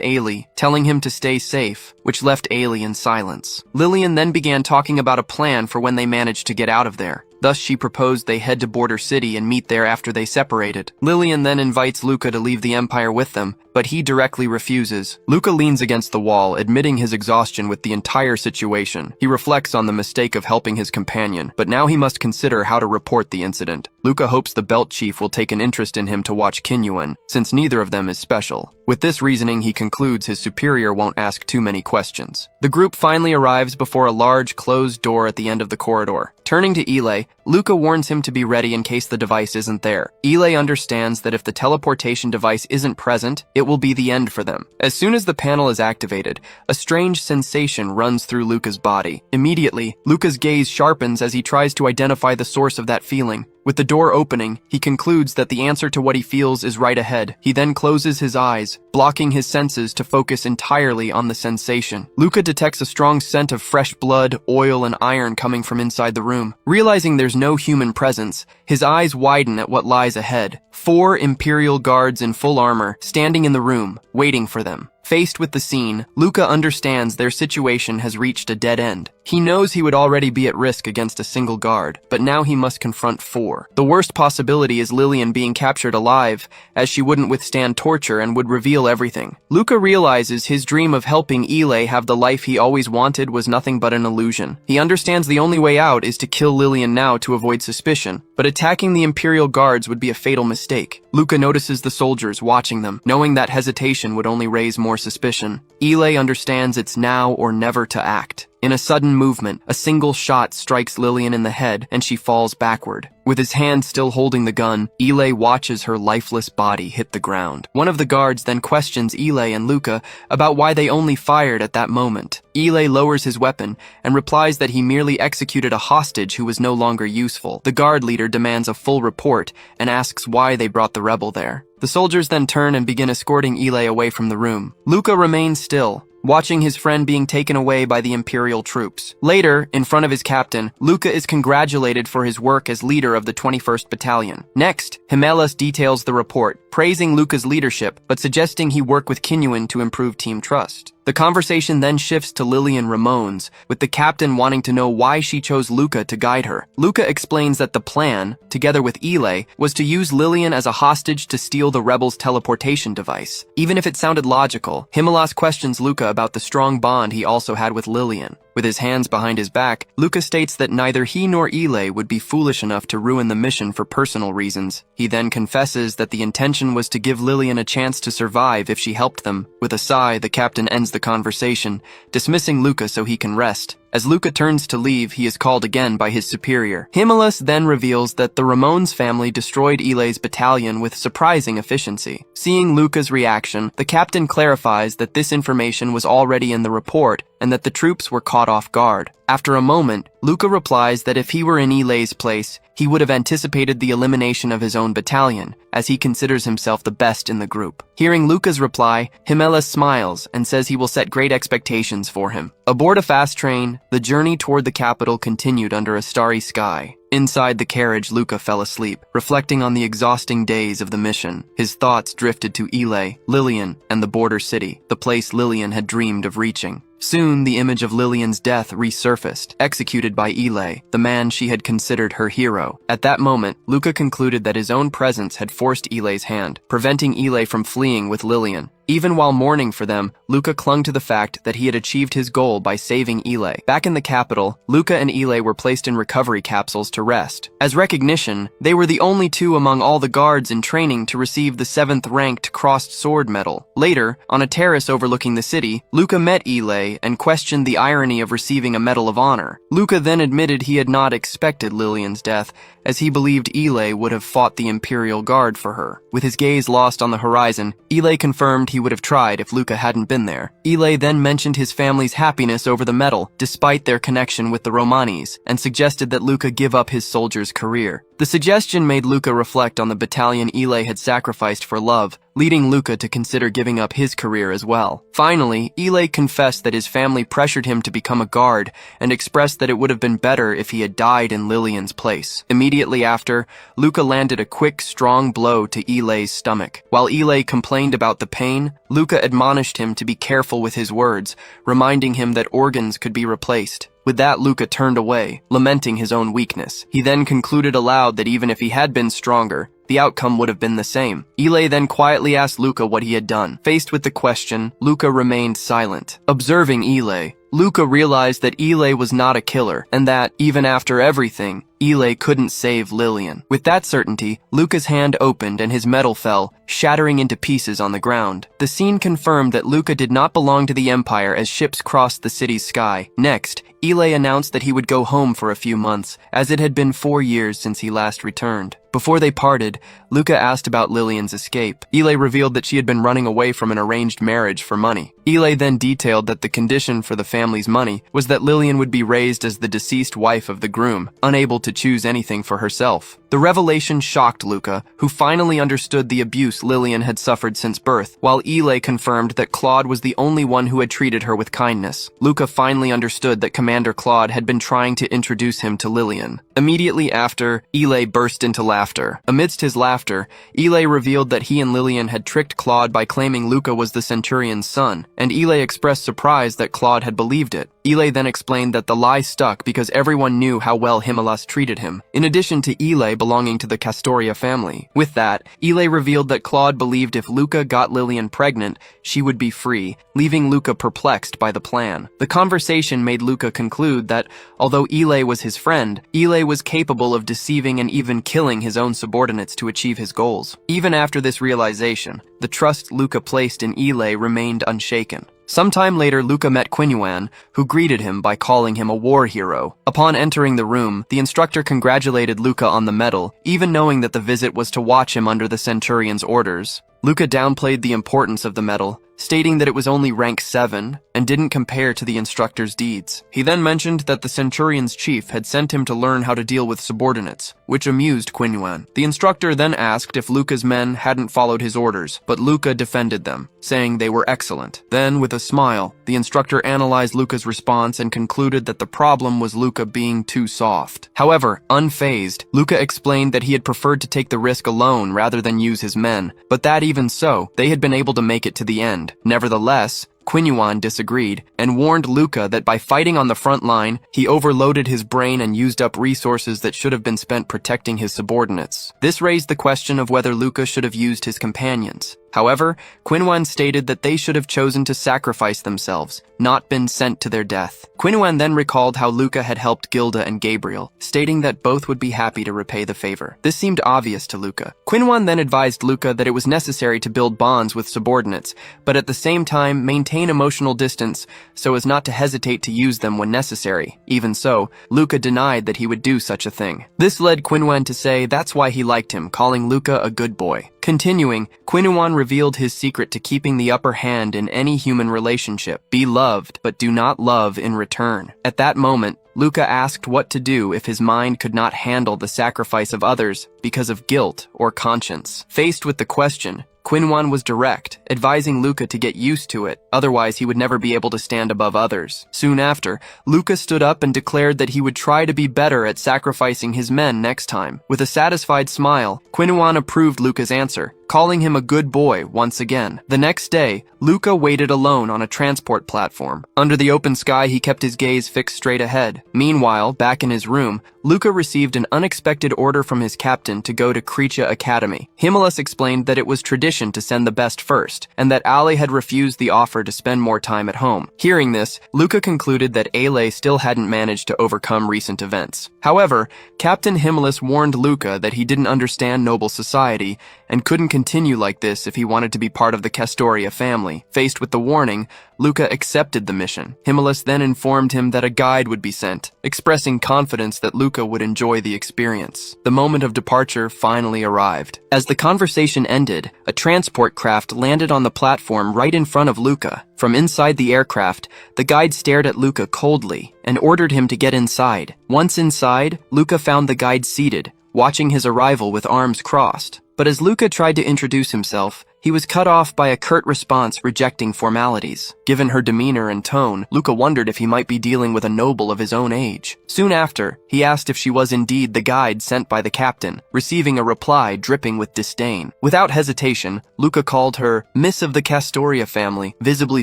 Ailey, telling him to stay safe, which left Ailey in silence. Lillian then began talking about a plan for when they managed to get out of there. Thus, she proposed they head to Border City and meet there after they separated. Lillian then invites Luca to leave the Empire with them, but he directly refuses. Luca leans against the wall, admitting his exhaustion with the entire situation. He reflects on the mistake of helping his companion, but now he must consider how to report the incident. Luca hopes the Belt Chief will take an interest in him to watch Kinyuan, since neither of them is special. With this reasoning, he concludes his superior won't ask too many questions. The group finally arrives before a large, closed door at the end of the corridor. Turning to Ile, Luca warns him to be ready in case the device isn't there. Ile understands that if the teleportation device isn't present, it will be the end for them. As soon as the panel is activated, a strange sensation runs through Luca's body. Immediately, Luca's gaze sharpens as he tries to identify the source of that feeling. With the door opening, he concludes that the answer to what he feels is right ahead. He then closes his eyes, blocking his senses to focus entirely on the sensation. Luca detects a strong scent of fresh blood, oil, and iron coming from inside the room. Realizing there's no human presence, his eyes widen at what lies ahead. 4 Imperial guards in full armor, standing in the room, waiting for them. Faced with the scene, Luca understands their situation has reached a dead end. He knows he would already be at risk against a single guard, but now he must confront 4. The worst possibility is Lillian being captured alive, as she wouldn't withstand torture and would reveal everything. Luca realizes his dream of helping Ile have the life he always wanted was nothing but an illusion. He understands the only way out is to kill Lillian now to avoid suspicion, but attacking the Imperial guards would be a fatal mistake. Luca notices the soldiers watching them, knowing that hesitation would only raise more suspicion. Ile understands it's now or never to act. In a sudden movement, a single shot strikes Lillian in the head and she falls backward. With his hand still holding the gun, Ile watches her lifeless body hit the ground. One of the guards then questions Ile and Luca about why they only fired at that moment. Ile lowers his weapon and replies that he merely executed a hostage who was no longer useful. The guard leader demands a full report and asks why they brought the rebel there. The soldiers then turn and begin escorting Ile away from the room. Luca remains still, watching his friend being taken away by the Imperial troops. Later, in front of his captain, Luca is congratulated for his work as leader of the 21st Battalion. Next, Himelas details the report, praising Luca's leadership, but suggesting he work with Kinuan to improve team trust. The conversation then shifts to Lillian Ramones, with the captain wanting to know why she chose Luca to guide her. Luca explains that the plan, together with Ile, was to use Lillian as a hostage to steal the rebels' teleportation device. Even if it sounded logical, Himelas questions Luca about the strong bond he also had with Lillian. With his hands behind his back, Luca states that neither he nor Ile would be foolish enough to ruin the mission for personal reasons. He then confesses that the intention was to give Lillian a chance to survive if she helped them. With a sigh, the captain ends the conversation, dismissing Luca so he can rest. As Luca turns to leave, he is called again by his superior. Himelas then reveals that the Ramones family destroyed Ile's battalion with surprising efficiency. Seeing Luca's reaction, the captain clarifies that this information was already in the report and that the troops were caught off guard. After a moment, Luca replies that if he were in Ile's place, he would have anticipated the elimination of his own battalion, as he considers himself the best in the group. Hearing Luca's reply, Himelas smiles and says he will set great expectations for him. Aboard a fast train, the journey toward the capital continued under a starry sky. Inside the carriage, Luca fell asleep, reflecting on the exhausting days of the mission. His thoughts drifted to Ile, Lillian, and the border city, the place Lillian had dreamed of reaching. Soon, the image of Lillian's death resurfaced, executed by Ile, the man she had considered her hero. At that moment, Luca concluded that his own presence had forced Ile's hand, preventing Ile from fleeing with Lillian. Even while mourning for them, Luca clung to the fact that he had achieved his goal by saving Ile. Back in the capital, Luca and Ile were placed in recovery capsules to rest. As recognition, they were the only two among all the guards in training to receive the 7th ranked Crossed Sword medal. Later, on a terrace overlooking the city, Luca met Ile and questioned the irony of receiving a Medal of Honor. Luca then admitted he had not expected Lillian's death, as he believed Ile would have fought the Imperial Guard for her. With his gaze lost on the horizon, Ile confirmed he would have tried if Luca hadn't been there. Ile then mentioned his family's happiness over the medal, despite their connection with the Romanis, and suggested that Luca give up his soldier's career. The suggestion made Luca reflect on the battalion Ile had sacrificed for love, leading Luca to consider giving up his career as well. Finally, Ile confessed that his family pressured him to become a guard and expressed that it would have been better if he had died in Lillian's place. Immediately after, Luca landed a quick, strong blow to Ile's stomach. While Ile complained about the pain, Luca admonished him to be careful with his words, reminding him that organs could be replaced. With that, Luca turned away, lamenting his own weakness. He then concluded aloud that even if he had been stronger, the outcome would have been the same. Ile then quietly asked Luca what he had done. Faced with the question, Luca remained silent. Observing Ile, Luca realized that Ile was not a killer, and that, even after everything, Ile couldn't save Lillian. With that certainty, Luca's hand opened and his medal fell, shattering into pieces on the ground. The scene confirmed that Luca did not belong to the Empire as ships crossed the city's sky. Next, Ile announced that he would go home for a few months, as it had been 4 years since he last returned. Before they parted, Luca asked about Lillian's escape. Ile revealed that she had been running away from an arranged marriage for money. Ile then detailed that the condition for the family's money was that Lillian would be raised as the deceased wife of the groom, unable to choose anything for herself. The revelation shocked Luca, who finally understood the abuse Lillian had suffered since birth, while Ile confirmed that Claude was the only one who had treated her with kindness. Luca finally understood that Commander Claude had been trying to introduce him to Lillian. Immediately after, Ile burst into laughter laughter. Amidst his laughter, Ile revealed that he and Lillian had tricked Claude by claiming Luca was the centurion's son, and Ile expressed surprise that Claude had believed it. Ile then explained that the lie stuck because everyone knew how well Himelas treated him, in addition to Ile belonging to the Castoria family. With that, Ile revealed that Claude believed if Luca got Lillian pregnant, she would be free, leaving Luca perplexed by the plan. The conversation made Luca conclude that, although Ile was his friend, Ile was capable of deceiving and even killing his own subordinates to achieve his goals. Even after this realization, the trust Luca placed in Ile remained unshaken. Sometime later, Luca met Qinyuan, who greeted him by calling him a war hero. Upon entering the room, the instructor congratulated Luca on the medal, even knowing that the visit was to watch him under the centurion's orders. Luca downplayed the importance of the medal, stating that it was only rank 7 and didn't compare to the instructor's deeds. He then mentioned that the centurion's chief had sent him to learn how to deal with subordinates, which amused Qinyuan. The instructor then asked if Luca's men hadn't followed his orders, but Luca defended them, saying they were excellent. Then, with a smile, the instructor analyzed Luca's response and concluded that the problem was Luca being too soft. However, unfazed, Luca explained that he had preferred to take the risk alone rather than use his men, but that even so, they had been able to make it to the end. Nevertheless, Qinyuan disagreed and warned Luca that by fighting on the front line, he overloaded his brain and used up resources that should have been spent protecting his subordinates. This raised the question of whether Luca should have used his companions. However, Qinyuan stated that they should have chosen to sacrifice themselves, not been sent to their death. Qinyuan then recalled how Luca had helped Gilda and Gabriel, stating that both would be happy to repay the favor. This seemed obvious to Luca. Qinyuan then advised Luca that it was necessary to build bonds with subordinates, but at the same time maintain emotional distance so as not to hesitate to use them when necessary. Even so, Luca denied that he would do such a thing. This led Qinyuan to say that's why he liked him, calling Luca a good boy. Continuing, Qinyuan revealed his secret to keeping the upper hand in any human relationship. Be loved, but do not love in return. At that moment, Luca asked what to do if his mind could not handle the sacrifice of others because of guilt or conscience. Faced with the question, Qinyuan was direct, advising Luca to get used to it, otherwise he would never be able to stand above others. Soon after, Luca stood up and declared that he would try to be better at sacrificing his men next time. With a satisfied smile, Qinyuan approved Luca's answer, calling him a good boy once again. The next day, Luca waited alone on a transport platform. Under the open sky, he kept his gaze fixed straight ahead. Meanwhile, back in his room, Luca received an unexpected order from his captain to go to Krecha Academy. Himelas explained that it was tradition to send the best first, and that Ale had refused the offer to spend more time at home. Hearing this, Luca concluded that Ale still hadn't managed to overcome recent events. However, Captain Himelas warned Luca that he didn't understand noble society and couldn't continue like this if he wanted to be part of the Castoria family. Faced with the warning, Luca accepted the mission. Himelas then informed him that a guide would be sent, expressing confidence that Luca would enjoy the experience. The moment of departure finally arrived. As the conversation ended, a transport craft landed on the platform right in front of Luca. From inside the aircraft, the guide stared at Luca coldly and ordered him to get inside. Once inside, Luca found the guide seated, watching his arrival with arms crossed. But as Luca tried to introduce himself, he was cut off by a curt response rejecting formalities. Given her demeanor and tone, Luca wondered if he might be dealing with a noble of his own age. Soon after, he asked if she was indeed the guide sent by the captain, receiving a reply dripping with disdain. Without hesitation, Luca called her Miss of the Castoria family, visibly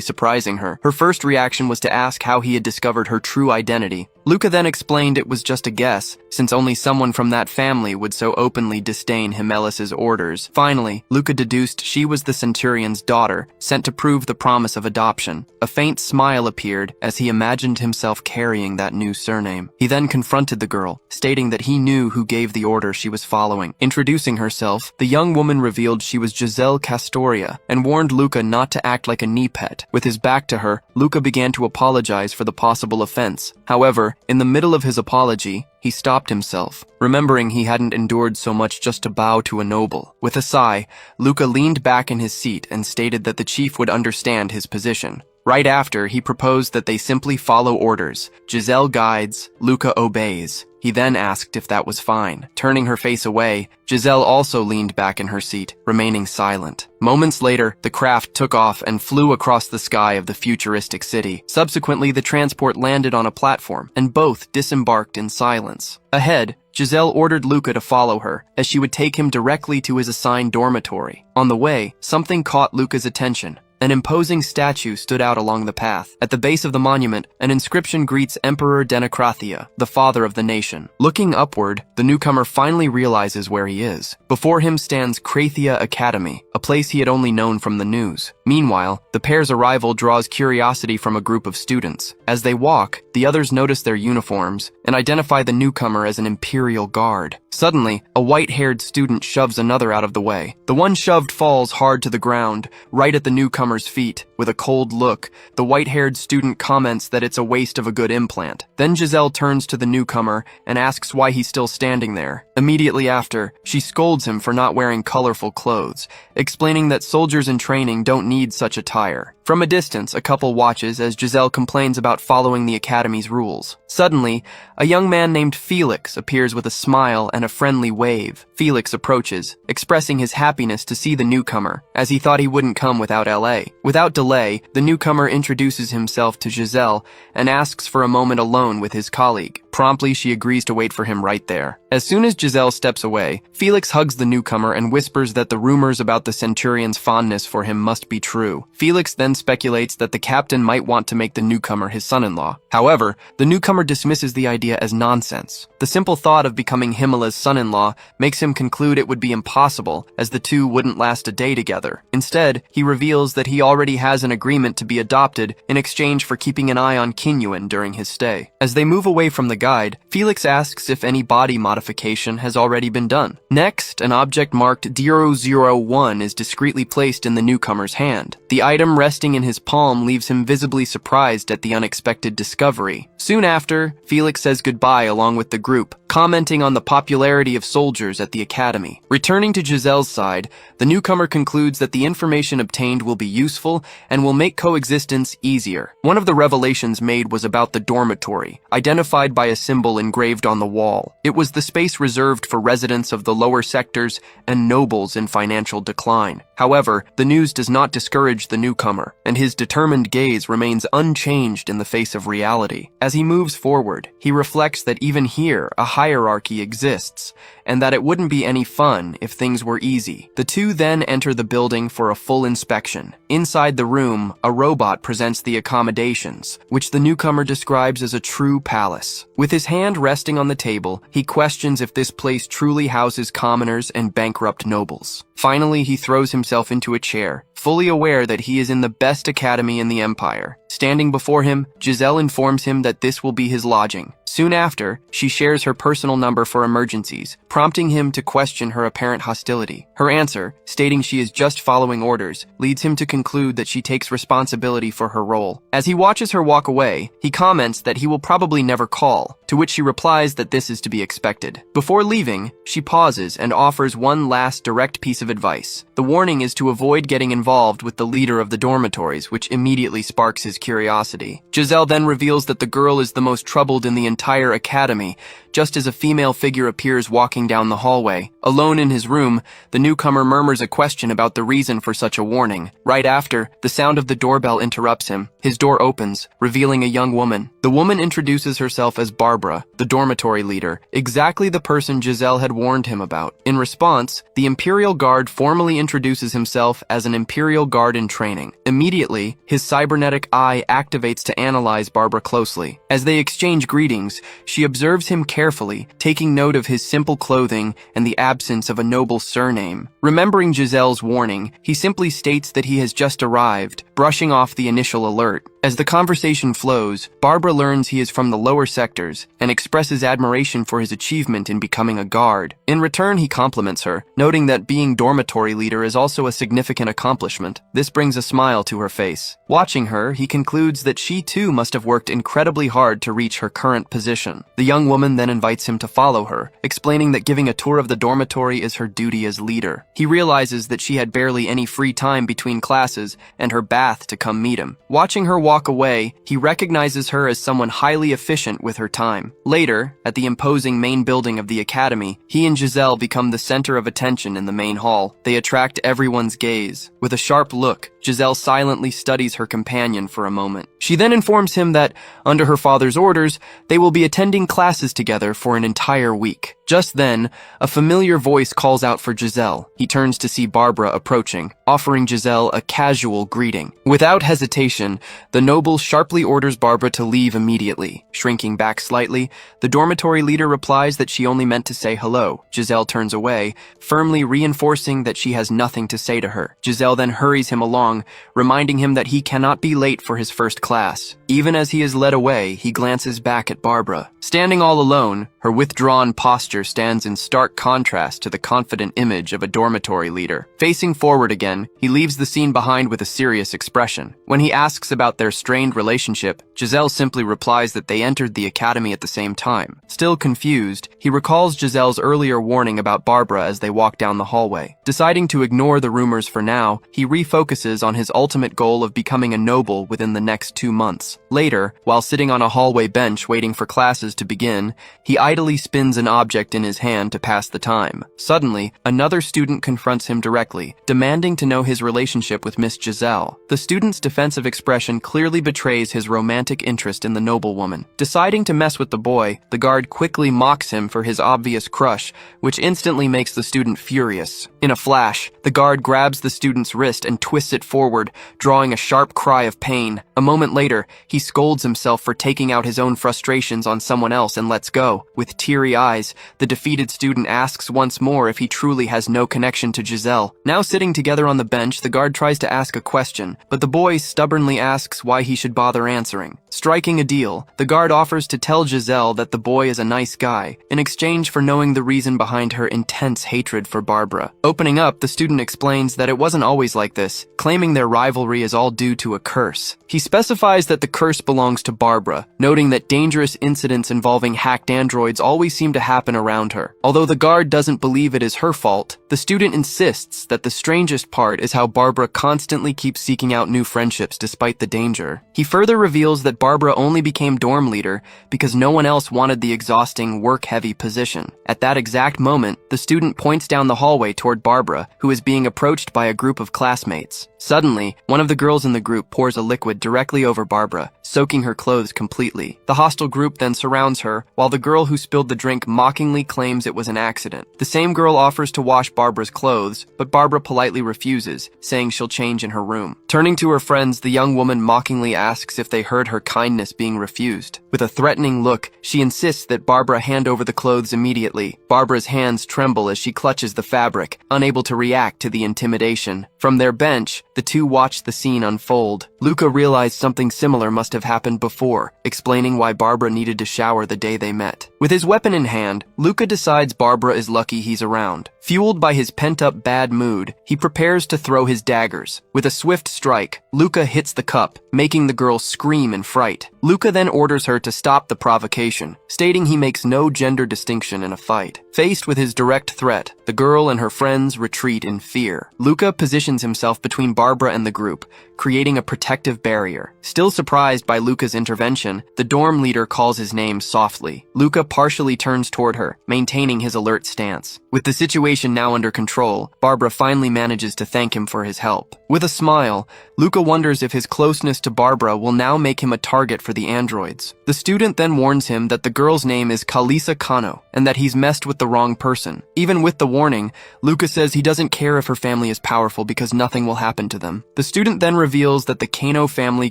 surprising her. Her first reaction was to ask how he had discovered her true identity. Luca then explained it was just a guess, since only someone from that family would so openly disdain Himelas's orders. Finally, Luca deduced she was the centurion's daughter, sent to prove the promise of adoption. A faint smile appeared as he imagined himself carrying that new surname. He then confronted the girl, stating that he knew who gave the order she was following. Introducing herself, the young woman revealed she was Giselle Castoria and warned Luca not to act like a knee pet. With his back to her, Luca began to apologize for the possible offense. However, in the middle of his apology, he stopped himself, remembering he hadn't endured so much just to bow to a noble. With a sigh, Luca leaned back in his seat and stated that the chief would understand his position. Right after, he proposed that they simply follow orders. Giselle guides, Luca obeys. He then asked if that was fine. Turning her face away, Giselle also leaned back in her seat, remaining silent. Moments later, the craft took off and flew across the sky of the futuristic city. Subsequently, the transport landed on a platform, and both disembarked in silence. Ahead, Giselle ordered Luca to follow her, as she would take him directly to his assigned dormitory. On the way, something caught Luca's attention. An imposing statue stood out along the path. At the base of the monument, an inscription greets Emperor Denocratia, the father of the nation. Looking upward, the newcomer finally realizes where he is. Before him stands Krathia Academy, a place he had only known from the news. Meanwhile, the pair's arrival draws curiosity from a group of students. As they walk, the others notice their uniforms and identify the newcomer as an Imperial Guard. Suddenly, a white-haired student shoves another out of the way. The one shoved falls hard to the ground, right at the newcomer's feet. With a cold look, the white-haired student comments that it's a waste of a good implant. Then Giselle turns to the newcomer and asks why he's still standing there. Immediately after, she scolds him for not wearing colorful clothes, explaining that soldiers in training don't need such attire. From a distance, a couple watches as Giselle complains about following the academy's rules. Suddenly, a young man named Felix appears with a smile and a friendly wave. Felix approaches, expressing his happiness to see the newcomer, as he thought he wouldn't come without LA. Without delay, the newcomer introduces himself to Giselle and asks for a moment alone with his colleague. Promptly, she agrees to wait for him right there. As soon as Giselle steps away, Felix hugs the newcomer and whispers that the rumors about the Centurion's fondness for him must be true. Felix then speculates that the captain might want to make the newcomer his son-in-law. However, the newcomer dismisses the idea as nonsense. The simple thought of becoming Himala's son-in-law makes him conclude it would be impossible, as the two wouldn't last a day together. Instead, he reveals that he already has an agreement to be adopted in exchange for keeping an eye on Kinyuan during his stay. As they move away from the guide, Felix asks if any body modification has already been done. Next, an object marked 001 is discreetly placed in the newcomer's hand. The item resting in his palm leaves him visibly surprised at the unexpected discovery. Soon after, Felix says goodbye along with the group, commenting on the popularity of soldiers at the academy. Returning to Giselle's side, the newcomer concludes that the information obtained will be useful and will make coexistence easier. One of the revelations made was about the dormitory, identified by a symbol engraved on the wall. It was the space reserved for residents of the lower sectors and nobles in financial decline. However, the news does not discourage the newcomer, and his determined gaze remains unchanged in the face of reality. As he moves forward, he reflects that even here, a hierarchy exists, and that it wouldn't be any fun if things were easy. The two then enter the building for a full inspection. Inside the room, a robot presents the accommodations, which the newcomer describes as a true palace. With his hand resting on the table, he questions if this place truly houses commoners and bankrupt nobles. Finally, he throws himself into a chair, fully aware that he is in the best academy in the empire. Standing before him, Giselle informs him that this will be his lodging. Soon after, she shares her personal number for emergencies, prompting him to question her apparent hostility. Her answer, stating she is just following orders, leads him to conclude that she takes responsibility for her role. As he watches her walk away, he comments that he will probably never call, to which she replies that this is to be expected. Before leaving, she pauses and offers one last direct piece of advice. The warning is to avoid getting involved with the leader of the dormitories, which immediately sparks his curiosity. Giselle then reveals that the girl is the most troubled in the entire academy, just as a female figure appears walking down the hallway. Alone in his room, the newcomer murmurs a question about the reason for such a warning. Right after, the sound of the doorbell interrupts him. His door opens, revealing a young woman. The woman introduces herself as Barbara, the dormitory leader, exactly the person Giselle had warned him about. In response, the Imperial Guard formally introduces himself as an Imperial Guard in training. Immediately, his cybernetic eye activates to analyze Barbara closely. As they exchange greetings, she observes him carefully, taking note of his simple clothing and the absence of a noble surname. Remembering Giselle's warning, he simply states that he has just arrived, brushing off the initial alert. As the conversation flows, Barbara learns he is from the lower sectors and expresses admiration for his achievement in becoming a guard. In return, he compliments her, noting that being dormitory leader is also a significant accomplishment. This brings a smile to her face. Watching her, he concludes that she too must have worked incredibly hard to reach her current position. The young woman then invites him to follow her, explaining that giving a tour of the dormitory is her duty as leader. He realizes that she had barely any free time between classes and her bath to come meet him. Watching her walk walk away, he recognizes her as someone highly efficient with her time. Later, at the imposing main building of the academy, he and Giselle become the center of attention in the main hall. They attract everyone's gaze. With a sharp look, Giselle silently studies her companion for a moment. She then informs him that, under her father's orders, they will be attending classes together for an entire week. Just then, a familiar voice calls out for Giselle. He turns to see Barbara approaching, offering Giselle a casual greeting. Without hesitation, the noble sharply orders Barbara to leave immediately. Shrinking back slightly, the dormitory leader replies that she only meant to say hello. Giselle turns away, firmly reinforcing that she has nothing to say to her. Giselle then hurries him along, reminding him that he cannot be late for his first class. Even as he is led away, he glances back at Barbara. Standing all alone, her withdrawn posture stands in stark contrast to the confident image of a dormitory leader. Facing forward again, he leaves the scene behind with a serious expression. When he asks about their strained relationship, Giselle simply replies that they entered the academy at the same time. Still confused, he recalls Giselle's earlier warning about Barbara as they walk down the hallway. Deciding to ignore the rumors for now, he refocuses on his ultimate goal of becoming a noble within the next 2 months. Later, while sitting on a hallway bench waiting for classes to begin, he idly spins an object in his hand to pass the time. Suddenly, another student confronts him directly, demanding to know his relationship with Miss Giselle. The student's defensive expression clearly betrays his romantic interest in the noblewoman. Deciding to mess with the boy, the guard quickly mocks him for his obvious crush, which instantly makes the student furious. In a flash, the guard grabs the student's wrist and twists it forward, drawing a sharp cry of pain. A moment later, he scolds himself for taking out his own frustrations on someone else and lets go. With teary eyes, the defeated student asks once more if he truly has no connection to Giselle. Now sitting together on the bench, the guard tries to ask a question, but the boy stubbornly asks why he should bother answering. Striking a deal, the guard offers to tell Giselle that the boy is a nice guy, in exchange for knowing the reason behind her intense hatred for Barbara. Opening up, the student explains that it wasn't always like this, claiming their rivalry is all due to a curse. He specifies that the curse belongs to Barbara, noting that dangerous incidents involving hacked androids always seem to happen around her. Although the guard doesn't believe it is her fault, the student insists that the strangest part is how Barbara constantly keeps seeking out new friendships despite the danger. He further reveals that Barbara only became dorm leader because no one else wanted the exhausting, work-heavy position. At that exact moment, the student points down the hallway toward Barbara, who is being approached by a group of classmates. Suddenly, one of the girls in the group pours a liquid directly over Barbara, soaking her clothes completely. The hostile group then surrounds her, while the girl who spilled the drink mockingly claims it was an accident. The same girl offers to wash Barbara's clothes, but Barbara politely refuses, saying she'll change in her room. Turning to her friends, the young woman mockingly asks if they heard her kindness being refused. With a threatening look, she insists that Barbara hand over the clothes immediately. Barbara's hands tremble as she clutches the fabric, unable to react to the intimidation. From their bench, the two watch the scene unfold. Luca realized something similar must have happened before, explaining why Barbara needed to shower the day they met. With his weapon in hand, Luca decides Barbara is lucky he's around. Fueled by his pent-up bad mood, he prepares to throw his daggers. With a swift strike, Luca hits the cup, making the girl scream in fright. Luca then orders her to stop the provocation, stating he makes no gender distinction in a fight. Faced with his direct threat, the girl and her friends retreat in fear. Luca positions himself between Barbara and the group, creating a protective barrier. Still surprised by Luca's intervention, the dorm leader calls his name softly. Luca partially turns toward her, maintaining his alert stance. With the situation now under control, Barbara finally manages to thank him for his help. With a smile, Luca wonders if his closeness to Barbara will now make him a target for the androids. The student then warns him that the girl's name is Kalisa Kano, and that he's messed with the wrong person. Even with the warning, Luca says he doesn't care if her family is powerful because nothing will happen to them. The student then reveals that the Kano family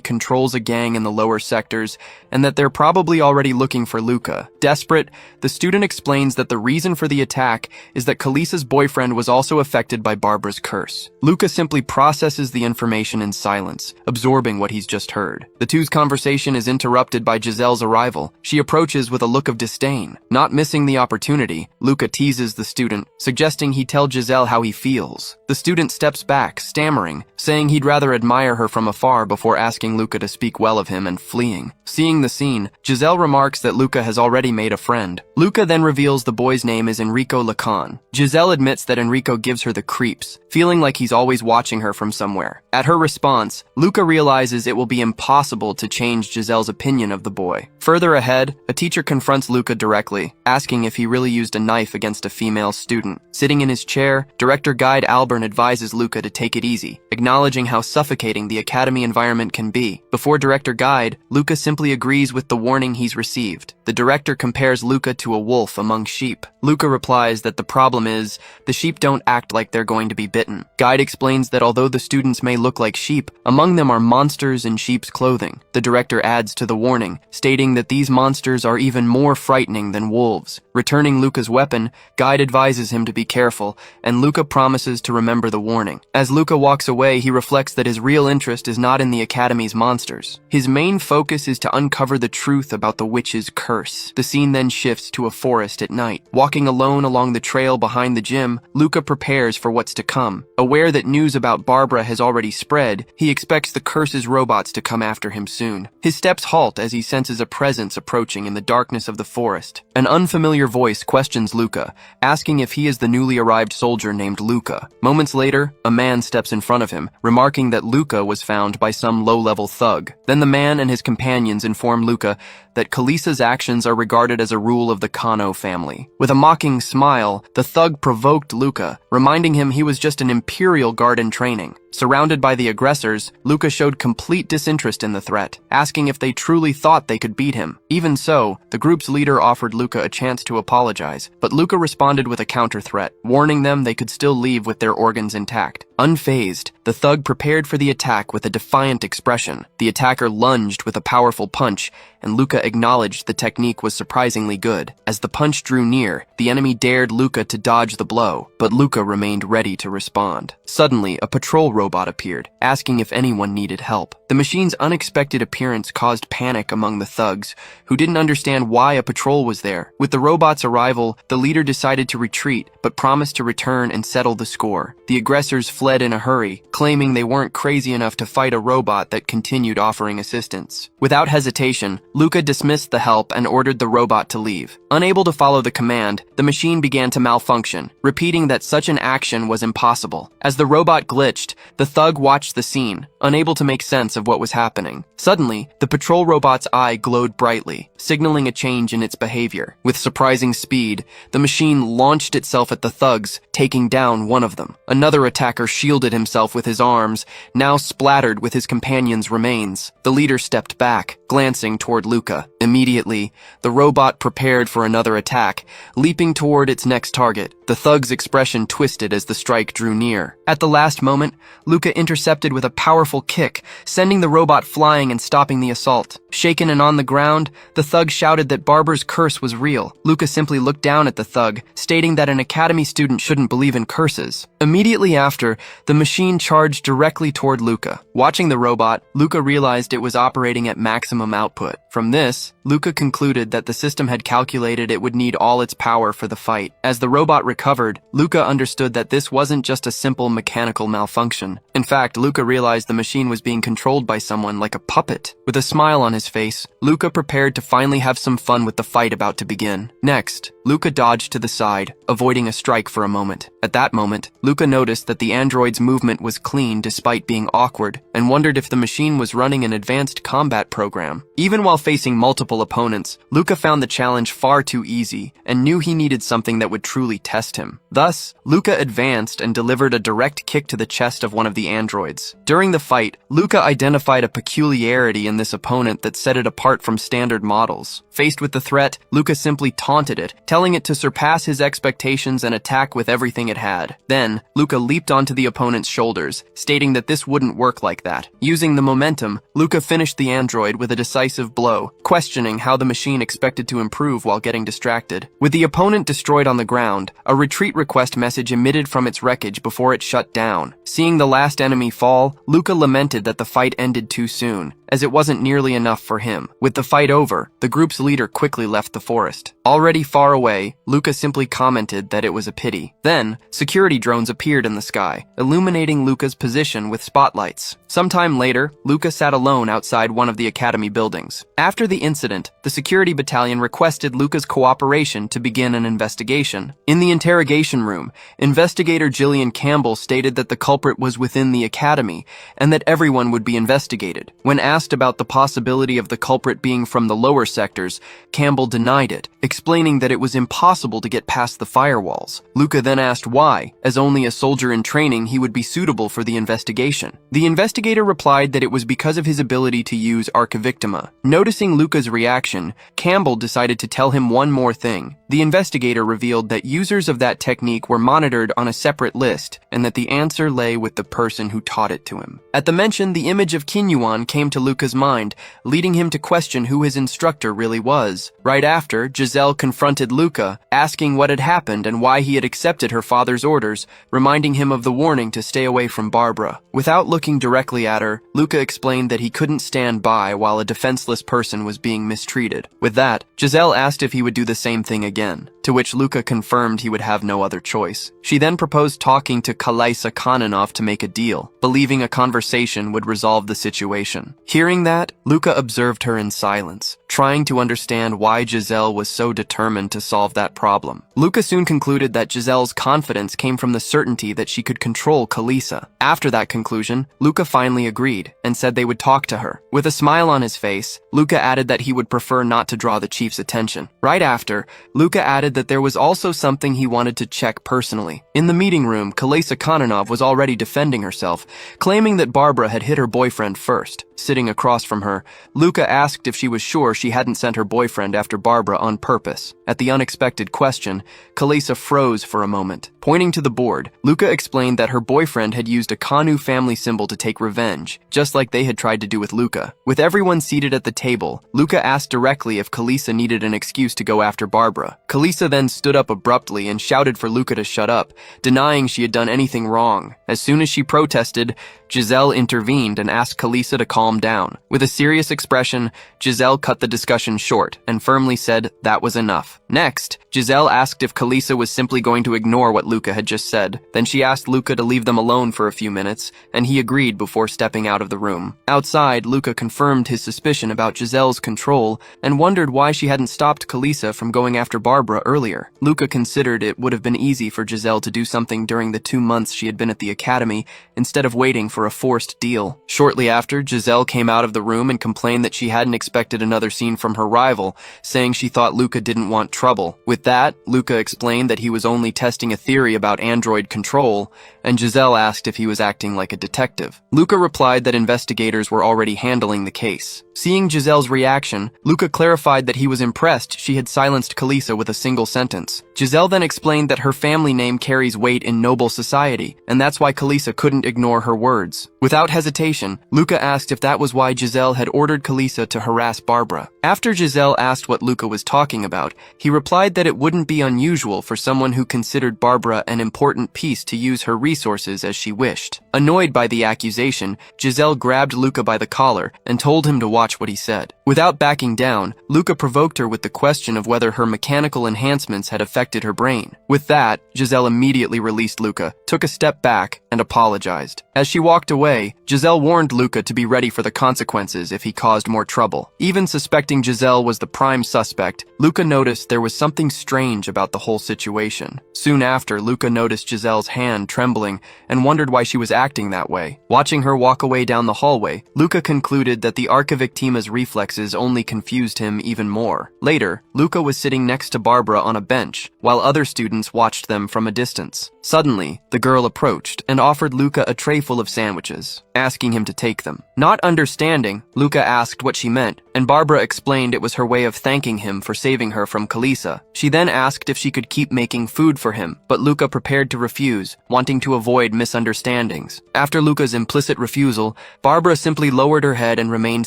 controls a gang in the lower sectors, and that they're probably already looking for Luca. Desperate, the student explains that the reason for the attack is that Kalisa's boyfriend was also affected by Barbara's curse. Luca simply processes the information in silence, absorbing what he's just heard. The two's conversation is interrupted by Giselle's arrival. She approaches with a look of disdain. Not missing the opportunity, Luca teases the student, suggesting he tell Giselle how he feels. The student steps back, back, stammering, saying he'd rather admire her from afar before asking Luca to speak well of him and fleeing. Seeing the scene, Giselle remarks that Luca has already made a friend. Luca then reveals the boy's name is Enrico Lacan. Giselle admits that Enrico gives her the creeps, feeling like he's always watching her from somewhere. At her response, Luca realizes it will be impossible to change Giselle's opinion of the boy. Further ahead, a teacher confronts Luca directly, asking if he really used a knife against a female student. Sitting in his chair, director Guide Albern advises Luca to take it easy, acknowledging how suffocating the academy environment can be. Before Director Guide, Luca simply agrees with the warning he's received. The director compares Luca to a wolf among sheep. Luca replies that the problem is, the sheep don't act like they're going to be bitten. Guide explains that although the students may look like sheep, among them are monsters in sheep's clothing. The director adds to the warning, stating that these monsters are even more frightening than wolves. Returning Luca's weapon, Guide advises him to be careful, and Luca promises to remember the warning. As Luca walks away, he reflects that his real interest is not in the academy's monsters. His main focus is to uncover the truth about the witch's curse. The scene then shifts to a forest at night. Walking alone along the trail behind the gym, Luca prepares for what's to come. Aware that news about Barbara has already spread, he expects the curse's robots to come after him soon. His steps halt as he senses a presence approaching in the darkness of the forest. An unfamiliar voice questions Luca, asking if he is the newly arrived soldier named Luca. Moments later, a man steps in front of him, remarking that Luca was found by some low-level thug. Then the man and his companions inform Luca that Kalisa's actions are regarded as a rule of the Kano family. With a mocking smile, the thug provoked Luca, reminding him he was just an imperial guard in training. Surrounded by the aggressors, Luca showed complete disinterest in the threat, asking if they truly thought they could beat him. Even so, the group's leader offered Luca a chance to apologize, but Luca responded with a counter-threat, warning them they could still leave with their organs intact. Unfazed, the thug prepared for the attack with a defiant expression. The attacker lunged with a powerful punch, and Luca acknowledged the technique was surprisingly good. As the punch drew near, the enemy dared Luca to dodge the blow, but Luca remained ready to respond. Suddenly, a patrol robot appeared, asking if anyone needed help. The machine's unexpected appearance caused panic among the thugs, who didn't understand why a patrol was there. With the robot's arrival, the leader decided to retreat, but promised to return and settle the score. The aggressors fled in a hurry, claiming they weren't crazy enough to fight a robot that continued offering assistance. Without hesitation, Luca dismissed the help and ordered the robot to leave. Unable to follow the command, the machine began to malfunction, repeating that such an action was impossible. As the robot glitched, the thug watched the scene, unable to make sense of what was happening. Suddenly, the patrol robot's eye glowed brightly, signaling a change in its behavior. With surprising speed, the machine launched itself at the thugs, taking down one of them. Another attacker shielded himself with his arms, now splattered with his companion's remains. The leader stepped back, glancing toward Luca. Immediately, the robot prepared for another attack, leaping toward its next target. The thug's expression twisted as the strike drew near. At the last moment, Luca intercepted with a powerful kick, sending the robot flying and stopping the assault. Shaken and on the ground, the thug shouted that Barbara's curse was real. Luca simply looked down at the thug, stating that an academy student shouldn't believe in curses. Immediately after, the machine charged directly toward Luca. Watching the robot, Luca realized it was operating at maximum output. From this, Luca concluded that the system had calculated it would need all its power for the fight. As the robot recovered, Luca understood that this wasn't just a simple mechanical malfunction. In fact, Luca realized the machine was being controlled by someone like a puppet. With a smile on his face, Luca prepared to finally have some fun with the fight about to begin. Next, Luca dodged to the side, avoiding a strike for a moment. At that moment, Luca noticed that the android's movement was clean despite being awkward, and wondered if the machine was running an advanced combat program. Even while facing multiple opponents, Luca found the challenge far too easy, and knew he needed something that would truly test him. Thus, Luca advanced and delivered a direct kick to the chest of one of the androids. During the fight, Luca identified a peculiarity in this opponent that set it apart from standard models. Faced with the threat, Luca simply taunted it, telling it to surpass his expectations and attack with everything it had. Then, Luca leaped onto the opponent's shoulders, stating that this wouldn't work like that. Using the momentum, Luca finished the android with a decisive blow, questioning how the machine expected to improve while getting distracted. With the opponent destroyed on the ground, a retreat request message emitted from its wreckage before it shut down. Seeing the last enemy fall, Luca lamented that the fight ended too soon. as it wasn't nearly enough for him. With the fight over, the group's leader quickly left the forest. Already far away, Luca simply commented that it was a pity. Then, security drones appeared in the sky, illuminating Luca's position with spotlights. Sometime later, Luca sat alone outside one of the academy buildings. After the incident, the security battalion requested Luca's cooperation to begin an investigation. In the interrogation room, investigator Gillian Campbell stated that the culprit was within the academy and that everyone would be investigated. When asked about the possibility of the culprit being from the lower sectors, Campbell denied it, explaining that it was impossible to get past the firewalls. Luca then asked why, as only a soldier in training, he would be suitable for the investigation. The investigator replied that it was because of his ability to use Archivictima. Noticing Luca's reaction, Campbell decided to tell him one more thing. The investigator revealed that users of that technique were monitored on a separate list, and that the answer lay with the person who taught it to him. At the mention, the image of Kinyuan came to Luca's mind, leading him to question who his instructor really was. Right after, Giselle confronted Luca, asking what had happened and why he had accepted her father's orders, reminding him of the warning to stay away from Barbara. Without looking directly at her, Luca explained that he couldn't stand by while a defenseless person was being mistreated. With that, Giselle asked if he would do the same thing again, to which Luca confirmed he would have no other choice. She then proposed talking to Kalysa Kononov to make a deal, believing a conversation would resolve the situation. Hearing that, Luca observed her in silence, trying to understand why Giselle was so determined to solve that problem. Luca soon concluded that Giselle's confidence came from the certainty that she could control Kalysa. After that conclusion, Luca finally agreed and said they would talk to her. With a smile on his face, Luca added that he would prefer not to draw the chief's attention. Right after, Luca added that there was also something he wanted to check personally. In the meeting room, Kalysa Kononov was already defending herself, claiming that Barbara had hit her boyfriend first. Sitting across from her, Luca asked if she was sure she hadn't sent her boyfriend after Barbara on purpose. At the unexpected question, Kalysa froze for a moment. Pointing to the board, Luca explained that her boyfriend had used a Kanu family symbol to take revenge, just like they had tried to do with Luca. With everyone seated at the table, Luca asked directly if Kalysa needed an excuse to go after Barbara. Kalysa then stood up abruptly and shouted for Luca to shut up, denying she had done anything wrong. As soon as she protested, Giselle intervened and asked Kalysa to calm down. With a serious expression, Giselle cut the discussion short and firmly said that was enough. Next, Giselle asked if Kalysa was simply going to ignore what Luca had just said. Then she asked Luca to leave them alone for a few minutes, and he agreed before stepping out of the room. Outside, Luca confirmed his suspicion about Giselle's control and wondered why she hadn't stopped Kalysa from going after Barbara earlier. Luca considered it would have been easy for Giselle to do something during the 2 months she had been at the academy instead of waiting for a forced deal. Shortly after, Giselle came out of the room and complained that she hadn't expected another scene from her rival, saying she thought Luca didn't want trouble. With that, Luca explained that he was only testing a theory about android control, and Giselle asked if he was acting like a detective. Luca replied that investigators were already handling the case. Seeing Giselle's reaction, Luca clarified that he was impressed she had silenced Kalysa with a single sentence. Giselle then explained that her family name carries weight in noble society, and that's why Kalysa couldn't ignore her words. Without hesitation, Luca asked if that was why Giselle had ordered Kalysa to harass Barbara. After Giselle asked what Luca was talking about, he replied that it wouldn't be unusual for someone who considered Barbara an important piece to use her resources as she wished. Annoyed by the accusation, Giselle grabbed Luca by the collar and told him to watch what he said. Without backing down, Luca provoked her with the question of whether her mechanical enhancements had affected her brain. With that, Giselle immediately released Luca, took a step back, and apologized. As she walked away, Giselle warned Luca to be ready for the consequences if he caused more trouble. Even suspecting Giselle was the prime suspect, Luca noticed there was something strange about the whole situation. Soon after, Luca noticed Giselle's hand trembling and wondered why she was acting that way. Watching her walk away down the hallway, Luca concluded that the Archivictima's reflexes only confused him even more. Later, Luca was sitting next to Barbara on a bench, while other students watched them from a distance. Suddenly, the girl approached and offered Luca a tray full of sandwiches, asking him to take them. Not understanding, Luca asked what she meant, and Barbara explained it was her way of thanking him for saving her from Kalysa. She then asked if she could keep making food for him, but Luca prepared to refuse, wanting to avoid misunderstandings. After Luca's implicit refusal, Barbara simply lowered her head and remained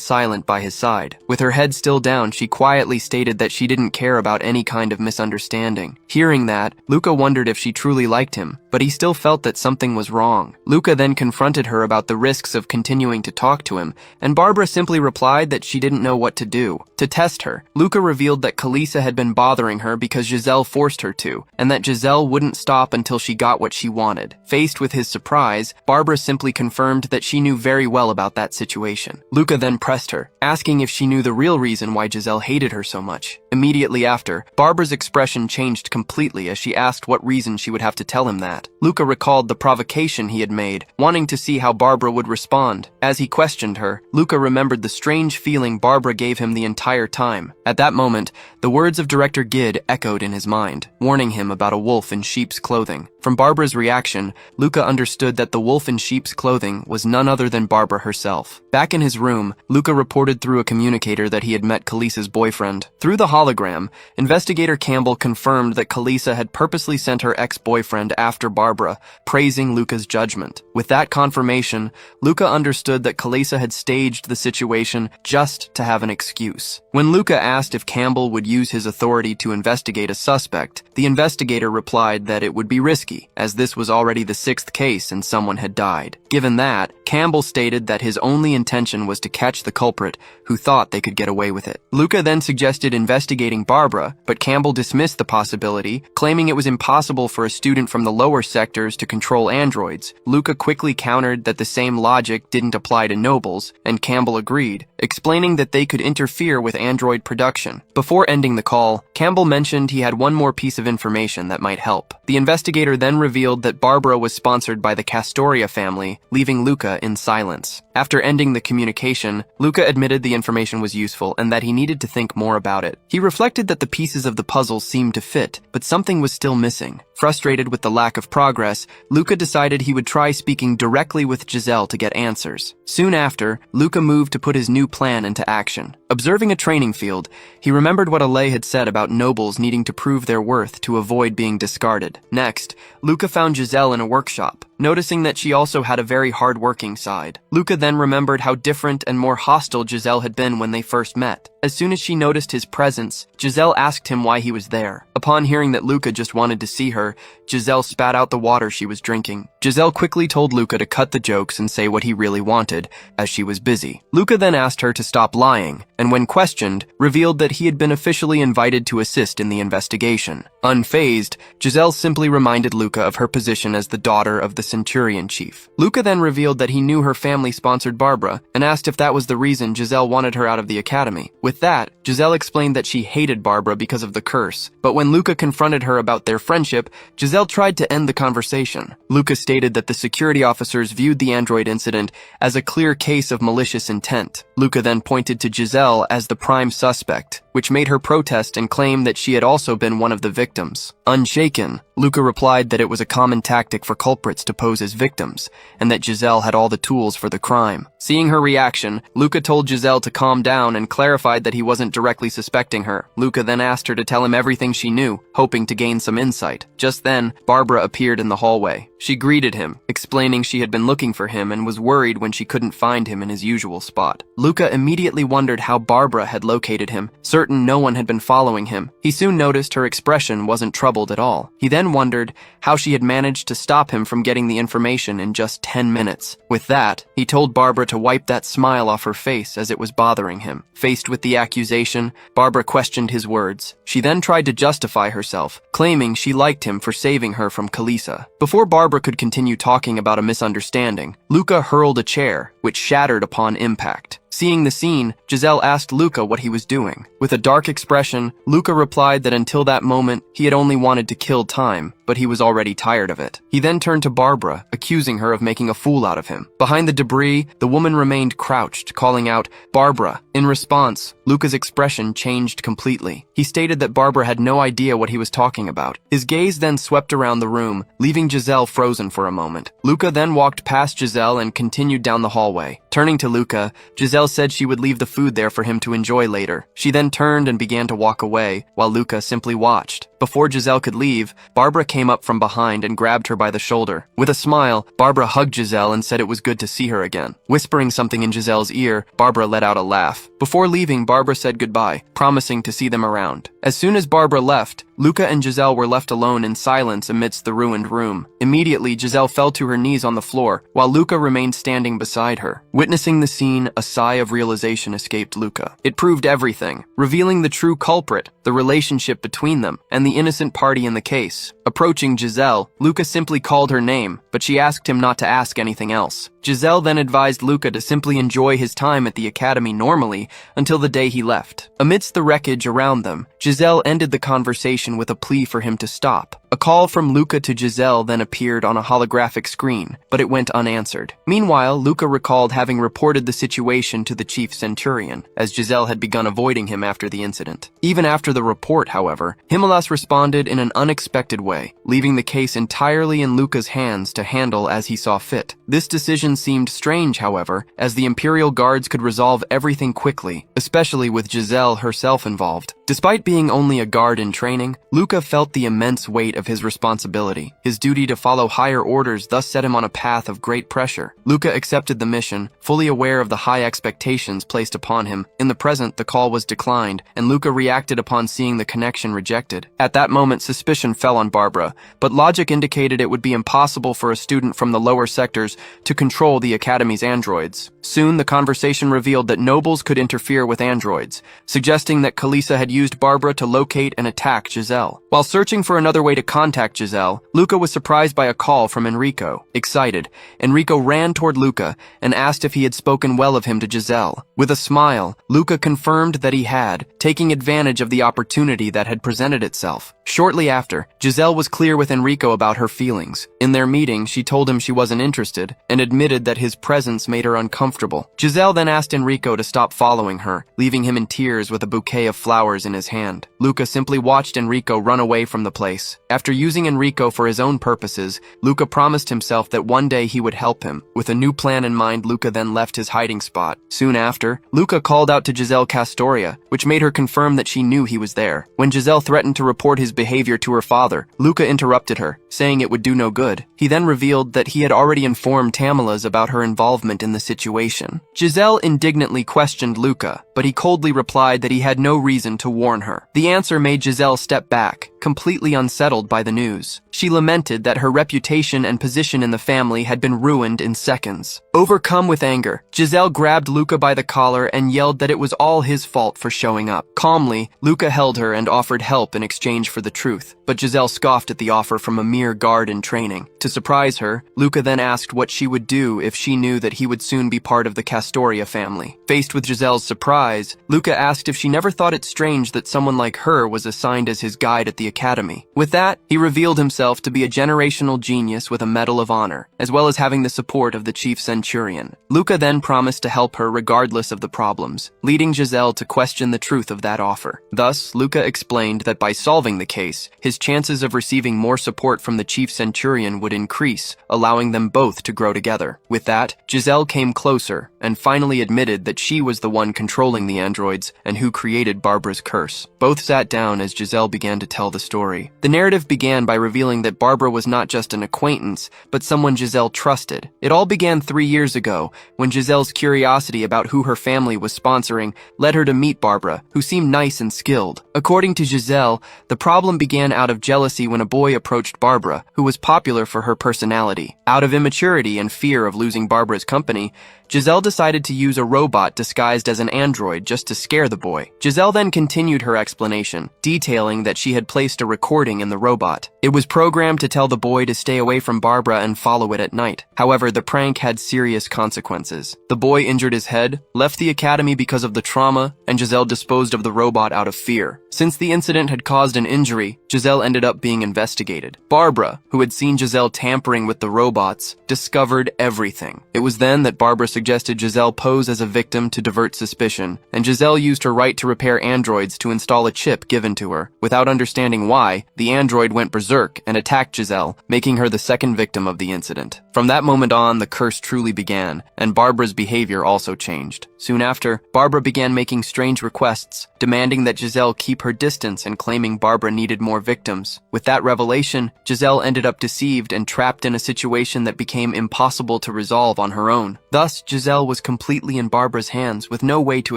silent by his side. With her head still down, she quietly stated that she didn't care about any kind kind of misunderstanding. Hearing that, Luca wondered if she truly liked him, but he still felt that something was wrong. Luca then confronted her about the risks of continuing to talk to him, and Barbara simply replied that she didn't know what to do. To test her, Luca revealed that Kalisa had been bothering her because Giselle forced her to, and that Giselle wouldn't stop until she got what she wanted. Faced with his surprise, Barbara simply confirmed that she knew very well about that situation. Luca then pressed her, asking if she knew the real reason why Giselle hated her so much. Immediately after, Barbara's expression changed completely as she asked what reason she would have to tell him that. Luca recalled the provocation he had made, wanting to see how Barbara would respond. As he questioned her, Luca remembered the strange feeling Barbara gave him the entire time. At that moment, the words of director Gid echoed in his mind, warning him about a wolf in sheep's clothing. From Barbara's reaction, Luca understood that the wolf in sheep's clothing was none other than Barbara herself. Back in his room, Luca reported through a communicator that he had met Kalisa's boyfriend. Through the hologram, investigator Campbell confirmed that Kalisa had purposely sent her ex-boyfriend after Barbara, praising Luca's judgment. With that confirmation, Luca understood that Kalisa had staged the situation just to have an excuse. When Luca asked if Campbell would use his authority to investigate a suspect, the investigator replied that it would be risky, as this was already the 6th case and someone had died. Given that, Campbell stated that his only intention was to catch the culprit who thought they could get away with it. Luca then suggested investigating Barbara, but Campbell dismissed the possibility, claiming it was impossible for a student from the lower sectors to control androids. Luca quickly countered that the same logic didn't apply to nobles, and Campbell agreed, explaining that they could interfere with android production. Before ending the call, Campbell mentioned he had one more piece of information that might help. The investigator then revealed that Barbara was sponsored by the Castoria family, leaving Luca in silence. After ending the communication, Luca admitted the information was useful and that he needed to think more about it. He reflected that the pieces of the puzzle seemed to fit, but something was still missing. Frustrated with the lack of progress, Luca decided he would try speaking directly with Giselle to get answers. Soon after, Luca moved to put his new plan into action. Observing a training field, he remembered what Alay had said about nobles needing to prove their worth to avoid being discarded. Next, Luca found Giselle in a workshop, noticing that she also had a very hard-working side. Luca then remembered how different and more hostile Giselle had been when they first met. As soon as she noticed his presence, Giselle asked him why he was there. Upon hearing that Luca just wanted to see her, Giselle spat out the water she was drinking. Giselle quickly told Luca to cut the jokes and say what he really wanted, as she was busy. Luca then asked her to stop lying, and when questioned, revealed that he had been officially invited to assist in the investigation. Unfazed, Giselle simply reminded Luca of her position as the daughter of the Centurion chief. Luca then revealed that he knew her family sponsored Barbara, and asked if that was the reason Giselle wanted her out of the academy. With that, Giselle explained that she hated Barbara because of the curse, but when Luca confronted her about their friendship, Giselle tried to end the conversation. Luca stated that the security officers viewed the android incident as a clear case of malicious intent. Luca then pointed to Giselle as the prime suspect, which made her protest and claim that she had also been one of the victims. Unshaken, Luca replied that it was a common tactic for culprits to pose as victims, and that Giselle had all the tools for the crime. Seeing her reaction, Luca told Giselle to calm down and clarified that he wasn't directly suspecting her. Luca then asked her to tell him everything she knew, hoping to gain some insight. Just then, Barbara appeared in the hallway. She greeted him, explaining she had been looking for him and was worried when she couldn't find him in his usual spot. Luca immediately wondered how Barbara had located him, certain no one had been following him. He soon noticed her expression wasn't troubled at all. He then wondered how she had managed to stop him from getting the information in just 10 minutes. With that, he told Barbara to wipe that smile off her face as it was bothering him. Faced with the accusation, Barbara questioned his words. She then tried to justify herself, claiming she liked him for saving her from Kalisa. Before Barbara could continue talking about a misunderstanding, Luca hurled a chair, which shattered upon impact. Seeing the scene, Giselle asked Luca what he was doing. With a dark expression, Luca replied that until that moment, he had only wanted to kill time, but he was already tired of it. He then turned to Barbara, accusing her of making a fool out of him. Behind the debris, the woman remained crouched, calling out, "Barbara." In response, Luca's expression changed completely. He stated that Barbara had no idea what he was talking about. His gaze then swept around the room, leaving Giselle frozen for a moment. Luca then walked past Giselle and continued down the hallway. Turning to Luca, Giselle Giselle said she would leave the food there for him to enjoy later. She then turned and began to walk away, while Luca simply watched. Before Giselle could leave, Barbara came up from behind and grabbed her by the shoulder. With a smile, Barbara hugged Giselle and said it was good to see her again. Whispering something in Giselle's ear, Barbara let out a laugh. Before leaving, Barbara said goodbye, promising to see them around. As soon as Barbara left, Luca and Giselle were left alone in silence amidst the ruined room. Immediately, Giselle fell to her knees on the floor, while Luca remained standing beside her. Witnessing the scene, a sigh of realization escaped Luca. It proved everything, revealing the true culprit, the relationship between them, and the innocent party in the case. Approaching Giselle, Luca simply called her name, but she asked him not to ask anything else. Giselle then advised Luca to simply enjoy his time at the academy normally until the day he left. Amidst the wreckage around them, Giselle ended the conversation with a plea for him to stop. A call from Luca to Giselle then appeared on a holographic screen, but it went unanswered. Meanwhile, Luca recalled having reported the situation to the chief centurion, as Giselle had begun avoiding him after the incident. Even after the report, however, Himelas responded in an unexpected way, leaving the case entirely in Luca's hands to handle as he saw fit. This decision seemed strange, however, as the Imperial Guards could resolve everything quickly, especially with Giselle herself involved. Despite being only a guard in training, Luca felt the immense weight of his responsibility. His duty to follow higher orders thus set him on a path of great pressure. Luca accepted the mission, fully aware of the high expectations placed upon him. In the present, the call was declined, and Luca reacted upon seeing the connection rejected. At that moment, suspicion fell on Barbara, but logic indicated it would be impossible for a student from the lower sectors to control the Academy's androids. Soon, the conversation revealed that nobles could interfere with androids, suggesting that Kalisa had used Barbara to locate and attack Giselle. While searching for another way to contact Giselle, Luca was surprised by a call from Enrico. Excited, Enrico ran toward Luca and asked if he had spoken well of him to Giselle. With a smile, Luca confirmed that he had, taking advantage of the opportunity that had presented itself. Shortly after, Giselle was clear with Enrico about her feelings. In their meeting, she told him she wasn't interested and admitted that his presence made her uncomfortable. Giselle then asked Enrico to stop following her, leaving him in tears with a bouquet of flowers in his hand. Luca simply watched Enrico run away from the place. After using Enrico for his own purposes, Luca promised himself that one day he would help him. With a new plan in mind, Luca then left his hiding spot. Soon after, Luca called out to Giselle Castoria, which made her confirm that she knew he was there. When Giselle threatened to report his behavior to her father, Luca interrupted her, saying it would do no good. He then revealed that he had already informed Tamilas about her involvement in the situation. Giselle indignantly questioned Luca, but he coldly replied that he had no reason to warn her. The answer made Giselle step back, completely unsettled by the news. She lamented that her reputation and position in the family had been ruined in seconds. Overcome with anger, Giselle grabbed Luca by the collar and yelled that it was all his fault for showing up. Calmly, Luca held her and offered help in exchange for the truth, but Giselle scoffed at the offer from a mere guard in training. To surprise her, Luca then asked what she would do if she knew that he would soon be part of the Castoria family. Faced with Giselle's surprise, Luca asked if she never thought it strange that someone like her was assigned as his guide at the academy. With that, he revealed himself to be a generational genius with a Medal of Honor, as well as having the support of the chief centurion. Luca then promised to help her regardless of the problems, leading Giselle to question the truth of that offer. Thus, Luca explained that by solving the case, his chances of receiving more support from the chief centurion would increase, allowing them both to grow together. With that, Giselle came closer and finally admitted that she was the one controlling the androids and who created Barbara's curse. Both sat down as Giselle began to tell the story. The narrative began by revealing that Barbara was not just an acquaintance, but someone Giselle trusted. It all began 3 years ago, when Giselle's curiosity about who her family was sponsoring led her to meet Barbara, who seemed nice and skilled. According to Giselle, the problem began out of jealousy when a boy approached Barbara, who was popular for her personality. Out of immaturity and fear of losing Barbara's company, Giselle decided to use a robot disguised as an android just to scare the boy. Giselle then continued her explanation, detailing that she had placed a recording in the robot. It was programmed to tell the boy to stay away from Barbara and follow it at night. However, the prank had serious consequences. The boy injured his head, left the academy because of the trauma, and Giselle disposed of the robot out of fear. Since the incident had caused an injury, Giselle ended up being investigated. Barbara, who had seen Giselle tampering with the robots, discovered everything. It was then that Barbara suggested suggested Giselle pose as a victim to divert suspicion, and Giselle used her right to repair androids to install a chip given to her. Without understanding why, the android went berserk and attacked Giselle, making her the second victim of the incident. From that moment on, the curse truly began, and Barbara's behavior also changed. Soon after, Barbara began making strange requests, demanding that Giselle keep her distance and claiming Barbara needed more victims. With that revelation, Giselle ended up deceived and trapped in a situation that became impossible to resolve on her own. Thus, Giselle was completely in Barbara's hands with no way to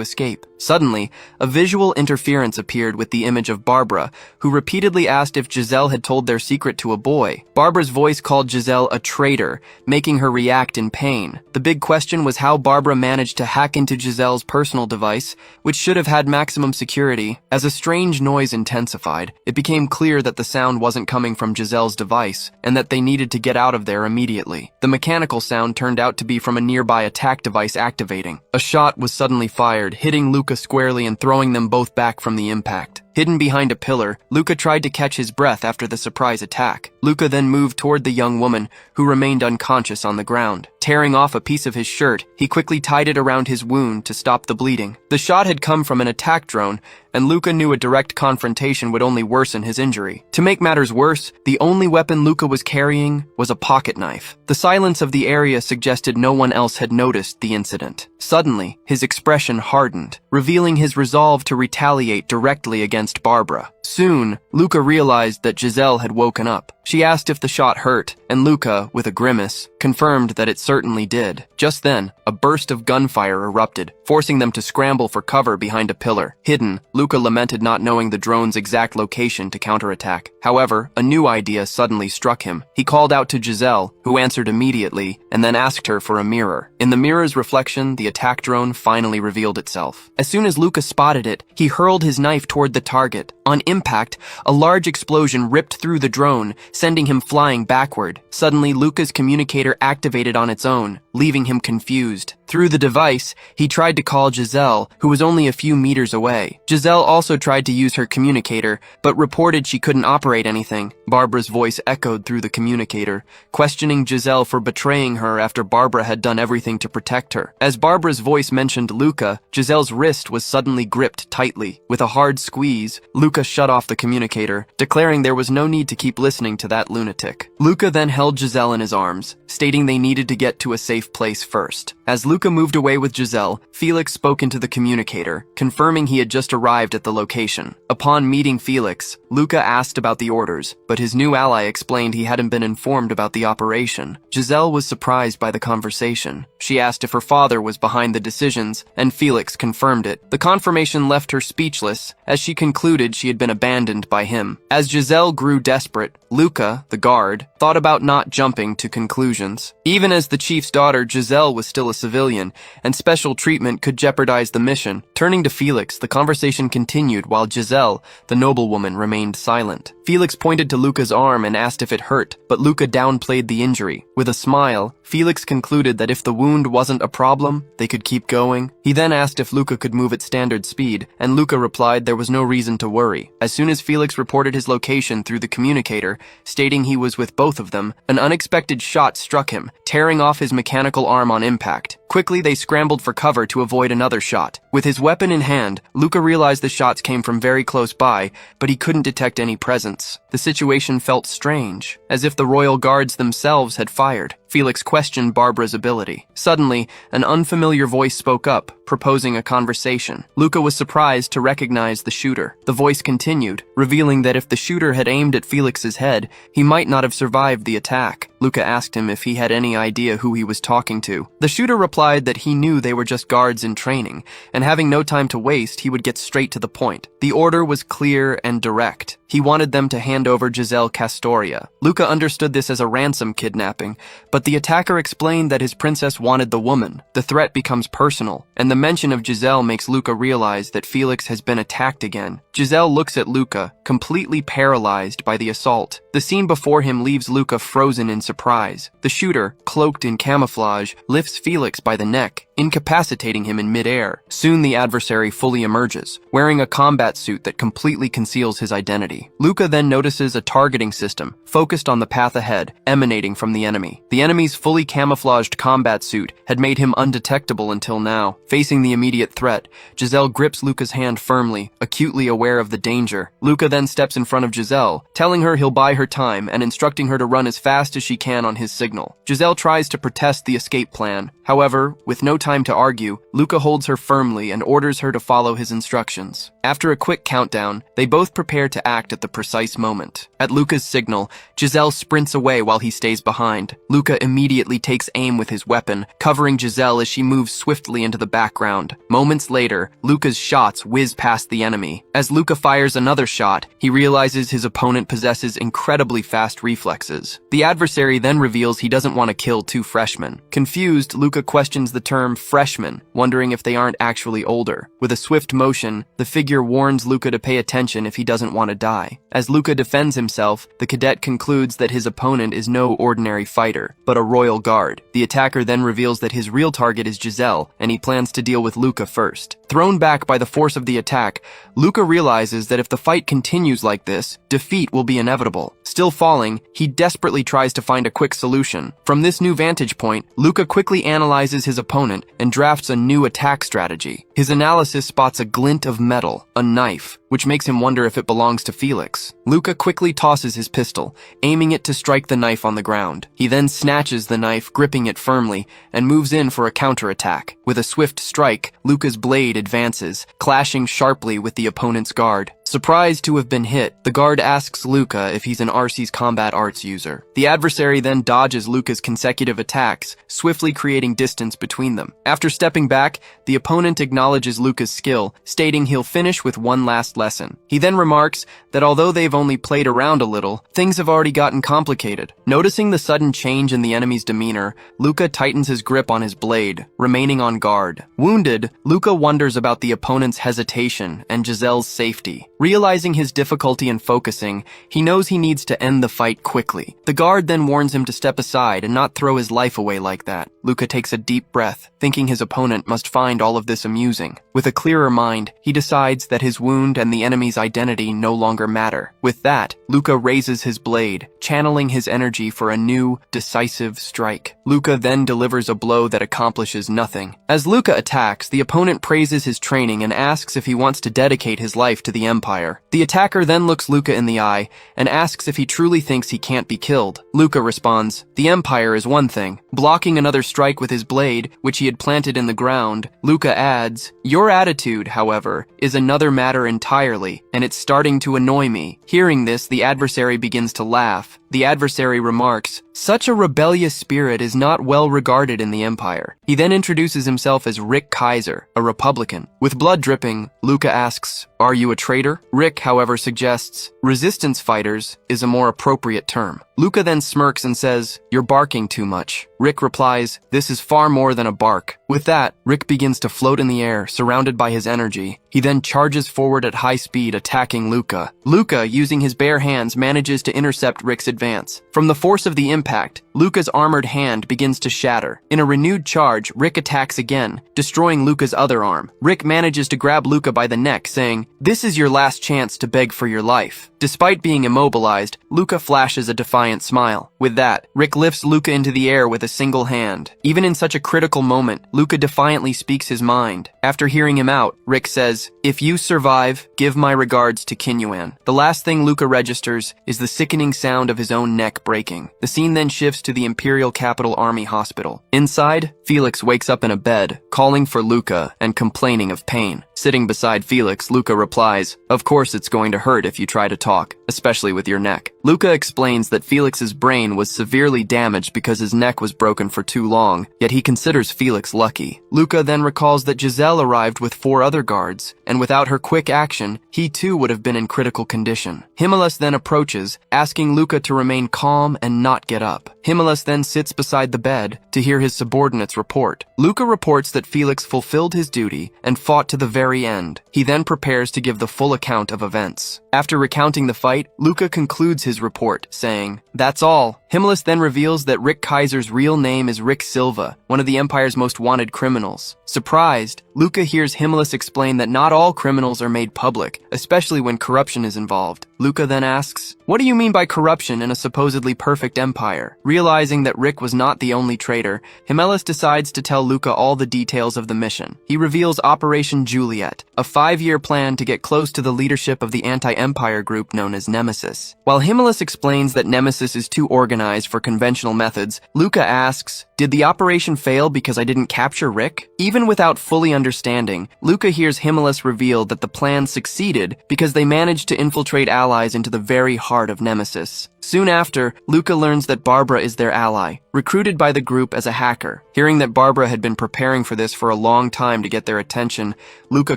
escape. Suddenly, a visual interference appeared with the image of Barbara, who repeatedly asked if Giselle had told their secret to a boy. Barbara's voice called Giselle a traitor, making her react in pain. The big question was how Barbara managed to hack into Giselle's personal device, which should have had maximum security. As a strange noise intensified, it became clear that the sound wasn't coming from Giselle's device, and that they needed to get out of there immediately. The mechanical sound turned out to be from a nearby attack device activating. A shot was suddenly fired, hitting Luca squarely and throwing them both back from the impact. Hidden behind a pillar, Luca tried to catch his breath after the surprise attack. Luca then moved toward the young woman, who remained unconscious on the ground. Tearing off a piece of his shirt, he quickly tied it around his wound to stop the bleeding. The shot had come from an attack drone, and Luca knew a direct confrontation would only worsen his injury. To make matters worse, the only weapon Luca was carrying was a pocket knife. The silence of the area suggested no one else had noticed the incident. Suddenly, his expression hardened, revealing his resolve to retaliate directly against Barbara. Soon, Luca realized that Giselle had woken up. She asked if the shot hurt, and Luca, with a grimace, confirmed that it certainly did. Just then, a burst of gunfire erupted, forcing them to scramble for cover behind a pillar. Hidden, Luca lamented not knowing the drone's exact location to counterattack. However, a new idea suddenly struck him. He called out to Giselle, who answered immediately, and then asked her for a mirror. In the mirror's reflection, the attack drone finally revealed itself. As soon as Luca spotted it, he hurled his knife toward the target. On impact, a large explosion ripped through the drone, sending him flying backward. Suddenly, Luca's communicator activated on its own, leaving him confused. Through the device, he tried to call Giselle, who was only a few meters away. Giselle also tried to use her communicator, but reported she couldn't operate anything. Barbara's voice echoed through the communicator, questioning Giselle for betraying her after Barbara had done everything to protect her. As Barbara's voice mentioned Luca, Giselle's wrist was suddenly gripped tightly. With a hard squeeze, Luca shut off the communicator, declaring there was no need to keep listening to that lunatic. Luca then held Giselle in his arms, stating they needed to get to a safe place first. As Luca moved away with Giselle, Felix spoke into the communicator, confirming he had just arrived at the location. Upon meeting Felix, Luca asked about the orders, but his new ally explained he hadn't been informed about the operation. Giselle was surprised by the conversation. She asked if her father was behind the decisions, and Felix confirmed it. The confirmation left her speechless, as she concluded she had been abandoned by him. As Giselle grew desperate, Luca, the guard, thought about not jumping to conclusions. Even as the chief's daughter, Giselle was still a civilian, and special treatment could jeopardize the mission. Turning to Felix, the conversation continued while Giselle, the noblewoman, remained silent. Felix pointed to Luca's arm and asked if it hurt, but Luca downplayed the injury. With a smile, Felix concluded that if the wound wasn't a problem, they could keep going. He then asked if Luca could move at standard speed, and Luca replied there was no reason to worry. As soon as Felix reported his location through the communicator, stating he was with both of them, an unexpected shot struck him, tearing off his mechanical arm on impact. Quickly, they scrambled for cover to avoid another shot. With his weapon in hand, Luca realized the shots came from very close by, but he couldn't detect any presence. The situation felt strange, as if the royal guards themselves had fired. Felix questioned Barbara's ability. Suddenly, an unfamiliar voice spoke up, proposing a conversation. Luca was surprised to recognize the shooter. The voice continued, revealing that if the shooter had aimed at Felix's head, he might not have survived the attack. Luca asked him if he had any idea who he was talking to. The shooter replied that he knew they were just guards in training, and having no time to waste, he would get straight to the point. The order was clear and direct. He wanted them to hand over Giselle Castoria. Luca understood this as a ransom kidnapping, but the attacker explained that his princess wanted the woman. The threat becomes personal, and the mention of Giselle makes Luca realize that Felix has been attacked again. Giselle looks at Luca, completely paralyzed by the assault. The scene before him leaves Luca frozen in surprise. The shooter, cloaked in camouflage, lifts Felix by the neck, incapacitating him in midair. Soon the adversary fully emerges, wearing a combat suit that completely conceals his identity. Luca then notices a targeting system focused on the path ahead, emanating from the enemy. The enemy's fully camouflaged combat suit had made him undetectable until now. Facing the immediate threat, Giselle grips Luca's hand firmly, acutely aware of the danger. Luca then steps in front of Giselle, telling her he'll buy her time and instructing her to run as fast as she can on his signal. Giselle tries to protest the escape plan. However, with no time to argue, Luca holds her firmly and orders her to follow his instructions. After a quick countdown, they both prepare to act at the precise moment. At Luca's signal, Giselle sprints away while he stays behind. Luca immediately takes aim with his weapon, covering Giselle as she moves swiftly into the background. Moments later, Luca's shots whiz past the enemy. As Luca fires another shot, he realizes his opponent possesses incredibly fast reflexes. The adversary then reveals he doesn't want to kill two freshmen. Confused, Luca questions the term freshman, wondering if they aren't actually older. With a swift motion, the figure warns Luca to pay attention if he doesn't want to die. As Luca defends himself, the cadet concludes that his opponent is no ordinary fighter, but a royal guard. The attacker then reveals that his real target is Giselle, and he plans to deal with Luca first. Thrown back by the force of the attack, Luca realizes that if the fight continues like this, defeat will be inevitable. Still falling, he desperately tries to find a quick solution. From this new vantage point, Luca quickly analyzes his opponent and drafts a new attack strategy. His analysis spots a glint of metal, a knife, which makes him wonder if it belongs to Felix. Luca quickly tosses his pistol, aiming it to strike the knife on the ground. He then snatches the knife, gripping it firmly, and moves in for a counterattack. With a swift strike, Luca's blade advances, clashing sharply with the opponent's guard. Surprised to have been hit, the guard asks Luca if he's an RC's combat arts user. The adversary then dodges Luca's consecutive attacks, swiftly creating distance between them. After stepping back, the opponent acknowledges Luca's skill, stating he'll finish with one last lesson. He then remarks that although they've only played around a little, things have already gotten complicated. Noticing the sudden change in the enemy's demeanor, Luca tightens his grip on his blade, remaining on guard. Wounded, Luca wonders about the opponent's hesitation and Giselle's safety. Realizing his difficulty in focusing, he knows he needs to end the fight quickly. The guard then warns him to step aside and not throw his life away like that. Luca takes a deep breath, thinking his opponent must find all of this amusing. With a clearer mind, he decides that his wound and the enemy's identity no longer matter. With that, Luca raises his blade, channeling his energy for a new, decisive strike. Luca then delivers a blow that accomplishes nothing. As Luca attacks, the opponent praises his training and asks if he wants to dedicate his life to the Empire. The attacker then looks Luca in the eye and asks if he truly thinks he can't be killed. Luca responds, "The Empire is one thing." Blocking another strike with his blade, which he had planted in the ground, Luca adds, "Your attitude, however, is another matter entirely, and it's starting to annoy me." Hearing this, the adversary begins to laugh. The adversary remarks, "Such a rebellious spirit is not well regarded in the Empire." He then introduces himself as Rick Kaiser, a Republican. With blood dripping, Luca asks, "Are you a traitor?" Rick, however, suggests, "Resistance fighters is a more appropriate term." Luca then smirks and says, "You're barking too much." Rick replies, "This is far more than a bark." With that, Rick begins to float in the air, surrounded by his energy. He then charges forward at high speed, attacking Luca. Luca, using his bare hands, manages to intercept Rick's advance. From the force of the impact, Luca's armored hand begins to shatter. In a renewed charge, Rick attacks again, destroying Luca's other arm. Rick manages to grab Luca by the neck, saying, "This is your last chance to beg for your life." Despite being immobilized, Luca flashes a defiant smile. With that, Rick lifts Luca into the air with a single hand. Even in such a critical moment, Luca defiantly speaks his mind. After hearing him out, Rick says, "If you survive, give my regards to Kinyuan." The last thing Luca registers is the sickening sound of his own neck breaking. The scene then shifts to the Imperial Capital Army Hospital. Inside, Felix wakes up in a bed, calling for Luca and complaining of pain. Sitting beside Felix, Luca replies, "Of course it's going to hurt if you try to talk, especially with your neck." Luca explains that Felix's brain was severely damaged because his neck was broken for too long, yet he considers Felix lucky. Luca then recalls that Giselle arrived with 4 other guards, and without her quick action, he too would have been in critical condition. Himelis then approaches, asking Luca to remain calm and not get up. Himelis then sits beside the bed to hear his subordinates report. Luca reports that Felix fulfilled his duty and fought to the very very end. He then prepares to give the full account of events. After recounting the fight, Luca concludes his report, saying, "That's all." Himmler then reveals that Rick Kaiser's real name is Rick Silva, one of the Empire's most wanted criminals. Surprised, Luca hears Himmler explain that not all criminals are made public, especially when corruption is involved. Luca then asks, "What do you mean by corruption in a supposedly perfect empire?" Realizing that Rick was not the only traitor, Himmler decides to tell Luca all the details of the mission. He reveals Operation Juliet, a 5-year plan to get close to the leadership of the anti-empire group known as Nemesis. While Himmler explains that Nemesis is too organized for conventional methods, Luca asks, "Did the operation fail because I didn't capture Rick?" Even without fully understanding, Luca hears Himmler reveal that the plan succeeded because they managed to infiltrate allies into the very heart of Nemesis. Soon after, Luca learns that Barbara is their ally, recruited by the group as a hacker. Hearing that Barbara had been preparing for this for a long time to get their attention, Luca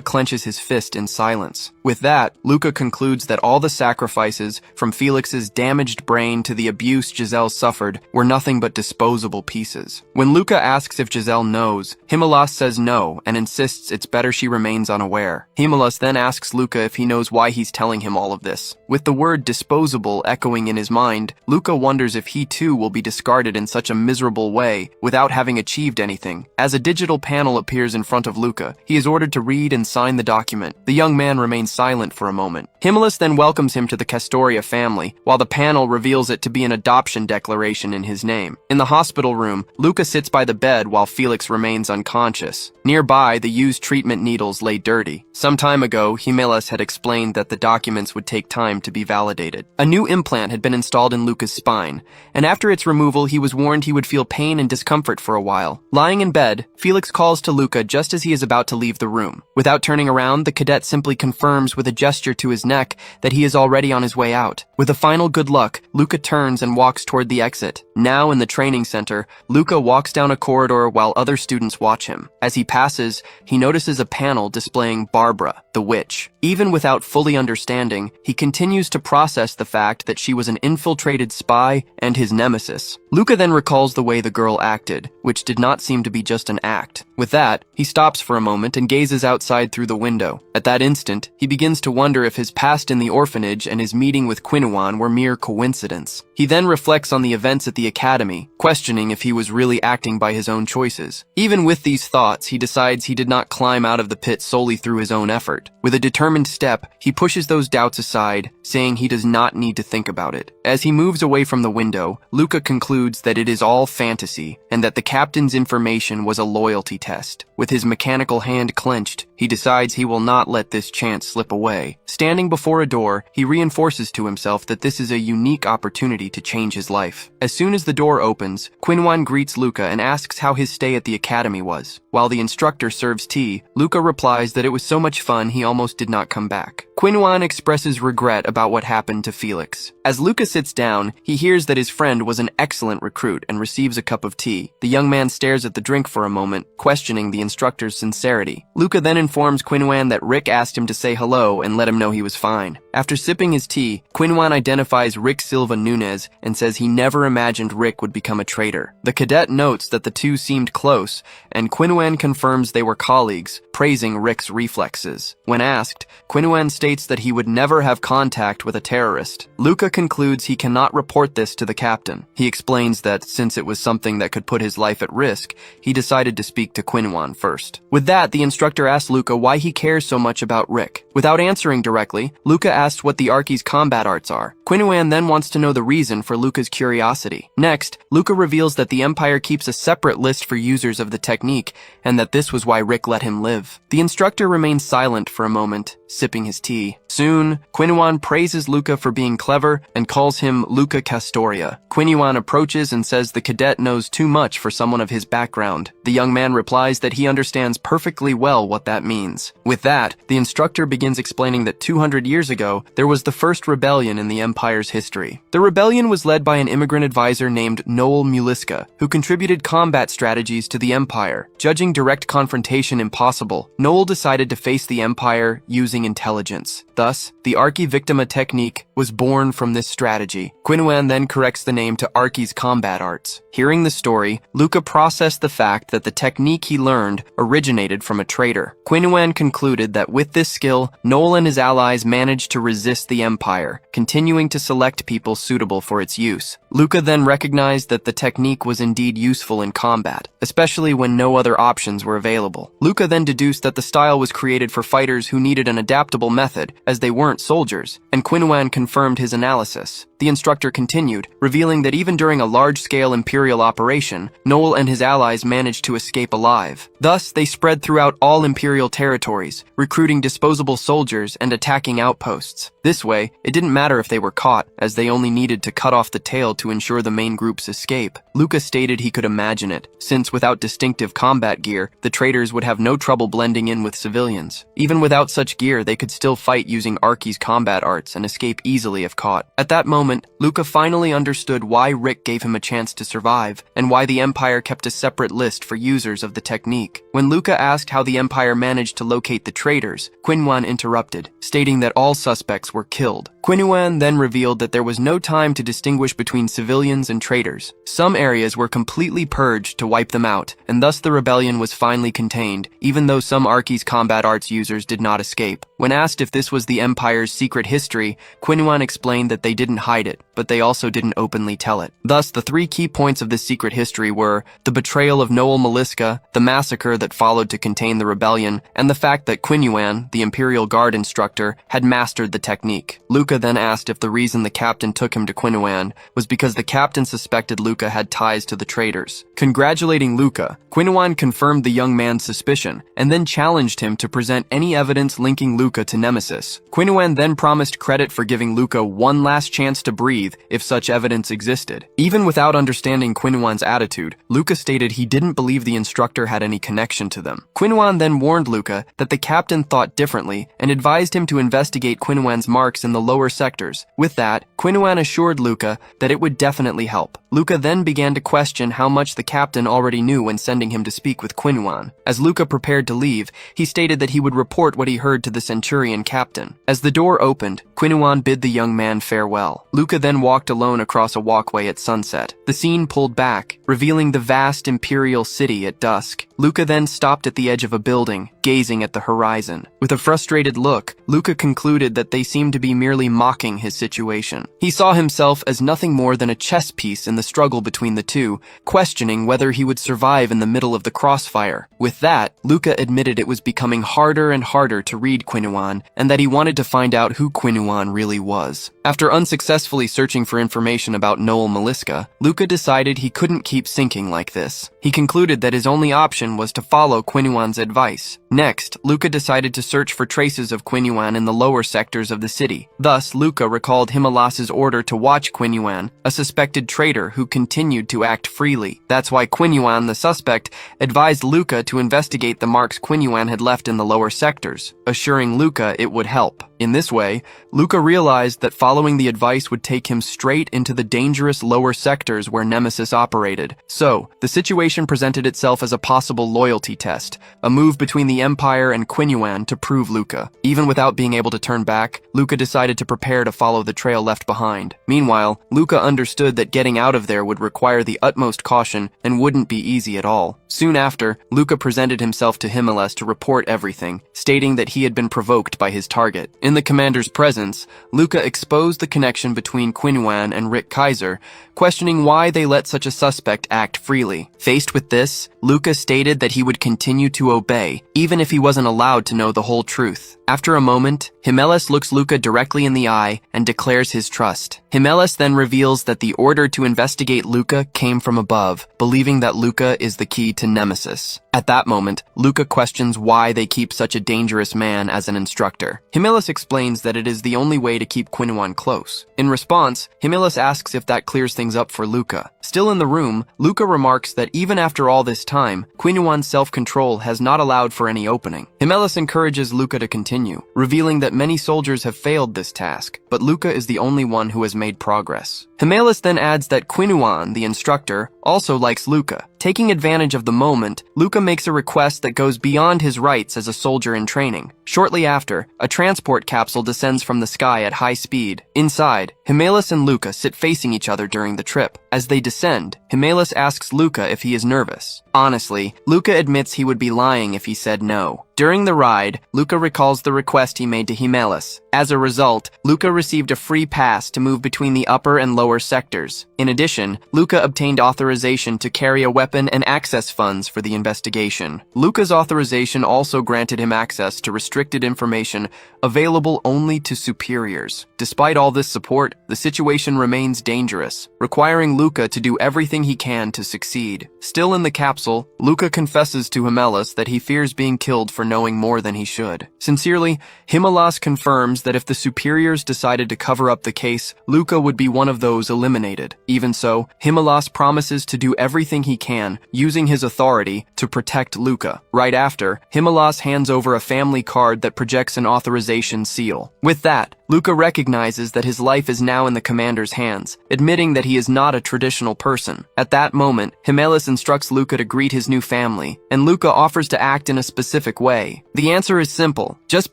clenches his fist in silence. With that, Luca concludes that all the sacrifices, from Felix's damaged brain to the abuse Giselle suffered, were nothing but disposable pieces. When Luca asks if Giselle knows, Himmler says no and insists it's better she remains unaware. Himmler then asks Luca if he knows why he's telling him all of this. With the word disposable echoing in his mind, Luca wonders if he too will be discarded in such a miserable way without having achieved anything. As a digital panel appears in front of Luca, he is ordered to read and sign the document. The young man remains silent for a moment. Himmler then welcomes him to the Castoria family, while the panel reveals it to be an adoption declaration in his name. In the hospital room, Luca sits by the bed while Felix remains unconscious. Nearby, the used treatment needles lay dirty. Some time ago, Himmler had explained that the documents would take time to be validated. A new implant had been installed in Luca's spine, and after its removal, he was warned he would feel pain and discomfort for a while. Lying in bed, Felix calls to Luca just as he is about to leave the room. Without turning around, the cadet simply confirms with a gesture to his neck that he is already on his way out. With a final good luck, Luca turns and walks toward the exit. Now in the training center, Luca walks down a corridor while other students watch him. As he passes, he notices a panel displaying Barbara, the witch. Even without fully understanding, he continues to process the fact that she was an infiltrated spy and his nemesis. Luca then recalls the way the girl acted, which did not seem to be just an act. With that, he stops for a moment and gazes outside through the window. At that instant, he begins to wonder if his past in the orphanage and his meeting with Quinuan were mere coincidence. He then reflects on the events at the academy, questioning if he was really acting by his own choices. Even with these thoughts, he decides he did not climb out of the pit solely through his own effort. With a determined step, he pushes those doubts aside, saying he does not need to think about it. As he moves away from the window, Luca concludes that it is all fantasy, and that the captain's information was a loyalty test. With his mechanical hand clenched, he decides he will not let this chance slip away. Standing before a door, he reinforces to himself that this is a unique opportunity to change his life. As soon as the door opens, Quinuan greets Luca and asks how his stay at the academy was. While the instructor serves tea, Luca replies that it was so much fun he almost did not come back. Quinuan expresses regret about what happened to Felix. As Luca sits down, he hears that his friend was an excellent recruit and receives a cup of tea. The young man stares at the drink for a moment, questioning the instructor's sincerity. Luca then informs Quinuan that Rick asked him to say hello and let him know he was fine. After sipping his tea, Quinuan identifies Rick Silva Nunez and says he never imagined Rick would become a traitor. The cadet notes that the two seemed close, and Quinuan confirms they were colleagues, praising Rick's reflexes. When asked, Quinuan states that he would never have contact with a terrorist. Luca concludes he cannot report this to the captain. He explains that since it was something that could put his life at risk, he decided to speak to Quinuan first. With that, the instructor asks Luca why he cares so much about Rick. Without answering directly, Luca asks what the Archie's combat arts are. Quinuan then wants to know the reason for Luca's curiosity. Next, Luca reveals that the Empire keeps a separate list for users of the technique, and that this was why Rick let him live. The instructor remains silent for a moment, sipping his tea. Soon, Quinuan praises Luca for being clever and calls him Luca Castoria. Quinuan approaches and says the cadet knows too much for someone of his background. The young man replies that he understands perfectly well what that means. With that, the instructor begins explaining that 200 years ago, there was the first rebellion in the Empire's history. The rebellion was led by an immigrant advisor named Noel Muliska, who contributed combat strategies to the Empire. Judging direct confrontation impossible, Noel decided to face the Empire using using intelligence. Thus, the Archi-Victima technique was born from this strategy. Quinhuan then corrects the name to Archi's combat arts. Hearing the story, Luca processed the fact that the technique he learned originated from a traitor. Quinhuan concluded that with this skill, Noel and his allies managed to resist the Empire, continuing to select people suitable for its use. Luca then recognized that the technique was indeed useful in combat, especially when no other options were available. Luca then deduced that the style was created for fighters who needed an adaptable method, as they weren't soldiers, and Quinhuan confirmed his analysis. The instructor continued, revealing that even during a large-scale Imperial operation, Noel and his allies managed to escape alive. Thus, they spread throughout all Imperial territories, recruiting disposable soldiers and attacking outposts. This way, it didn't matter if they were caught, as they only needed to cut off the tail to ensure the main group's escape. Luca stated he could imagine it, since without distinctive combat gear, the traitors would have no trouble blending in with civilians. Even without such gear, they could still fight using Archi's combat arts and escape easily if caught. At that moment, Luca finally understood why Rick gave him a chance to survive, and why the Empire kept a separate list for users of the technique. When Luca asked how the Empire managed to locate the traitors, Quinhuan interrupted, stating that all suspects were killed. Quinhuan then revealed that there was no time to distinguish between civilians and traitors. Some areas were completely purged to wipe them out, and thus the rebellion was finally contained, even though some Archi's combat arts users did not escape. When asked if this was the Empire's secret history, Quinhuan explained that they didn't hide it, but they also didn't openly tell it. Thus, the three key points of this secret history were the betrayal of Noel Maliska, the massacre that followed to contain the rebellion, and the fact that Quinhuan, the Imperial Guard instructor, had mastered the technique. Luca then asked if the reason the captain took him to Quinhuan was because the captain suspected Luca had ties to the traitors. Congratulating Luca, Quinhuan confirmed the young man's suspicion, and then challenged him to present any evidence linking Luca to Nemesis. Quinhuan then promised credit for giving Luca one last chance to breathe if such evidence existed. Even without understanding Quinhuan's attitude, Luca stated he didn't believe the instructor had any connection to them. Quinhuan then warned Luca that the captain thought differently and advised him to investigate Quinhuan's marks in the lower sectors. With that, Quinhuan assured Luca that it would definitely help. Luca then began to question how much the captain already knew when sending him to speak with Quinhuan. As Luca prepared to leave, he stated that he would report what he heard to the Centurion captain. As the door opened, Quinhuan bid the young man farewell. Luca then walked alone across a walkway at sunset. The scene pulled back, revealing the vast Imperial city at dusk. Luca then stopped at the edge of a building, gazing at the horizon. With a frustrated look, Luca concluded that they seemed to be merely mocking his situation. He saw himself as nothing more than a chess piece in the struggle between the two, questioning whether he would survive in the middle of the crossfire. With that, Luca admitted it was becoming harder and harder to read Quinhuan, and that he wanted to find out who Quinhuan really was. After unsuccessfully searching for information about Noel Maliska, Luca decided he couldn't keep sinking like this. He concluded that his only option was to follow Quinhuan's advice. Next, Luca decided to search for traces of Quinhuan in the lower sectors of the city. Thus, Luca recalled Himelas's order to watch Quinhuan, a suspected traitor who continued to act freely. That's why Quinhuan, the suspect, advised Luca to investigate the marks Quinhuan had left in the lower sectors, assuring Luca it would help. In this way, Luca realized that following the advice would take him straight into the dangerous lower sectors where Nemesis operated. So, the situation presented itself as a possible loyalty test, a move between the Empire and Quinhuan to prove Luca. Even without being able to turn back, Luca decided to prepare to follow the trail left behind. Meanwhile, Luca understood that getting out of there would require the utmost caution and wouldn't be easy at all. Soon after, Luca presented himself to Himelas to report everything, stating that he had been provoked by his target. In the commander's presence, Luca exposed the connection between Quinhuan and Rick Kaiser, questioning why they let such a suspect act freely. Faced with this, Luca stated that he would continue to obey, even if he wasn't allowed to know the whole truth. After a moment, Himelas looks Luca directly in the eye and declares his trust. Himelas then reveals that the order to investigate Luca came from above, believing that Luca is the key to Nemesis. At that moment, Luca questions why they keep such a dangerous man as an instructor. Himelas explains that it is the only way to keep Quinhuan close. In response, Himelas asks if that clears things up for Luca. Still in the room, Luca remarks that even after all this time, Quinhuan's self-control has not allowed for any opening. Himelas encourages Luca to continue, revealing that many soldiers have failed this task, but Luca is the only one who has made progress. Himalis then adds that Quinuan, the instructor, also likes Luca. Taking advantage of the moment, Luca makes a request that goes beyond his rights as a soldier in training. Shortly after, a transport capsule descends from the sky at high speed. Inside, Himalis and Luca sit facing each other during the trip. As they descend, Himalis asks Luca if he is nervous. Honestly, Luca admits he would be lying if he said no. During the ride, Luca recalls the request he made to Himalis. As a result, Luca received a free pass to move between the upper and lower sectors. In addition, Luca obtained authorization to carry a weapon and access funds for the investigation. Luca's authorization also granted him access to restricted information available only to superiors. Despite all this support, the situation remains dangerous, requiring Luca to do everything he can to succeed. Still in the capsule, Luca confesses to Himalis that he fears being killed for knowing more than he should. Sincerely, Himalis confirms that if the superiors decided to cover up the case, Luca would be one of those eliminated. Even so, Himalis promises to do everything he can, using his authority, to protect Luca. Right after, Himalis hands over a family card that projects an authorization seal. With that, Luca recognizes that his life is now in the commander's hands, admitting that he is not a traditional person. At that moment, Himalis instructs Luca to greet his new family, and Luca offers to act in a specific way. The answer is simple: just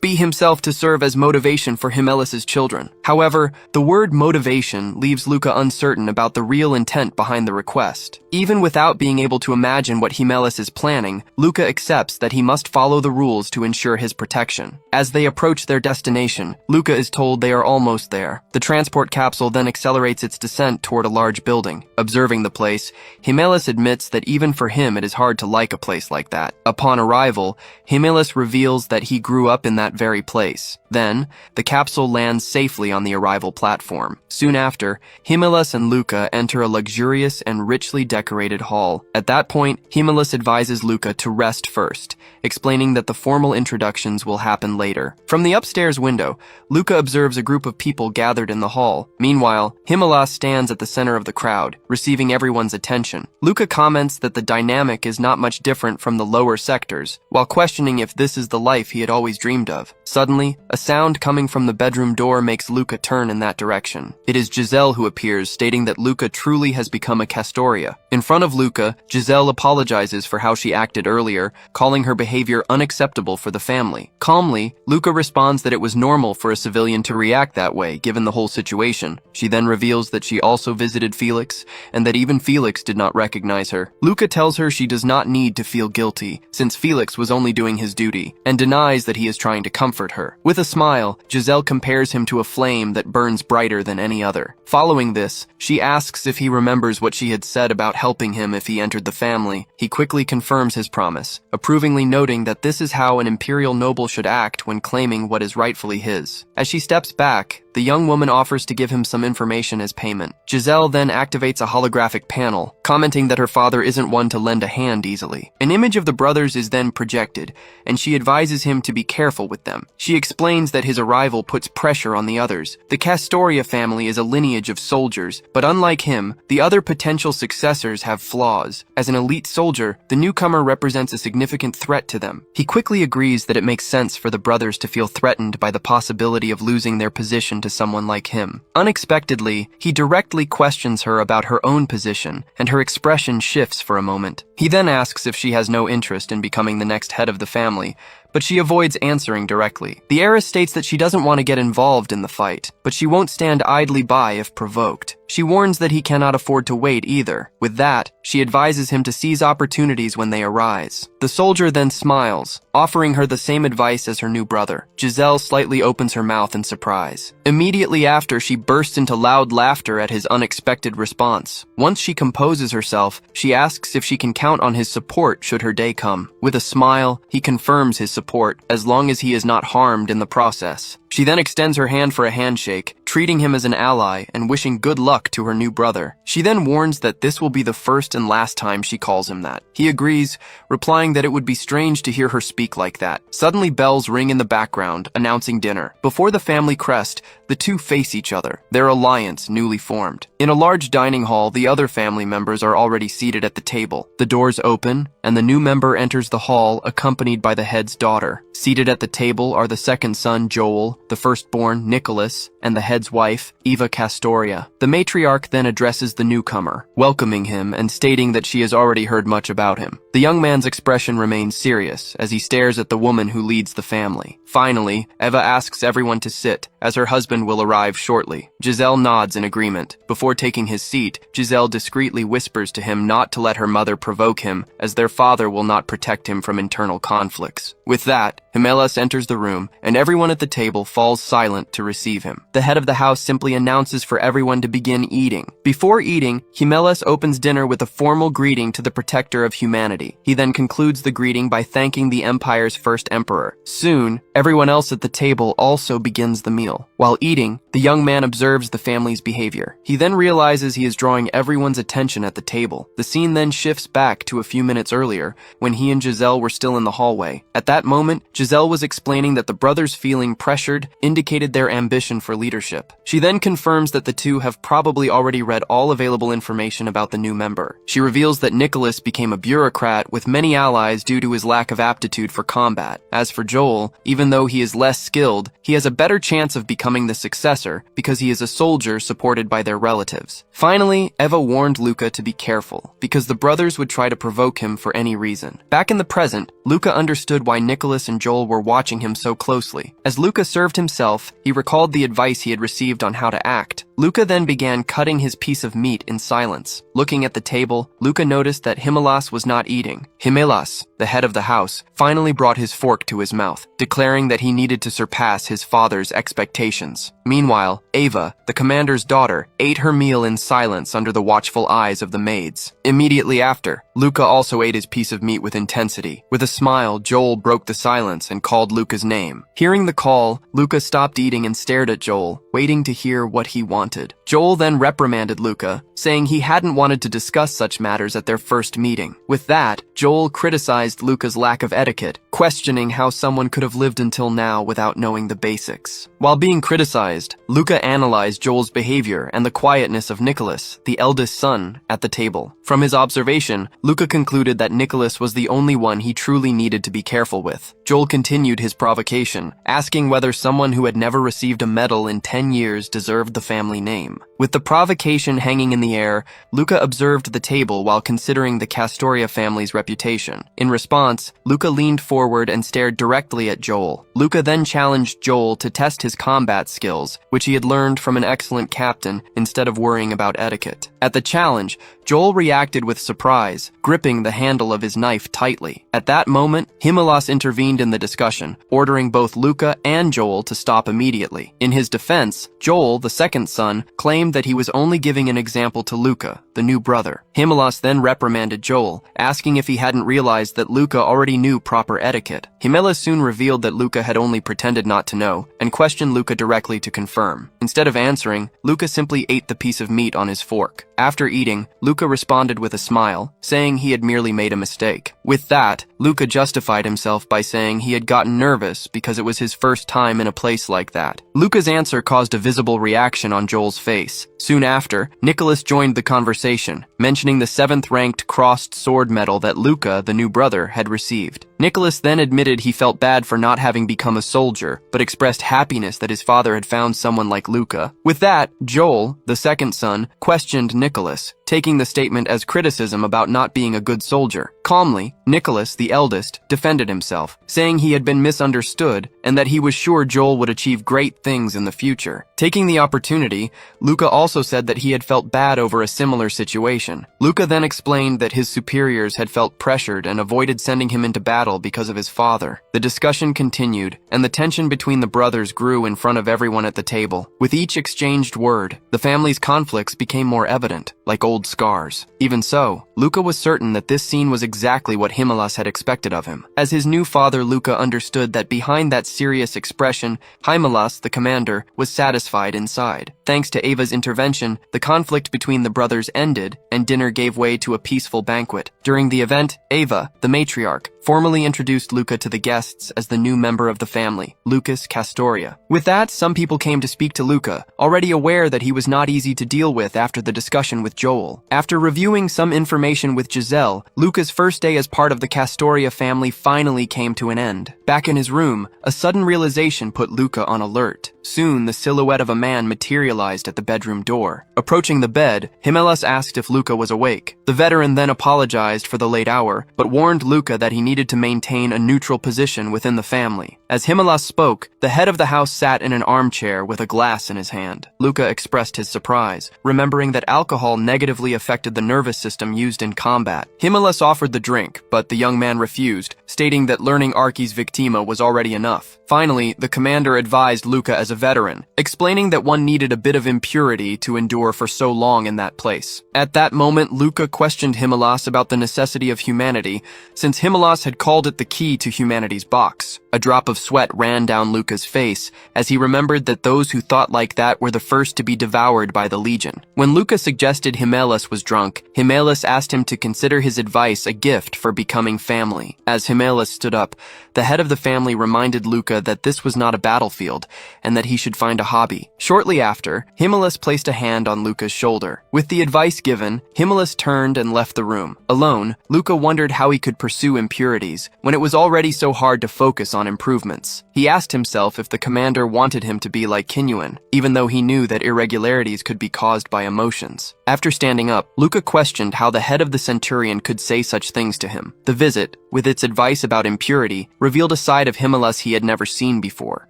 be himself to serve as motivation for Himalis' children. However, the word motivation leaves Luca uncertain about the real intent behind the request. Even without being able to imagine what Himalis is planning, Luca accepts that he must follow the rules to ensure his protection. As they approach their destination, Luca is told they are almost there. The transport capsule then accelerates its descent toward a large building. Observing the place, Himalis admits that even for him it is hard to like a place like that. Upon arrival, Himalis reveals that he grew up in that very place. Then, the capsule lands safely on the arrival platform. Soon after, Himalis and Luca enter a luxurious and richly decorated hall. At that point, Himalis advises Luca to rest first, explaining that the formal introductions will happen later. From the upstairs window, Luca observes a group of people gathered in the hall. Meanwhile, Himalis stands at the center of the crowd, receiving everyone's attention. Luca comments that the dynamic is not much different from the lower sectors, while questioning if this is the life he had always dreamed of. Suddenly, a sound coming from the bedroom door makes Luca turn in that direction. It is Giselle who appears, stating that Luca truly has become a Castoria. In front of Luca, Giselle apologizes for how she acted earlier, calling her behavior unacceptable for the family. Calmly, Luca responds that it was normal for a civilian to react that way, given the whole situation. She then reveals that she also visited Felix, and that even Felix did not recognize her. Luca tells her she does not need to feel guilty, since Felix was only doing his duty, and denies that he is trying to comfort her. With a smile, Giselle compares him to a flame that burns brighter than any other. Following this, she asks if he remembers what she had said about helping him if he entered the family. He quickly confirms his promise, approvingly noting that this is how an imperial noble should act when claiming what is rightfully his. As she steps back, the young woman offers to give him some information as payment. Giselle then activates a holographic panel, commenting that her father isn't one to lend a hand easily. An image of the brothers is then projected, and she advises him to be careful with them. She explains that his arrival puts pressure on the others. The Castoria family is a lineage of soldiers, but unlike him, the other potential successors have flaws. As an elite soldier, the newcomer represents a significant threat to them. He quickly agrees that it makes sense for the brothers to feel threatened by the possibility of losing their position to someone like him. Unexpectedly, he directly questions her about her own position, and her expression shifts for a moment. He then asks if she has no interest in becoming the next head of the family, but she avoids answering directly. The heiress states that she doesn't want to get involved in the fight, but she won't stand idly by if provoked. She warns that he cannot afford to wait either. With that, she advises him to seize opportunities when they arise. The soldier then smiles, offering her the same advice as her new brother. Giselle slightly opens her mouth in surprise. Immediately after, she bursts into loud laughter at his unexpected response. Once she composes herself, she asks if she can count on his support should her day come. With a smile, he confirms his support, as long as he is not harmed in the process. She then extends her hand for a handshake, treating him as an ally and wishing good luck to her new brother. She then warns that this will be the first and last time she calls him that. He agrees, replying that it would be strange to hear her speak like that. Suddenly, bells ring in the background, announcing dinner. Before the family crest, the two face each other, their alliance newly formed. In a large dining hall, the other family members are already seated at the table. The doors open, and the new member enters the hall, accompanied by the head's daughter. Seated at the table are the second son, Joel, the firstborn, Nicholas, and the head's wife, Eva Castoria. The matriarch then addresses the newcomer, welcoming him and stating that she has already heard much about him. The young man's expression remains serious as he stares at the woman who leads the family. Finally, Eva asks everyone to sit, as her husband will arrive shortly. Giselle nods in agreement. Before taking his seat, Giselle discreetly whispers to him not to let her mother provoke him, as their father will not protect him from internal conflicts. With that, Himelas enters the room, and everyone at the table falls silent to receive him. The head of the house simply announces for everyone to begin eating. Before eating, Himelas opens dinner with a formal greeting to the protector of humanity. He then concludes the greeting by thanking the empire's first emperor. Soon, everyone else at the table also begins the meal. While eating, the young man observes the family's behavior. He then realizes he is drawing everyone's attention at the table. The scene then shifts back to a few minutes earlier, when he and Giselle were still in the hallway. At that moment, Giselle was explaining that the brothers feeling pressured indicated their ambition for leadership. She then confirms that the two have probably already read all available information about the new member. She reveals that Nicholas became a bureaucrat with many allies due to his lack of aptitude for combat. As for Joel, even though he is less skilled, he has a better chance of becoming the successor because he is a soldier supported by their relatives. Finally, Eva warned Luca to be careful, because the brothers would try to provoke him for any reason. Back in the present, Luca understood why Nicholas and Joel were watching him so closely. As Luca served himself, he recalled the advice he had received on how to act. Luca then began cutting his piece of meat in silence. Looking at the table, Luca noticed that Himelas was not eating. Himelas, the head of the house, finally brought his fork to his mouth, declaring that he needed to surpass his father's expectations. Meanwhile, Eva, the commander's daughter, ate her meal in silence under the watchful eyes of the maids. Immediately after, Luca also ate his piece of meat with intensity. With a smile, Joel broke the silence and called Luca's name. Hearing the call, Luca stopped eating and stared at Joel, waiting to hear what he wanted. Joel then reprimanded Luca, saying he hadn't wanted to discuss such matters at their first meeting. With that, Joel criticized Luca's lack of etiquette, questioning how someone could have lived until now without knowing the basics. While being criticized, Luca analyzed Joel's behavior and the quietness of Nicholas, the eldest son, at the table. From his observation, Luca concluded that Nicholas was the only one he truly needed to be careful with. Joel continued his provocation, asking whether someone who had never received a medal in 10 years deserved the family name. With the provocation hanging in the air, Luca observed the table while considering the Castoria family's reputation. In response, Luca leaned forward and stared directly at Joel. Luca then challenged Joel to test his combat skills, which he had learned from an excellent captain, instead of worrying about etiquette. At the challenge, Joel reacted with surprise, gripping the handle of his knife tightly. At that moment, Himelas intervened in the discussion, ordering both Luca and Joel to stop immediately. In his defense, Joel, the second son, claimed that he was only giving an example to Luca, the new brother. Himelas then reprimanded Joel, asking if he hadn't realized that Luca already knew proper etiquette. Himelas soon revealed that Luca had only pretended not to know, and questioned Luca directly to confirm. Instead of answering, Luca simply ate the piece of meat on his fork. After eating, Luca responded with a smile, saying he had merely made a mistake. With that, Luca justified himself by saying he had gotten nervous because it was his first time in a place like that. Luca's answer caused a visible reaction on Joel's face. Soon after, Nicholas joined the conversation, mentioning the 7th-ranked crossed sword medal that Luca, the new brother, had received. Nicholas then admitted he felt bad for not having become a soldier, but expressed happiness that his father had found someone like Luca. With that, Joel, the second son, questioned Nicholas, taking the statement as criticism about not being a good soldier. Calmly, Nicholas, the eldest, defended himself, saying he had been misunderstood and that he was sure Joel would achieve great things in the future. Taking the opportunity, Luca also said that he had felt bad over a similar situation. Luca then explained that his superiors had felt pressured and avoided sending him into battle because of his father. The discussion continued, and the tension between the brothers grew in front of everyone at the table. With each exchanged word, the family's conflicts became more evident, like old scars. Even so, Luca was certain that this scene was exactly what Himelas had expected of him. As his new father, Luca understood that behind that serious expression, Himelas, the commander, was satisfied inside. Thanks to Ava's intervention, the conflict between the brothers ended, and dinner gave way to a peaceful banquet. During the event, Ava, the matriarch, formally introduced Luca to the guests as the new member of the family, Lucas Castoria. With that, some people came to speak to Luca, already aware that he was not easy to deal with after the discussion with with Joel. After reviewing some information with Giselle, Luca's first day as part of the Castoria family finally came to an end. Back in his room, a sudden realization put Luca on alert. Soon, the silhouette of a man materialized at the bedroom door. Approaching the bed, Himelas asked if Luca was awake. The veteran then apologized for the late hour, but warned Luca that he needed to maintain a neutral position within the family. As Himelas spoke, the head of the house sat in an armchair with a glass in his hand. Luca expressed his surprise, remembering that alcohol negatively affected the nervous system used in combat. Himelas offered the drink, but the young man refused, stating that learning Archi's Victima was already enough. Finally, the commander advised Luca as a veteran, explaining that one needed a bit of impurity to endure for so long in that place. At that moment, Luca questioned Himelas about the necessity of humanity, since Himelas had called it the key to humanity's box. A drop of sweat ran down Luca's face as he remembered that those who thought like that were the first to be devoured by the Legion. When Luca suggested Himelas was drunk, Himelas asked him to consider his advice a gift for becoming family. As Himelas stood up, the head of the family reminded Luca that this was not a battlefield and that he should find a hobby. Shortly after, Himelas placed a hand on Luca's shoulder. With the advice given, Himelas turned and left the room. Alone, Luca wondered how he could pursue impurities when it was already so hard to focus on improvements. He asked himself if the commander wanted him to be like Kinyuan, even though he knew that irregularities could be caused by emotions. After standing up, Luca questioned how the head of the Centurion could say such things to him. The visit, with its advice about impurity, revealed a side of Himelas he had never seen before.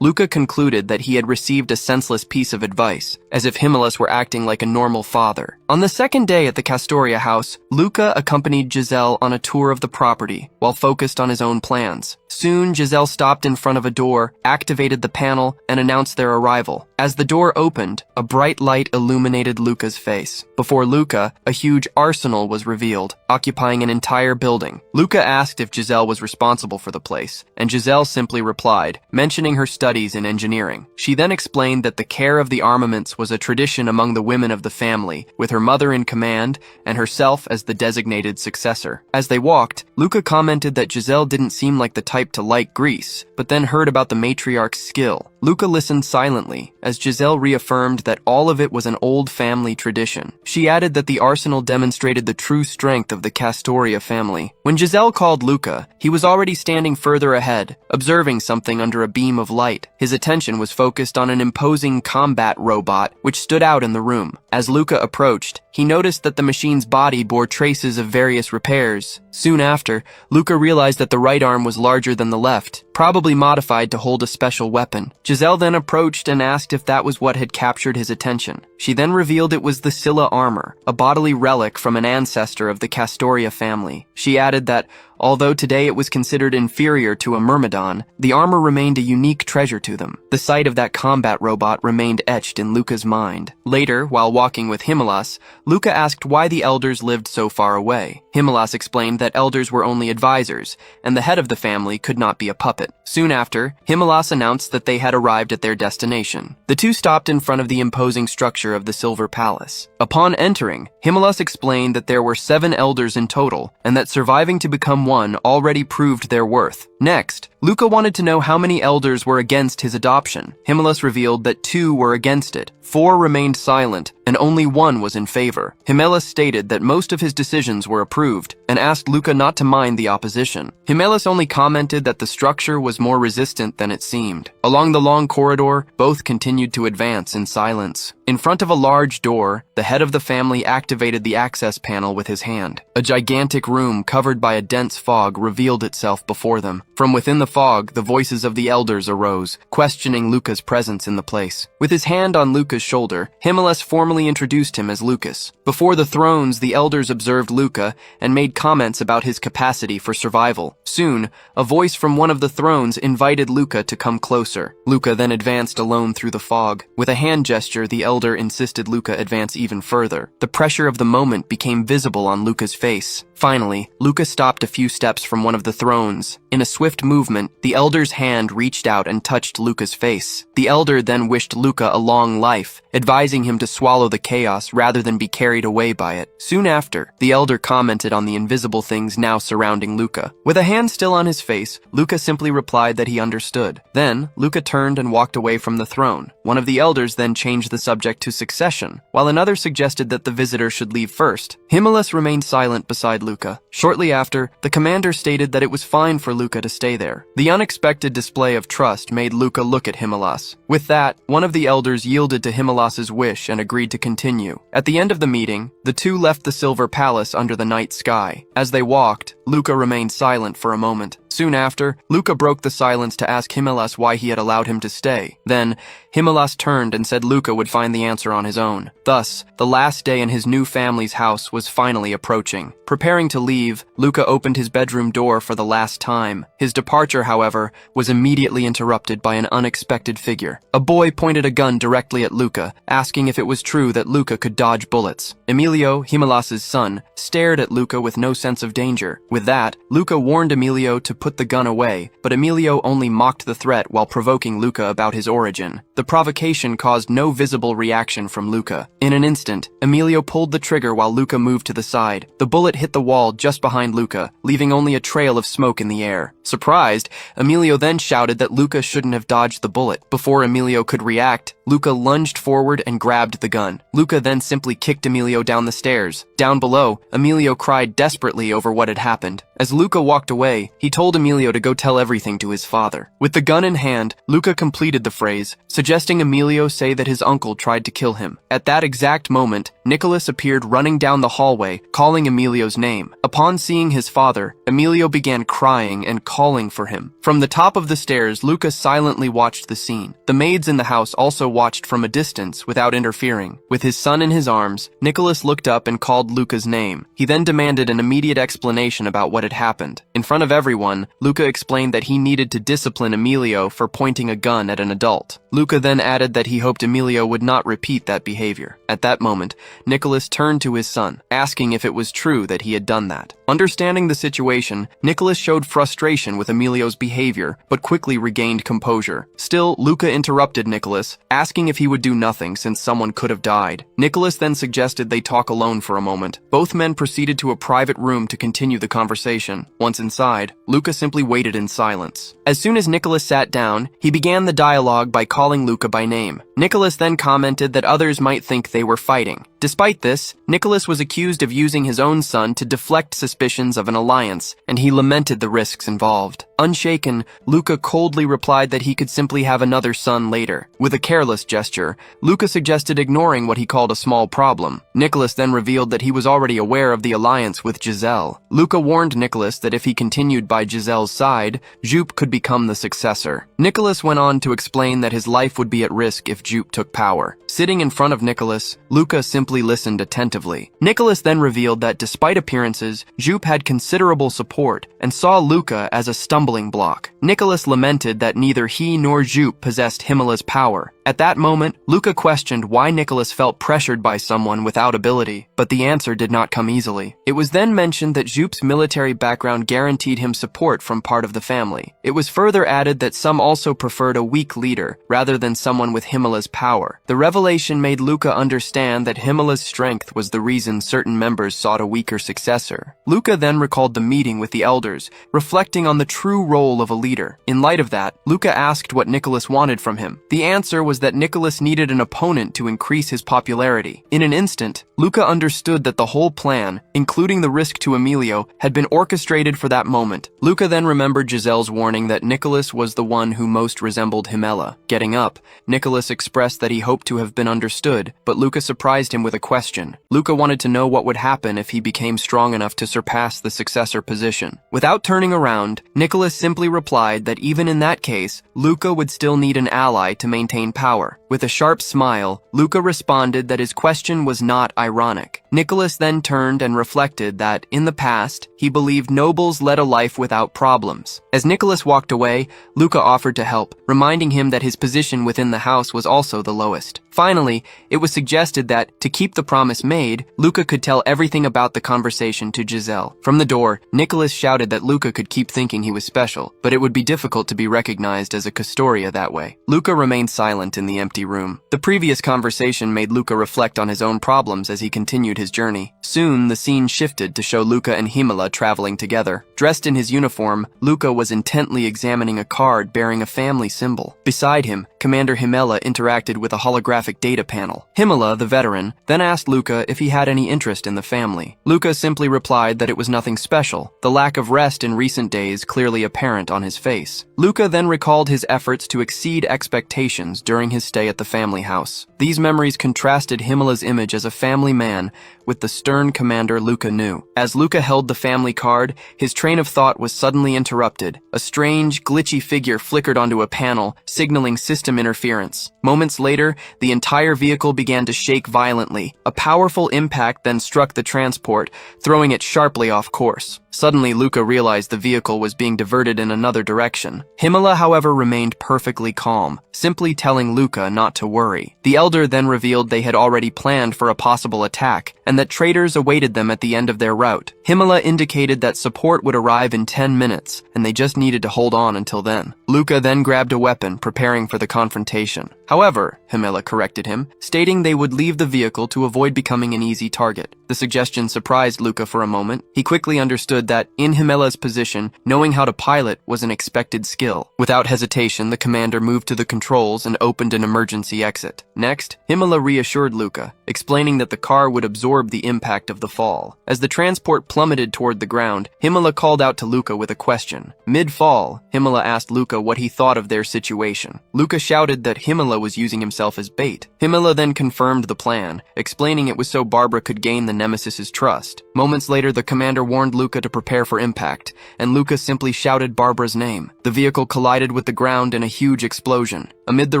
Luca concluded that he had received a senseless piece of advice, as if Himelas were acting like a normal father. On the second day at the Castoria house, Luca accompanied Giselle on a tour of the property, while focused on his own plans. Soon, Giselle stopped in front of a door, activated the panel, and announced their arrival. As the door opened, a bright light illuminated Luca's face. Before Luca, a huge arsenal was revealed, occupying an entire building. Luca asked if Giselle was responsible for the place, and Giselle simply replied, mentioning her studies in engineering. She then explained that the care of the armaments was a tradition among the women of the family, with her mother in command and herself as the designated successor. As they walked, Luca commented that Giselle didn't seem like the type to like grease, but then heard about the matriarch's skill. Luca listened silently, as Giselle reaffirmed that all of it was an old family tradition. She added that the arsenal demonstrated the true strength of the Castoria family. When Giselle called Luca, he was already standing further ahead, observing something under a beam of light. His attention was focused on an imposing combat robot, which stood out in the room. As Luca approached, he noticed that the machine's body bore traces of various repairs. Soon after, Luca realized that the right arm was larger than the left, probably modified to hold a special weapon. Giselle then approached and asked if that was what had captured his attention. She then revealed it was the Scylla armor, a bodily relic from an ancestor of the Castoria family. She added that, although today it was considered inferior to a Myrmidon, the armor remained a unique treasure to them. The sight of that combat robot remained etched in Luca's mind. Later, while walking with Himelas, Luca asked why the elders lived so far away. Himelas explained that elders were only advisors, and the head of the family could not be a puppet. Soon after, Himelas announced that they had arrived at their destination. The two stopped in front of the imposing structure of the Silver Palace. Upon entering, Himelas explained that there were 7 elders in total, and that surviving to become one already proved their worth. Next, Luca wanted to know how many elders were against his adoption. Himelas revealed that 2 were against it, 4 remained silent, and only 1 was in favor. Himelas stated that most of his decisions were approved, and asked Luca not to mind the opposition. Himelas only commented that the structure was more resistant than it seemed. Along the long corridor, both continued to advance in silence. In front of a large door, the head of the family activated the access panel with his hand. A gigantic room covered by a dense fog revealed itself before them. From within the fog, the voices of the elders arose, questioning Luca's presence in the place. With his hand on Luca's shoulder, Himelas formally introduced him as Lucas. Before the thrones, the elders observed Luca and made comments about his capacity for survival. Soon, a voice from one of the thrones invited Luca to come closer. Luca then advanced alone through the fog. With a hand gesture, the elder insisted Luca advance even further. The pressure of the moment became visible on Luca's face. Finally, Luca stopped a few steps from one of the thrones. In a swift movement, the elder's hand reached out and touched Luca's face. The elder then wished Luca a long life, advising him to swallow the chaos rather than be carried away by it. Soon after, the elder commented on the invisible things now surrounding Luca. With a hand still on his face, Luca simply replied that he understood. Then, Luca turned and walked away from the throne. One of the elders then changed the subject to succession, while another suggested that the visitor should leave first. Himelas remained silent beside Luca. Shortly after, the commander stated that it was fine for Luca to stay there. The unexpected display of trust made Luca look at Himelas. With that, one of the elders yielded to Himelas's wish and agreed to continue. At the end of the meeting, the two left the silver palace under the night sky. As they walked, Luca remained silent for a moment. Soon after, Luca broke the silence to ask Himelas why he had allowed him to stay. Then, Himelas turned and said Luca would find the answer on his own. Thus, the last day in his new family's house was finally approaching. Preparing to leave, Luca opened his bedroom door for the last time. His departure, however, was immediately interrupted by an unexpected figure. A boy pointed a gun directly at Luca, asking if it was true that Luca could dodge bullets. Emilio, Himelas's son, stared at Luca with no sense of danger. With that, Luca warned Emilio to put the gun away, but Emilio only mocked the threat while provoking Luca about his origin. The provocation caused no visible reaction from Luca. In an instant, Emilio pulled the trigger while Luca moved to the side. The bullet hit the wall just behind Luca, leaving only a trail of smoke in the air. Surprised, Emilio then shouted that Luca shouldn't have dodged the bullet. Before Emilio could react, Luca lunged forward and grabbed the gun. Luca then simply kicked Emilio down the stairs. Down below, Emilio cried desperately over what had happened. As Luca walked away, he told Emilio to go tell everything to his father. With the gun in hand, Luca completed the phrase, suggesting Emilio say that his uncle tried to kill him. At that exact moment, Nicholas appeared running down the hallway, calling Emilio's name. Upon seeing his father, Emilio began crying and calling for him. From the top of the stairs, Luca silently watched the scene. The maids in the house also watched from a distance without interfering. With his son in his arms, Nicholas looked up and called Luca's name. He then demanded an immediate explanation about what had happened. In front of everyone, Luca explained that he needed to discipline Emilio for pointing a gun at an adult. Luca then added that he hoped Emilio would not repeat that behavior. At that moment, Nicholas turned to his son, asking if it was true that he had done that. Understanding the situation, Nicholas showed frustration with Emilio's behavior, but quickly regained composure. Still, Luca interrupted Nicholas, asking if he would do nothing since someone could have died. Nicholas then suggested they talk alone for a moment. Both men proceeded to a private room to continue the conversation. Once inside, Luca simply waited in silence. As soon as Nicholas sat down, he began the dialogue by calling Luca by name. Nicholas then commented that others might think they were fighting. Despite this, Nicholas was accused of using his own son to deflect suspicions of an alliance, and he lamented the risks involved. Unshaken, Luca coldly replied that he could simply have another son later. With a careless gesture, Luca suggested ignoring what he called a small problem. Nicholas then revealed that he was already aware of the alliance with Giselle. Luca warned Nicholas that if he continued by Giselle's side, Jupe could become the successor. Nicholas went on to explain that his life would be at risk if Jupe took power. Sitting in front of Nicholas, Luca simply listened attentively. Nicholas then revealed that despite appearances, Jupe had considerable support and saw Luca as a stumbling block. Nicholas lamented that neither he nor Jupe possessed Himela's power. At that moment, Luca questioned why Nicholas felt pressured by someone without ability, but the answer did not come easily. It was then mentioned that Jupe's military background guaranteed him support from part of the family. It was further added that some also preferred a weak leader rather than someone with Himela's power. The revelation made Luca understand that Himela's strength was the reason certain members sought a weaker successor. Luca then recalled the meeting with the elders, reflecting on the true role of a leader. In light of that, Luca asked what Nicholas wanted from him. The answer was that Nicholas needed an opponent to increase his popularity. In an instant, Luca understood that the whole plan, including the risk to Emilio, had been orchestrated for that moment. Luca then remembered Giselle's warning that Nicholas was the one who most resembled Himela. Getting up, Nicholas expressed that he hoped to have been understood, but Luca surprised him with a question. Luca wanted to know what would happen if he became strong enough to surpass the successor position. Without turning around, Nicholas simply replied that even in that case, Luca would still need an ally to maintain power. With a sharp smile, Luca responded that his question was not ironic. Nicholas then turned and reflected that, in the past, he believed nobles led a life without problems. As Nicholas walked away, Luca offered to help, reminding him that his position within the house was also the lowest. Finally, it was suggested that, to keep the promise made, Luca could tell everything about the conversation to Giselle. From the door, Nicholas shouted that Luca could keep thinking he was special, but it would be difficult to be recognized as a Custoria that way. Luca remained silent in the empty room. The previous conversation made Luca reflect on his own problems as he continued his journey. Soon, the scene shifted to show Luca and Himala traveling together. Dressed in his uniform, Luca was intently examining a card bearing a family symbol. Beside him, Commander Himala interacted with a holographic data panel. Himala, the veteran, then asked Luca if he had any interest in the family. Luca simply replied that it was nothing special, the lack of rest in recent days clearly apparent on his face. Luca then recalled his efforts to exceed expectations during his stay at the family house. These memories contrasted Himala's image as a family man with the stern commander Luca knew. As Luca held the family card, his train of thought was suddenly interrupted. A strange, glitchy figure flickered onto a panel, signaling system interference. Moments later, the entire vehicle began to shake violently. A powerful impact then struck the transport, throwing it sharply off course. Suddenly, Luca realized the vehicle was being diverted in another direction. Himala, however, remained perfectly calm, simply telling Luca not to worry. The elder then revealed they had already planned for a possible attack, and that traitors awaited them at the end of their route. Himala indicated that support would arrive in 10 minutes, and they just needed to hold on until then. Luca then grabbed a weapon, preparing for the confrontation. However, Himala corrected him, stating they would leave the vehicle to avoid becoming an easy target. The suggestion surprised Luca for a moment. He quickly understood that, in Himala's position, knowing how to pilot was an expected skill. Without hesitation, the commander moved to the controls and opened an emergency exit. Next, Himala reassured Luca, explaining that the car would absorb the impact of the fall. As the transport plummeted toward the ground, Himala called out to Luca with a question. Mid-fall, Himala asked Luca what he thought of their situation. Luca shouted that Himala was using himself as bait. Himala then confirmed the plan, explaining it was so Barbara could gain the Nemesis's trust. Moments later, the commander warned Luca to prepare for impact, and Luca simply shouted Barbara's name. The vehicle collided with the ground in a huge explosion. Amid the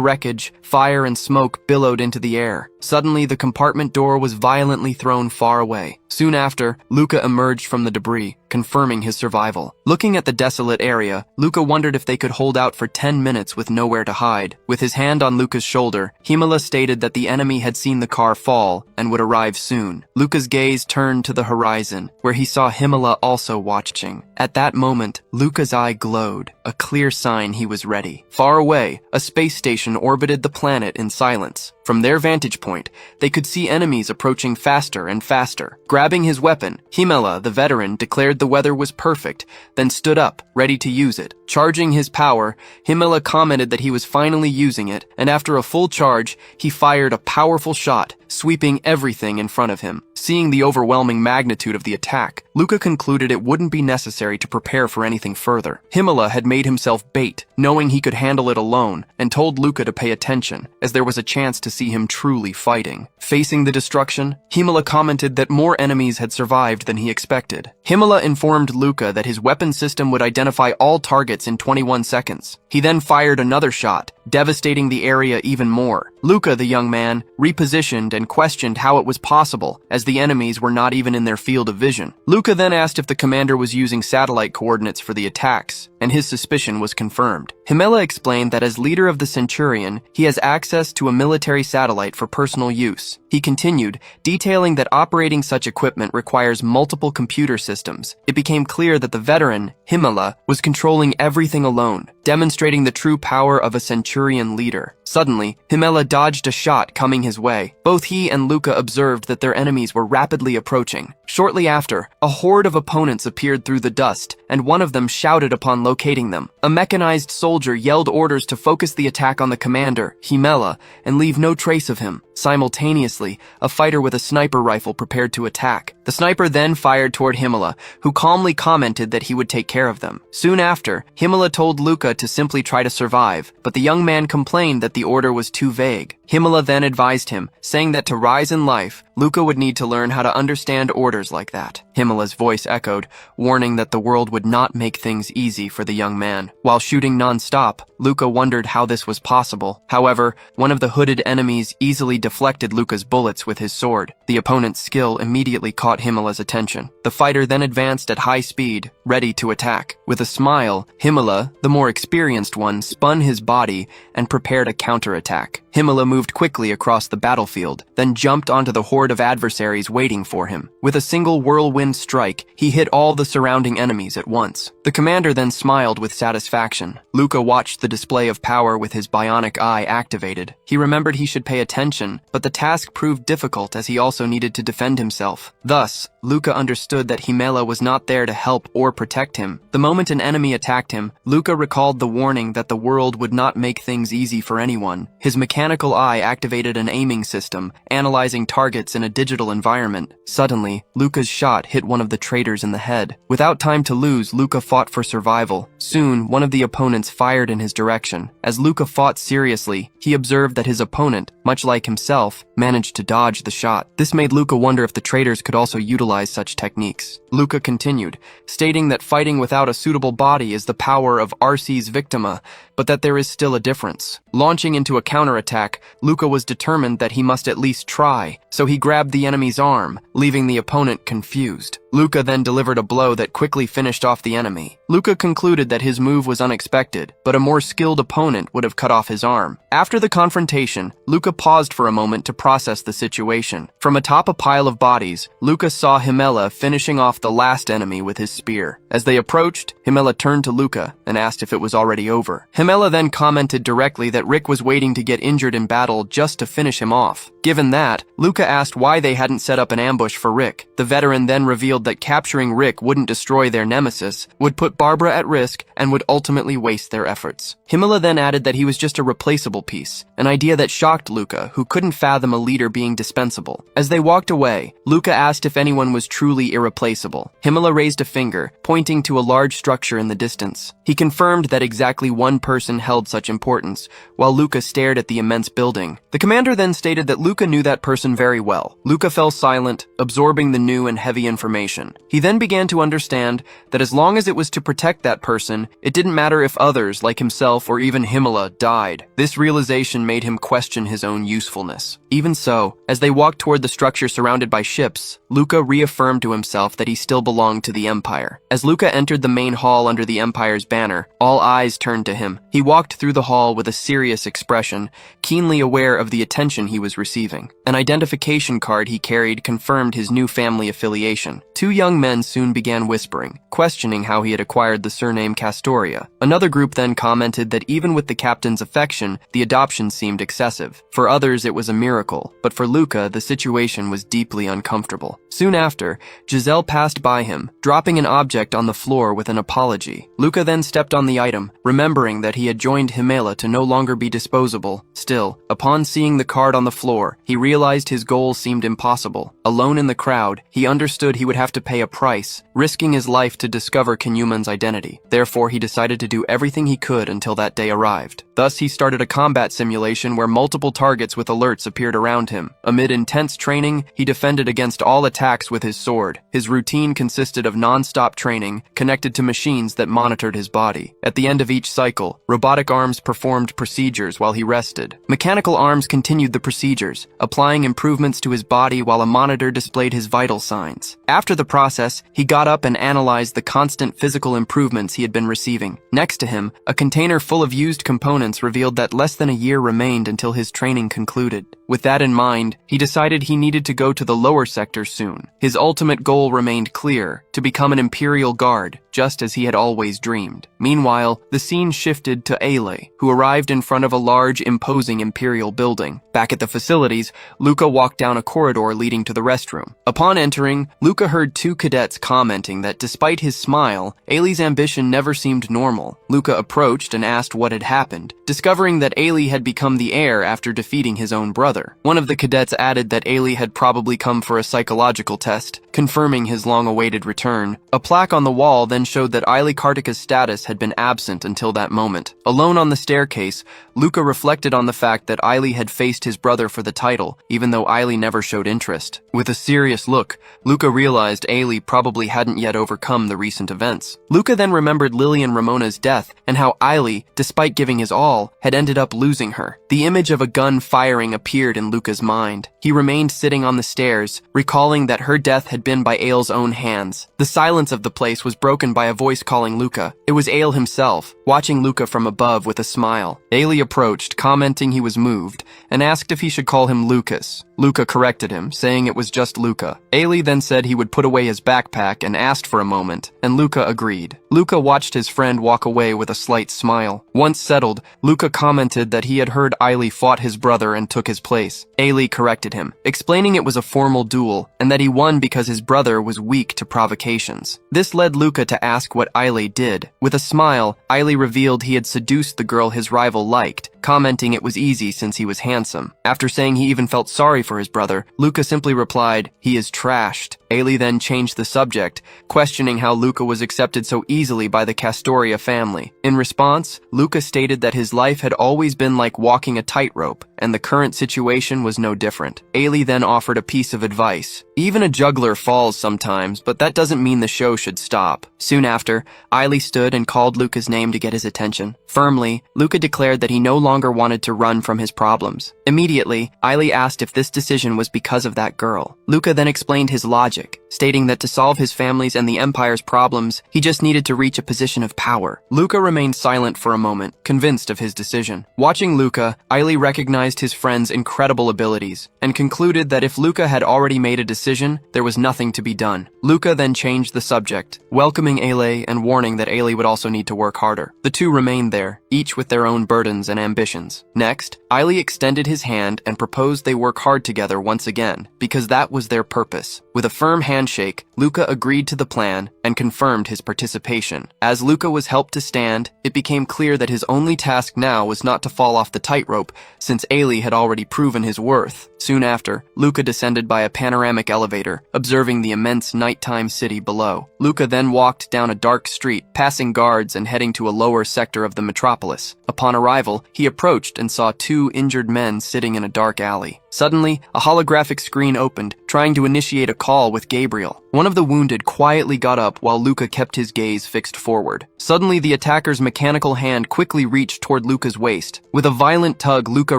wreckage, fire and smoke billowed into the air. Suddenly, the compartment door was violently thrown far away. Soon after, Luca emerged from the debris, confirming his survival. Looking at the desolate area, Luca wondered if they could hold out for 10 minutes with nowhere to hide. With his hand on Luca's shoulder, Himala stated that the enemy had seen the car fall and would arrive soon. Luca's gaze turned to the horizon, where he saw Himala also watching. At that moment, Luca's eye glowed, a clear sign he was ready. Far away, a space station orbited the planet in silence. From their vantage point, they could see enemies approaching faster and faster. Grabbing his weapon, Himala, the veteran, declared the weather was perfect, then stood up, ready to use it. Charging his power, Himala commented that he was finally using it, and after a full charge, he fired a powerful shot, sweeping everything in front of him. Seeing the overwhelming magnitude of the attack, Luca concluded it wouldn't be necessary to prepare for anything further. Himala had made himself bait, knowing he could handle it alone, and told Luca to pay attention, as there was a chance to see him truly fighting. Facing the destruction, Himala commented that more enemies had survived than he expected. Himala informed Luca that his weapon system would identify all targets in 21 seconds. He then fired another shot, devastating the area even more. Luca, the young man, repositioned and questioned how it was possible, as the enemies were not even in their field of vision. Luca then asked if the commander was using satellite coordinates for the attacks, and his suspicion was confirmed. Himala explained that as leader of the Centurion, he has access to a military satellite for personal use. He continued, detailing that operating such equipment requires multiple computer systems. It became clear that the veteran, Himala, was controlling everything alone, demonstrating the true power of a Centurion leader. Suddenly, Himala dodged a shot coming his way. Both he and Luca observed that their enemies were rapidly approaching. Shortly after, a horde of opponents appeared through the dust, and one of them shouted upon locating them. A mechanized soldier yelled orders to focus the attack on the commander, Himala, and leave no trace of him. Simultaneously, a fighter with a sniper rifle prepared to attack. The sniper then fired toward Himmler, who calmly commented that he would take care of them. Soon after, Himmler told Luca to simply try to survive, but the young man complained that the order was too vague. Himmler then advised him, saying that to rise in life, Luca would need to learn how to understand orders like that. Himmler's voice echoed, warning that the world would not make things easy for the young man. While shooting non-stop, Luca wondered how this was possible. However, one of the hooded enemies easily deflected Luca's bullets with his sword. The opponent's skill immediately caught Himmler's attention. The fighter then advanced at high speed, ready to attack. With a smile, Himmler, the more experienced one, spun his body and prepared a counterattack. Himmler moved quickly across the battlefield, then jumped onto the horde of adversaries waiting for him. With a single whirlwind strike, he hit all the surrounding enemies at once. The commander then smiled with satisfaction. Luca watched the display of power with his bionic eye activated. He remembered he should pay attention, but the task proved difficult as he also needed to defend himself. Thus, Luca understood that Himmler was not there to help or protect him. The moment an enemy attacked him, Luca recalled the warning that the world would not make things easy for anyone. His mechanical eye activated an aiming system, analyzing targets in a digital environment. Suddenly, Luca's shot hit one of the traitors in the head. Without time to lose, Luca fought for survival. Soon, one of the opponents fired in his direction. As Luca fought seriously, he observed that his opponent, much like himself, managed to dodge the shot. This made Luca wonder if the traitors could also utilize such techniques. Luca continued, stating that fighting without a suitable body is the power of Ars Victima, but that there is still a difference. Launching into a counterattack, Luca was determined that he must at least try, so he grabbed the enemy's arm, leaving the opponent confused. Luca then delivered a blow that quickly finished off the enemy. Luca concluded that his move was unexpected, but a more skilled opponent would have cut off his arm. After the confrontation, Luca paused for a moment to process the situation. From atop a pile of bodies, Luca saw Himmler finishing off the last enemy with his spear. As they approached, Himmler turned to Luca and asked if it was already over. Himmler then commented directly that Rick was waiting to get injured in battle just to finish him off. Given that, Luca asked why they hadn't set up an ambush for Rick. The veteran then revealed that capturing Rick wouldn't destroy their nemesis, would put Barbara at risk, and would ultimately waste their efforts. Himmler then added that he was just a replaceable piece, an idea that shocked Luca, who couldn't fathom a leader being dispensable. As they walked away, Luca asked if anyone was truly irreplaceable. Himmler raised a finger, pointing to a large structure in the distance. He confirmed that exactly one person held such importance, while Luca stared at the immense building. The commander then stated that Luca knew that person very well. Luca fell silent, absorbing the new and heavy information. He then began to understand that as long as it was to protect that person, it didn't matter if others, like himself or even Himmler, died. This realization made him question his own usefulness. Even so, as they walked toward the structure surrounded by ships, Luca reaffirmed to himself that he still belonged to the Empire. As Luca entered the main hall under the Empire's banner, all eyes turned to him. He walked through the hall with a serious expression, keenly aware of the attention he was receiving. An identification card he carried confirmed his new family affiliation. Two young men soon began whispering, questioning how he had acquired the surname Castoria. Another group then commented that even with the captain's affection, the adoption seemed excessive. For others, it was a miracle, but for Luca, the situation was deeply uncomfortable. Soon after, Giselle passed by him, dropping an object on the floor with an apology. Luca then stepped on the item, remembering that he had joined Himmler to no longer be disposable. Still, upon seeing the card on the floor, he realized his goal seemed impossible. Alone in the crowd, he understood he would have to pay a price, risking his life to discover Kinyuman's identity. Therefore, he decided to do everything he could until that day arrived. Thus, he started a combat simulation where multiple targets with alerts appeared around him. Amid intense training, he defended against all attacks with his sword. His routine consisted of non-stop training, connected to machines that monitored his body. At the end of each cycle, robotic arms performed procedures while he rested. Mechanical arms continued the procedures, applying improvements to his body while a monitor displayed his vital signs. After the process, he got up and analyzed the constant physical improvements he had been receiving. Next to him, a container full of used components revealed that less than a year remained until his training concluded. With that in mind, he decided he needed to go to the lower sector soon. His ultimate goal remained clear, to become an Imperial Guard, just as he had always dreamed. Meanwhile, the scene shifted to Aile, who arrived in front of a large, imposing Imperial building. Back at the facilities, Luca walked down a corridor leading to the restroom. Upon entering, Luca heard two cadets commenting that despite his smile, Aile's ambition never seemed normal. Luca approached and asked what had happened, discovering that Aile had become the heir after defeating his own brother. brother. One of the cadets added that Ailey had probably come for a psychological test, confirming his long-awaited return. A plaque on the wall then showed that Ailey Kartika's status had been absent until that moment. Alone on the staircase, Luca reflected on the fact that Ailey had faced his brother for the title, even though Ailey never showed interest. With a serious look, Luca realized Ailey probably hadn't yet overcome the recent events. Luca then remembered Lily and Ramona's death and how Ailey, despite giving his all, had ended up losing her. The image of a gun firing appeared in Luca's mind. He remained sitting on the stairs, recalling that her death had been by Aile's own hands. The silence of the place was broken by a voice calling Luca. It was Aile himself, watching Luca from above with a smile. Ailey approached, commenting he was moved, and asked if he should call him Lucas. Luca corrected him, saying it was just Luca. Ailey then said he would put away his backpack and asked for a moment, and Luca agreed. Luca watched his friend walk away with a slight smile. Once settled, Luca commented that he had heard Ailey fought his brother and took his place. Ailey corrected him, explaining it was a formal duel, and that he won because his brother was weak to provocations. This led Luca to ask what Ailey did. With a smile, Ailey revealed he had seduced the girl his rival liked, commenting it was easy since he was handsome. After saying he even felt sorry for his brother, Luca simply replied, "He is trashed." Ailey then changed the subject, questioning how Luca was accepted so easily by the Castoria family. In response, Luca stated that his life had always been like walking a tightrope, and the current situation was no different. Ailey then offered a piece of advice. Even a juggler falls sometimes, but that doesn't mean the show should stop. Soon after, Ailey stood and called Luca's name to get his attention. Firmly, Luca declared that he no longer wanted to run from his problems. Immediately, Ailey asked if this decision was because of that girl. Luca then explained his logic, stating that to solve his family's and the Empire's problems, he just needed to reach a position of power. Luca remained silent for a moment, convinced of his decision. Watching Luca, Ailey recognized his friend's incredible abilities, and concluded that if Luca had already made a decision, there was nothing to be done. Luca then changed the subject, welcoming Ailey and warning that Ailey would also need to work harder. The two remained there, each with their own burdens and ambitions. Next, Ailey extended his hand and proposed they work hard together once again, because that was their purpose. With a firm handshake, Luca agreed to the plan and confirmed his participation. As Luca was helped to stand, it became clear that his only task now was not to fall off the tightrope, since Ailey had already proven his worth. Soon after, Luca descended by a panoramic elevator, observing the immense nighttime city below. Luca then walked down a dark street, passing guards and heading to a lower sector of the metropolis. Upon arrival, he approached and saw two injured men sitting in a dark alley. Suddenly, a holographic screen opened, trying to initiate a call with Gabriel. One of the wounded quietly got up while Luca kept his gaze fixed forward. Suddenly, the attacker's mechanical hand quickly reached toward Luca's waist. With a violent tug, Luca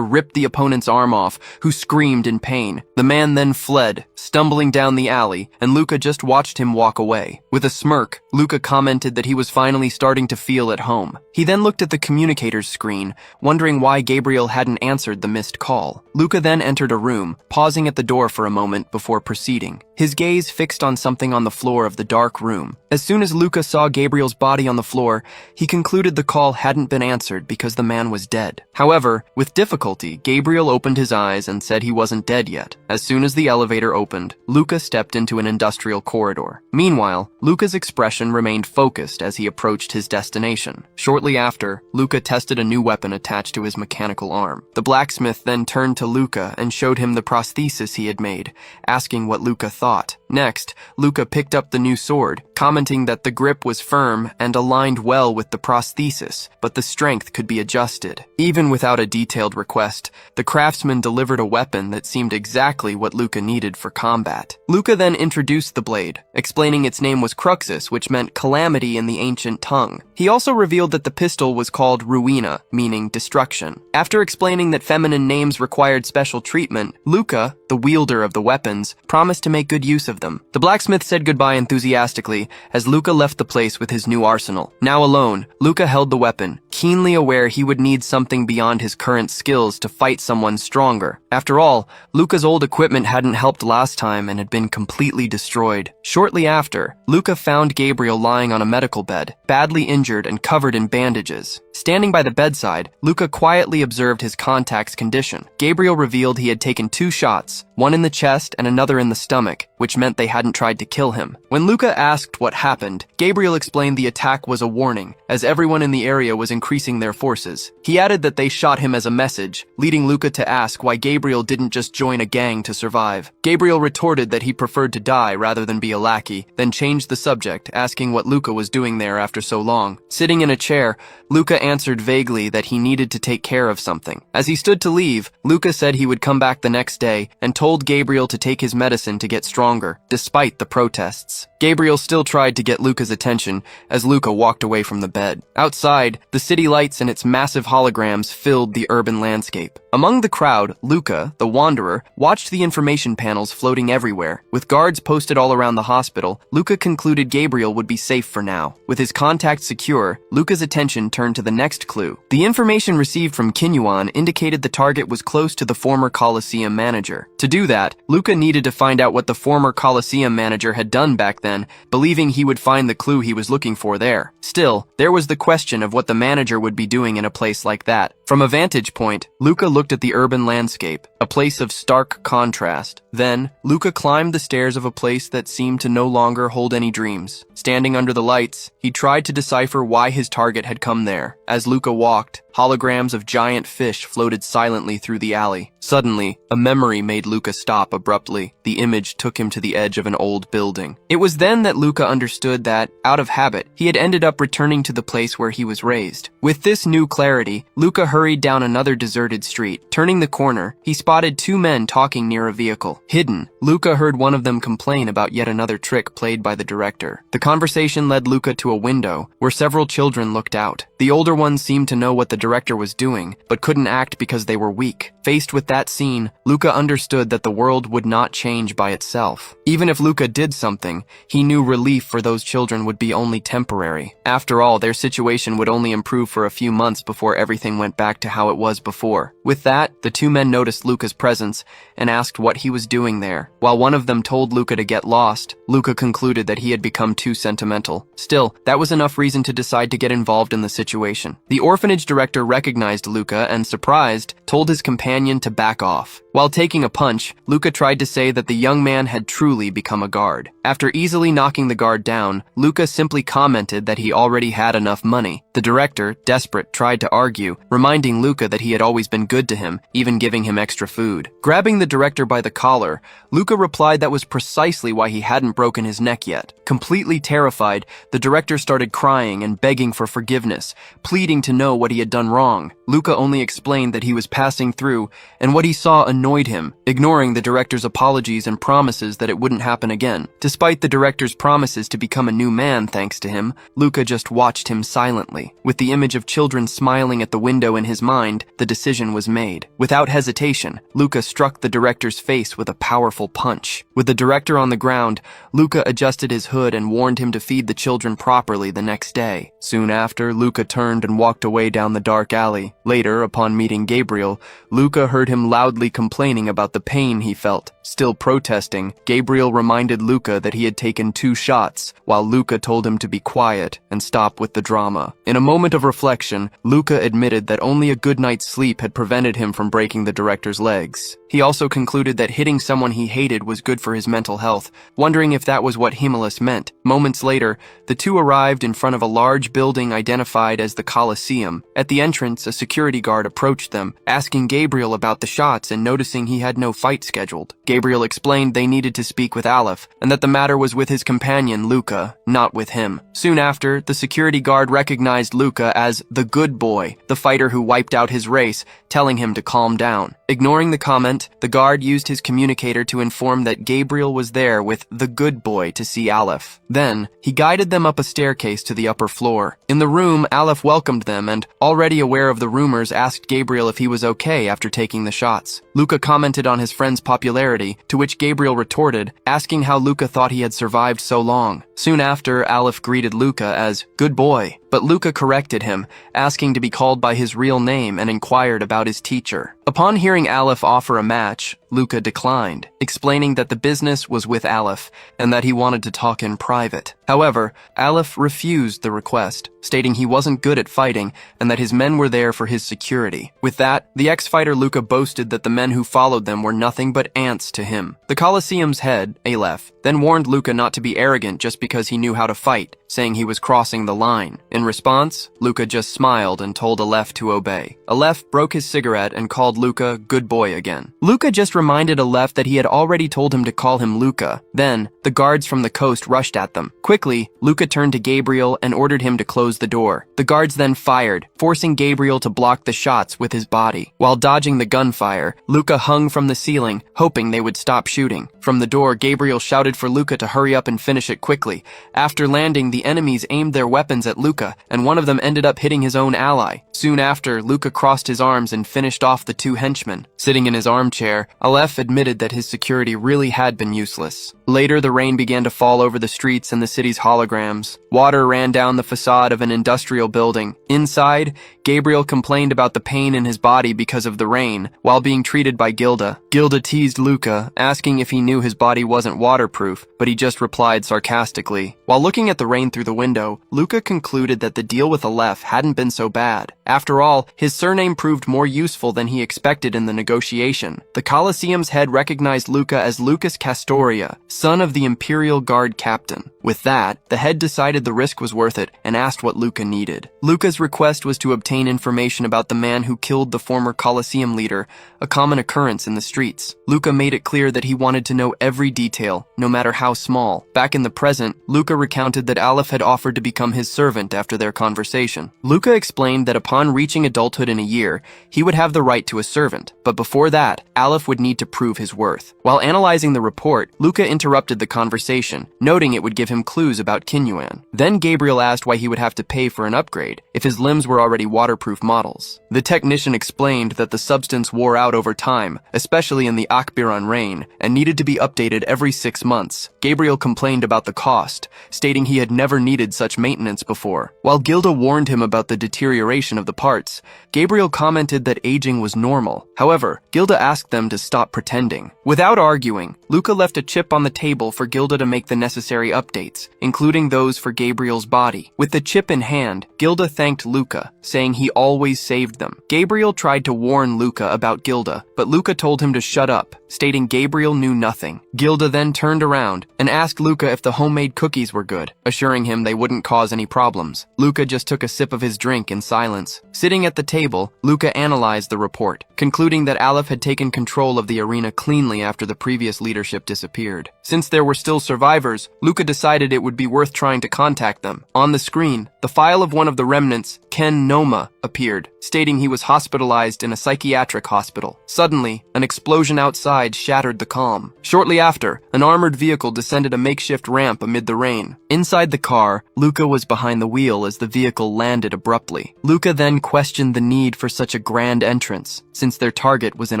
ripped the opponent's arm off, who screamed in pain. The man then fled, stumbling down the alley, and Luca just watched him walk away. With a smirk, Luca commented that he was finally starting to feel at home. He then looked at the communicator's screen, wondering why Gabriel hadn't answered the missed call. Luca then entered a room, pausing at the door for a moment before proceeding. His gaze fixed on something on the floor of the dark room. As soon as Luca saw Gabriel's body on the floor, he concluded the call hadn't been answered because the man was dead. However, with difficulty, Gabriel opened his eyes and said he wasn't dead yet. As soon as the elevator opened, Luca stepped into an industrial corridor. Meanwhile, Luca's expression remained focused as he approached his destination. Shortly after, Luca tested a new weapon attached to his mechanical arm. The blacksmith then turned to Luca and showed him the prosthesis he had made, asking what Luca thought. Next, Luca picked up the new sword, commenting that the grip was firm and aligned well with the prosthesis, but the strength could be adjusted. Even without a detailed request, the craftsman delivered a weapon that seemed exactly what Luca needed for combat. Luca then introduced the blade, explaining its name was Cruxus, which meant calamity in the ancient tongue. He also revealed that the pistol was called Ruina, meaning destruction. After explaining that feminine names required special treatment, Luca, the wielder of the weapons, promised to make good use of them. The blacksmith said goodbye enthusiastically as Luca left the place with his new arsenal. Now alone, Luca held the weapon, keenly aware he would need something beyond his current skills to fight someone stronger. After all, Luca's old equipment hadn't helped last time and had been completely destroyed. Shortly after, Luca found Gabriel lying on a medical bed, badly injured and covered in bandages. Standing by the bedside, Luca quietly observed his contact's condition. Gabriel revealed he had taken 2 shots, one in the chest and another in the stomach, which meant they hadn't tried to kill him. When Luca asked what happened, Gabriel explained the attack was a warning, as everyone in the area was increasing their forces. He added that they shot him as a message, leading Luca to ask why Gabriel didn't just join a gang to survive. Gabriel retorted that he preferred to die rather than be a lackey, then changed the subject, asking what Luca was doing there after so long. Sitting in a chair, Luca answered vaguely that he needed to take care of something. As he stood to leave, Luca said he would come back the next day and told Gabriel to take his medicine to get stronger, despite the protests. Gabriel still tried to get Luca's attention as Luca walked away from the bed. Outside, the city lights and its massive holograms filled the urban landscape. Among the crowd, Luca, the Wanderer, watched the information panels floating everywhere. With guards posted all around the hospital, Luca concluded Gabriel would be safe for now. With his contact secure, Luca's attention turned to the next clue. The information received from Kinyuan indicated the target was close to the former Coliseum manager. To do that, Luca needed to find out what the former Coliseum manager had done back then, believing he would find the clue he was looking for there. Still, there was the question of what the manager would be doing in a place like that. From a vantage point, Luca looked at the urban landscape, a place of stark contrast. Then, Luca climbed the stairs of a place that seemed to no longer hold any dreams. Standing under the lights, he tried to decipher why his target had come there. As Luca walked, holograms of giant fish floated silently through the alley. Suddenly, a memory made Luca stop abruptly. The image took him to the edge of an old building. It was then that Luca understood that, out of habit, he had ended up returning to the place where he was raised. With this new clarity, Luca hurried down another deserted street. Turning the corner, he spotted 2 men talking near a vehicle. Hidden, Luca heard one of them complain about yet another trick played by the director. The conversation led Luca to a window, where several children looked out. The older ones seemed to know what the director was doing, but couldn't act because they were weak. Faced with that scene, Luca understood that the world would not change by itself. Even if Luca did something, he knew relief for those children would be only temporary. After all, their situation would only improve for a few months before everything went back to how it was before. With that, the 2 men noticed Luca's presence and asked what he was doing there. While one of them told Luca to get lost, Luca concluded that he had become too sentimental. Still, that was enough reason to decide to get involved in the situation. The orphanage director recognized Luca and, surprised, told his companion to back off. While taking a punch, Luca tried to say that the young man had truly become a guard. After easily knocking the guard down, Luca simply commented that he already had enough money. The director, desperate, tried to argue, reminding Luca that he had always been good to him, even giving him extra food. Grabbing the director by the collar, Luca replied that was precisely why he hadn't broken his neck yet. Completely terrified, the director started crying and begging for forgiveness, pleading to know what he had done wrong. Luca only explained that he was passing through, and what he saw annoyed him, ignoring the director's apologies and promises that it wouldn't happen again. Despite the director's promises to become a new man thanks to him, Luca just watched him silently. With the image of children smiling at the window in his mind, the decision was made. Without hesitation, Luca struck the director's face with a powerful punch. With the director on the ground, Luca adjusted his hood and warned him to feed the children properly the next day. Soon after, Luca turned and walked away down the dark alley. Later, upon meeting Gabriel, Luca heard him loudly complaining about the pain he felt. Still protesting, Gabriel reminded Luca that he had taken 2 shots, while Luca told him to be quiet and stop with the drama. In a moment of reflection, Luca admitted that only a good night's sleep had prevented him from breaking the director's legs. He also concluded that hitting someone he hated was good for his mental health, wondering if that was what Himalis meant. Moments later, the 2 arrived in front of a large building identified as the Coliseum. At the entrance, a security guard approached them, asking Gabriel about the shots and noticing he had no fight scheduled. Gabriel explained they needed to speak with Aleph, and that the matter was with his companion Luca, not with him. Soon after, the security guard recognized Luca as the good boy, the fighter who wiped out his race, telling him to calm down. Ignoring the comment, the guard used his communicator to inform that Gabriel was there with the good boy to see Aleph. Then, he guided them up a staircase to the upper floor. In the room, Aleph welcomed them and, already aware of the rumors, asked Gabriel if he was okay after taking the shots. Luca commented on his friend's popularity, to which Gabriel retorted, asking how Luca thought he had survived so long. Soon after, Aleph greeted Luca as good boy, but Luca corrected him, asking to be called by his real name and inquired about his teacher. Upon hearing Aleph offer a match, Luca declined, explaining that the business was with Aleph and that he wanted to talk in private. However, Aleph refused the request, stating he wasn't good at fighting and that his men were there for his security. With that, the ex-fighter Luca boasted that the men who followed them were nothing but ants to him. The Colosseum's head, Aleph, then warned Luca not to be arrogant just because he knew how to fight, saying he was crossing the line. In response, Luca just smiled and told Aleph to obey. Aleph broke his cigarette and called Luca good boy again. Luca just reminded Aleph that he had already told him to call him Luca. Then, the guards from the coast rushed at them. Quickly, Luca turned to Gabriel and ordered him to close the door. The guards then fired, forcing Gabriel to block the shots with his body. While dodging the gunfire, Luca hung from the ceiling, hoping they would stop shooting. From the door, Gabriel shouted for Luca to hurry up and finish it quickly. After landing, the enemies aimed their weapons at Luca, and one of them ended up hitting his own ally. Soon after, Luca crossed his arms and finished off the two henchmen. Sitting in his armchair, Aleph admitted that his security really had been useless. Later, the rain began to fall over the streets and the city's holograms. Water ran down the facade of an industrial building. Inside, Gabriel complained about the pain in his body because of the rain, while being treated by Gilda. Gilda teased Luca, asking if he knew his body wasn't waterproof, but he just replied sarcastically. While looking at the rain through the window, Luca concluded that the deal with Aleph hadn't been so bad. After all, his surname proved more useful than he expected in the negotiation. The Colosseum's head recognized Luca as Lucas Castoria, son of the Imperial Guard captain. With that, the head decided the risk was worth it and asked what Luca needed. Luca's request was to obtain information about the man who killed the former Colosseum leader, a common occurrence in the streets. Luca made it clear that he wanted to know every detail, no matter how small. Back in the present, Luca recounted that Aleph had offered to become his servant after their conversation. Luca explained that upon reaching adulthood in a year, he would have the right to a servant, but before that, Aleph would need to prove his worth. While analyzing the report, Luca interrupted the conversation, noting it would give him clues about Kinyuan. Then Gabriel asked why he would have to pay for an upgrade, if his limbs were already waterproof models. The technician explained that the substance wore out over time, especially in the Akbiran rain, and needed to be updated every 6 months. Gabriel complained about the cost, stating he had never needed such maintenance before. While Gilda warned him about the deterioration of the parts, Gabriel commented that aging was normal. However, Gilda asked them to stop pretending. Without arguing, Luca left a chip on the table for Gilda to make the necessary updates, including those for Gabriel's body. With the chip in hand, Gilda thanked Luca, saying he always saved them. Gabriel tried to warn Luca about Gilda, but Luca told him to shut up, stating Gabriel knew nothing. Gilda then turned around and asked Luca if the homemade cookies were good, assuring him they wouldn't cause any problems. Luca just took a sip of his drink in silence. Sitting at the table, Luca analyzed the report, concluding that Aleph had taken control of the arena cleanly after the previous leadership disappeared. Since there were still survivors, Luca decided it would be worth trying to contact them. On the screen, the file of one of the remnants, Ken Noma, appeared, stating he was hospitalized in a psychiatric hospital. Suddenly, an explosion outside shattered the calm. Shortly after, an armored vehicle descended a makeshift ramp amid the rain. Inside the car, Luca was behind the wheel as the vehicle landed abruptly. Luca then questioned the need for such a grand entrance, since their target was in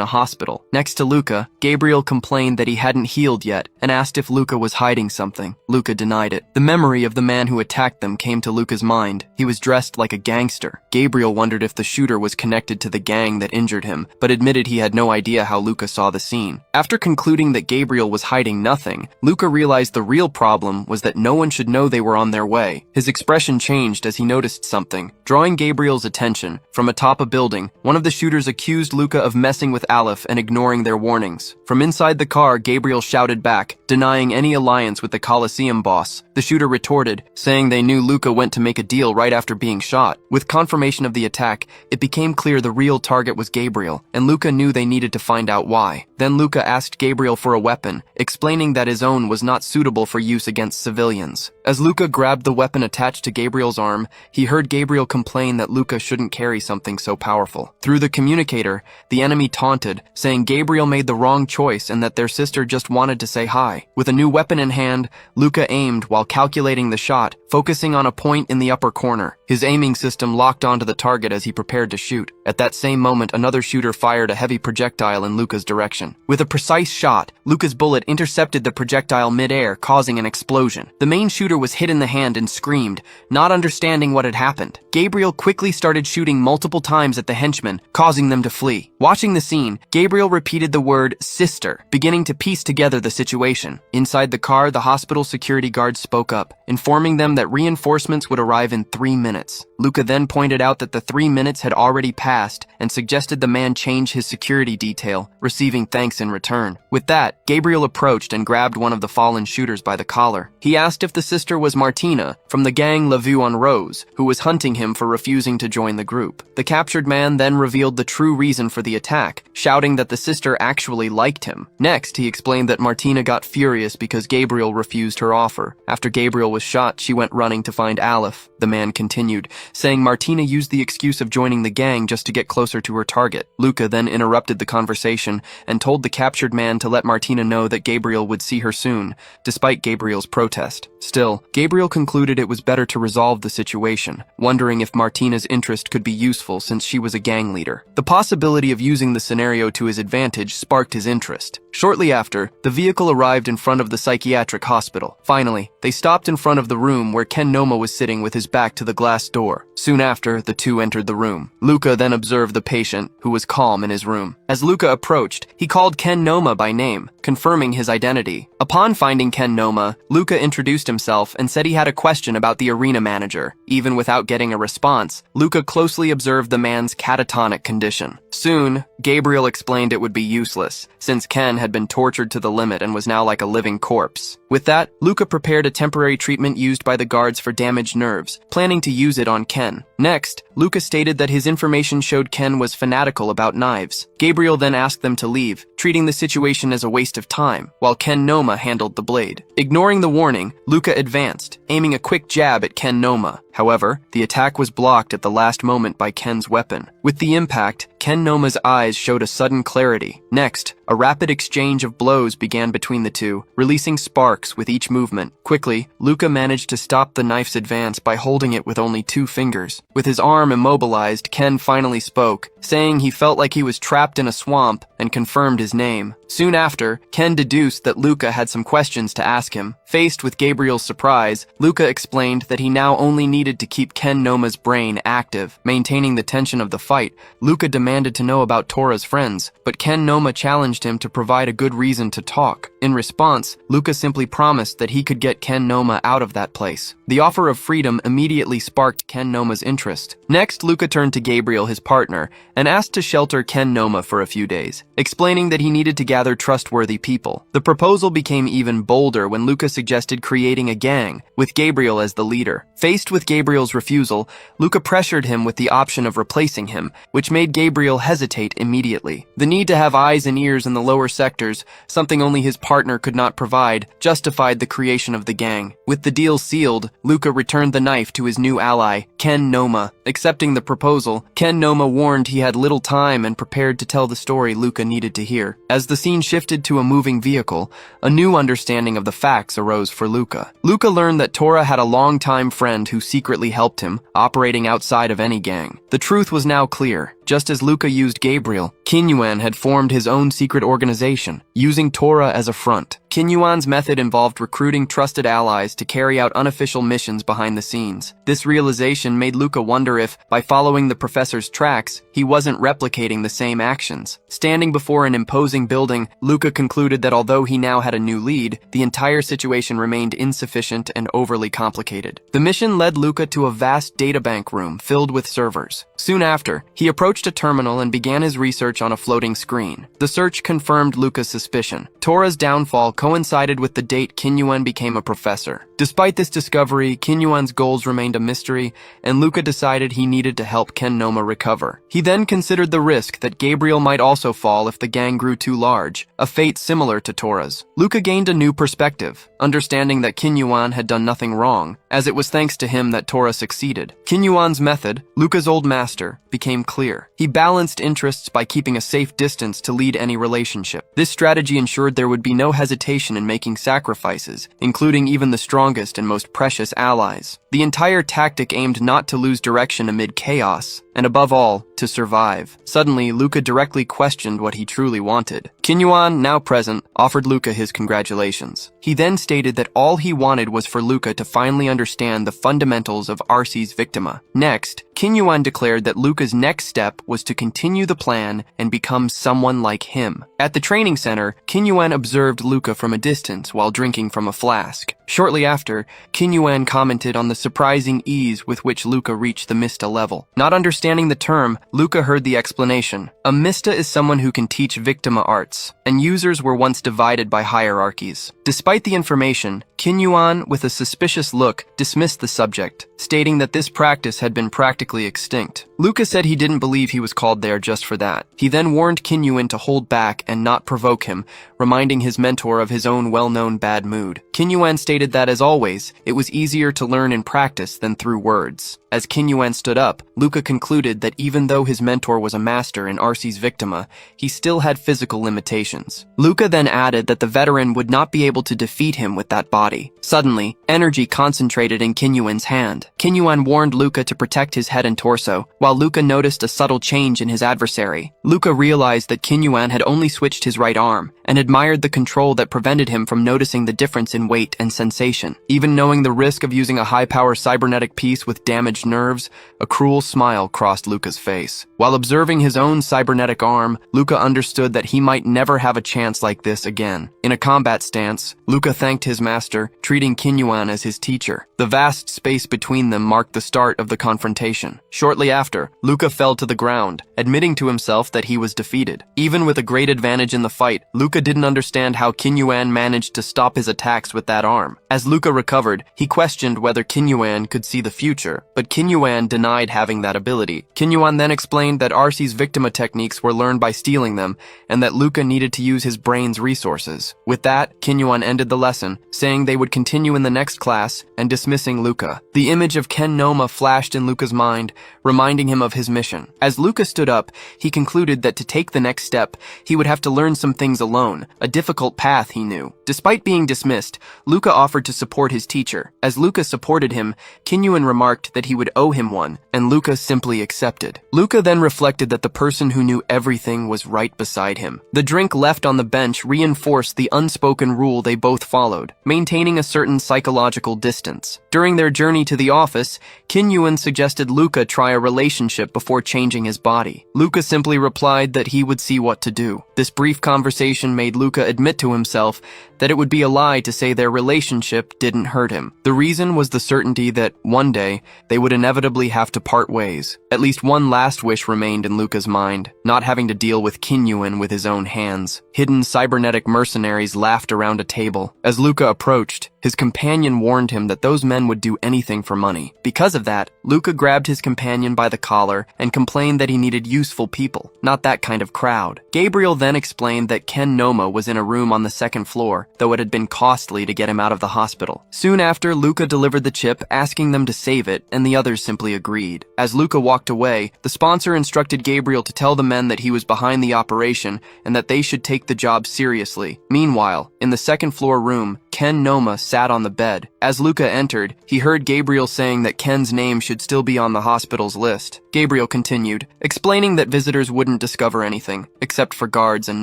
a hospital. Next to Luca, Gabriel complained that he hadn't healed yet and asked if Luca was hiding something. Luca denied it. The memory of the man who attacked them came to Luca's mind. He was dressed like a gangster. Gabriel wondered if the shooter was connected to the gang that injured him, but admitted he had no idea how Luca saw the scene. After concluding that Gabriel was hiding nothing, Luca realized the real problem was that no one should know they were on their way. His expression changed as he noticed something. Drawing Gabriel's attention, from atop a building, one of the shooters accused Luca of messing with Aleph and ignoring their warnings. From inside the car, Gabriel shouted back, denying any alliance with the Colosseum boss. The shooter retorted, saying they knew Luca went to make a deal right after being shot. With confirmation of the attack, it became clear the real target was Gabriel, and Luca knew they needed to find out why. Then Luca asked Gabriel for a weapon, explaining that his own was not suitable for use against civilians. As Luca grabbed the weapon attached to Gabriel's arm, he heard Gabriel complain that Luca shouldn't carry something so powerful. Through the communicator, the enemy taunted, saying Gabriel made the wrong choice and that their sister just wanted to say hi. With a new weapon in hand, Luca aimed while calculating the shot, focusing on a point in the upper corner. His aiming system locked onto the target as he prepared to shoot. At that same moment, another shooter fired a heavy projectile in Luca's direction. With a precise shot, Luca's bullet intercepted the projectile mid-air, causing an explosion. The main shooter was hit in the hand and screamed, not understanding what had happened. Gabriel quickly started shooting multiple times at the henchmen, causing them to flee. Watching the scene, Gabriel repeated the word sister, beginning to piece together the situation. Inside the car, the hospital security guard spoke up, informing them that reinforcements would arrive in 3 minutes. Luca then pointed out that the 3 minutes had already passed and suggested the man change his security detail, receiving thanks in return. With that, Gabriel approached and grabbed one of the fallen shooters by the collar. He asked if the sister was Martina, from the gang La Vue en Rose, who was hunting him for refusing to join the group. The captured man then revealed the true reason for the attack, shouting that the sister actually liked him. Next, he explained that Martina got furious because Gabriel refused her offer. After Gabriel was shot, she went running to find Aleph. The man continued, saying Martina used the excuse of joining the gang just to get closer to her target. Luca then interrupted the conversation and told the captured man to let Martina know that Gabriel would see her soon, despite Gabriel's protest. Still, Gabriel concluded it was better to resolve the situation, wondering if Martina's interest could be useful since she was a gang leader. The possibility of using the scenario to his advantage sparked his interest. Shortly after, the vehicle arrived in front of the psychiatric hospital. Finally, they stopped in front of the room where Ken Noma was sitting with his back to the glass door. Soon after, the two entered the room. Luca then observed the patient, who was calm in his room. As Luca approached, he called Ken Noma by name, confirming his identity. Upon finding Ken Noma, Luca introduced himself and said he had a question about the arena manager. Even without getting a response, Luca closely observed the man's catatonic condition. Soon, Gabriel explained it would be useless, since Ken had been tortured to the limit and was now like a living corpse. With that, Luca prepared a temporary treatment used by the guards for damaged nerves, planning to use it on Ken. Next, Luca stated that his information showed Ken was fanatical about knives. Gabriel then asked them to leave, treating the situation as a waste of time, while Ken Noma handled the blade. Ignoring the warning, Luca advanced, aiming a quick jab at Ken Noma. However, the attack was blocked at the last moment by Ken's weapon. With the impact, Ken Noma's eyes showed a sudden clarity. Next, a rapid exchange of blows began between the two, releasing sparks with each movement. Quickly, Luca managed to stop the knife's advance by holding it with only 2 fingers. With his arm immobilized, Ken finally spoke, saying he felt like he was trapped in a swamp and confirmed his name. Soon after, Ken deduced that Luca had some questions to ask him. Faced with Gabriel's surprise, Luca explained that he now only needed to keep Ken Noma's brain active. Maintaining the tension of the fight, Luca demanded to know about Tora's friends, but Ken Noma challenged him to provide a good reason to talk. In response, Luca simply promised that he could get Ken Noma out of that place. The offer of freedom immediately sparked Ken Noma's interest. Next, Luca turned to Gabriel, his partner, and asked to shelter Ken Noma for a few days, explaining that he needed to gather trustworthy people. The proposal became even bolder when Luca suggested creating a gang, with Gabriel as the leader. Faced with Gabriel's refusal, Luca pressured him with the option of replacing him, which made Gabriel hesitate immediately. The need to have eyes and ears in the lower sectors, something only his partner could not provide, justified the creation of the gang. With the deal sealed, Luca returned the knife to his new ally, Ken Noma. Accepting the proposal, Ken Noma warned he had little time and prepared to tell the story Luca needed to hear. As the scene shifted to a moving vehicle, a new understanding of the facts arose for Luca. Luca learned that Tora had a longtime friend who secretly helped him, operating outside of any gang. The truth was now clear. Just as Luca used Gabriel, Kinyuan had formed his own secret organization, using Tora as a front. Kinyuan's method involved recruiting trusted allies to carry out unofficial missions behind the scenes. This realization made Luca wonder if, by following the professor's tracks, he wasn't replicating the same actions. Standing before an imposing building, Luca concluded that although he now had a new lead, the entire situation remained insufficient and overly complicated. The mission led Luca to a vast databank room filled with servers. Soon after, he approached a terminal and began his research on a floating screen. The search confirmed Luca's suspicion. Tora's downfall coincided with the date Kinyuan became a professor. Despite this discovery, Kinyuan's goals remained a mystery, and Luca decided he needed to help Ken Noma recover. He then considered the risk that Gabriel might also fall if the gang grew too large, a fate similar to Tora's. Luca gained a new perspective, understanding that Kinyuan had done nothing wrong, as it was thanks to him that Tora succeeded. Kinyuan's method, Luca's old master, became clear. other. He balanced interests by keeping a safe distance to lead any relationship. This strategy ensured there would be no hesitation in making sacrifices, including even the strongest and most precious allies. The entire tactic aimed not to lose direction amid chaos, and above all, to survive. Suddenly, Luca directly questioned what he truly wanted. Kinyuan, now present, offered Luca his congratulations. He then stated that all he wanted was for Luca to finally understand the fundamentals of Arcee's Victima. Next, Kinyuan declared that Luca's next step was to continue the plan and become someone like him. At the training center, Kinyuan observed Luca from a distance while drinking from a flask. Shortly after, Kinyuan commented on the surprising ease with which Luca reached the Mista level. Not understanding the term, Luca heard the explanation. A Mista is someone who can teach Victima arts, and users were once divided by hierarchies. Despite the information, Kinyuan, with a suspicious look, dismissed the subject, stating that this practice had been practically extinct. Luca said he didn't believe he was called there just for that. He then warned Kinyuan to hold back and not provoke him, reminding his mentor of his own well-known bad mood. Kinyuan stated that, as always, it was easier to learn in practice than through words. As Kinyuan stood up, Luca concluded that even though his mentor was a master in Arcee's Victima, he still had physical limitations. Luca then added that the veteran would not be able to defeat him with that body. Suddenly, energy concentrated in Kinyuan's hand. Kinyuan warned Luca to protect his head and torso, while Luca noticed a subtle change in his adversary. Luca realized that Kinyuan had only switched his right arm, and admired the control that prevented him from noticing the difference in weight and sensation. Even knowing the risk of using a high-power cybernetic piece with damaged nerves, a cruel smile crossed Luca's face. While observing his own cybernetic arm, Luca understood that he might never have a chance like this again. In a combat stance, Luca thanked his master, treating Kinyuan as his teacher. The vast space between them marked the start of the confrontation. Shortly after, Luca fell to the ground, admitting to himself that he was defeated. Even with a great advantage in the fight, Luca didn't understand how Kinyuan managed to stop his attacks with that arm. As Luca recovered, he questioned whether Kinyuan could see the future, but Kinyuan denied having that ability. Kinyuan then explained that Arcee's Victima techniques were learned by stealing them, and that Luca needed to use his brain's resources. With that, Kinyuan ended the lesson, saying they would continue in the next class, and dismissing Luca. The image of Ken Noma flashed in Luca's mind, reminding him of his mission. As Luca stood up, he concluded that to take the next step, he would have to learn some things alone, a difficult path he knew. Despite being dismissed, Luca offered to support his teacher. As Luca supported him, Kinyuan remarked that he would owe him one, and Luca simply accepted. Luca then reflected that the person who knew everything was right beside him. The drink left on the bench reinforced the unspoken rule they both followed, maintaining a certain psychological distance. During their journey to the office, Kinyuan suggested Luca try a relationship before changing his body. Luca simply replied that he would see what to do. This brief conversation made Luca admit to himself that it would be a lie to say their relationship didn't hurt him. The reason was the certainty that, one day, they would inevitably have to part ways. At least one last wish remained in Luca's mind, not having to deal with Kinyuan with his own hands. Hidden cybernetic mercenaries laughed around a table. As Luca approached, his companion warned him that those men would do anything for money. Because of that, Luca grabbed his companion by the collar and complained that he needed useful people, not that kind of crowd. Gabriel then explained that Ken Noma was in a room on the second floor, though it had been costly to get him out of the hospital. Soon after, Luca delivered the chip, asking them to save it, and the others simply agreed. As Luca walked away, the sponsor instructed Gabriel to tell the men that he was behind the operation and that they should take the job seriously. Meanwhile, in the second floor room, Ken Noma sat on the bed. As Luca entered, he heard Gabriel saying that Ken's name should still be on the hospital's list. Gabriel continued, explaining that visitors wouldn't discover anything, except for guards and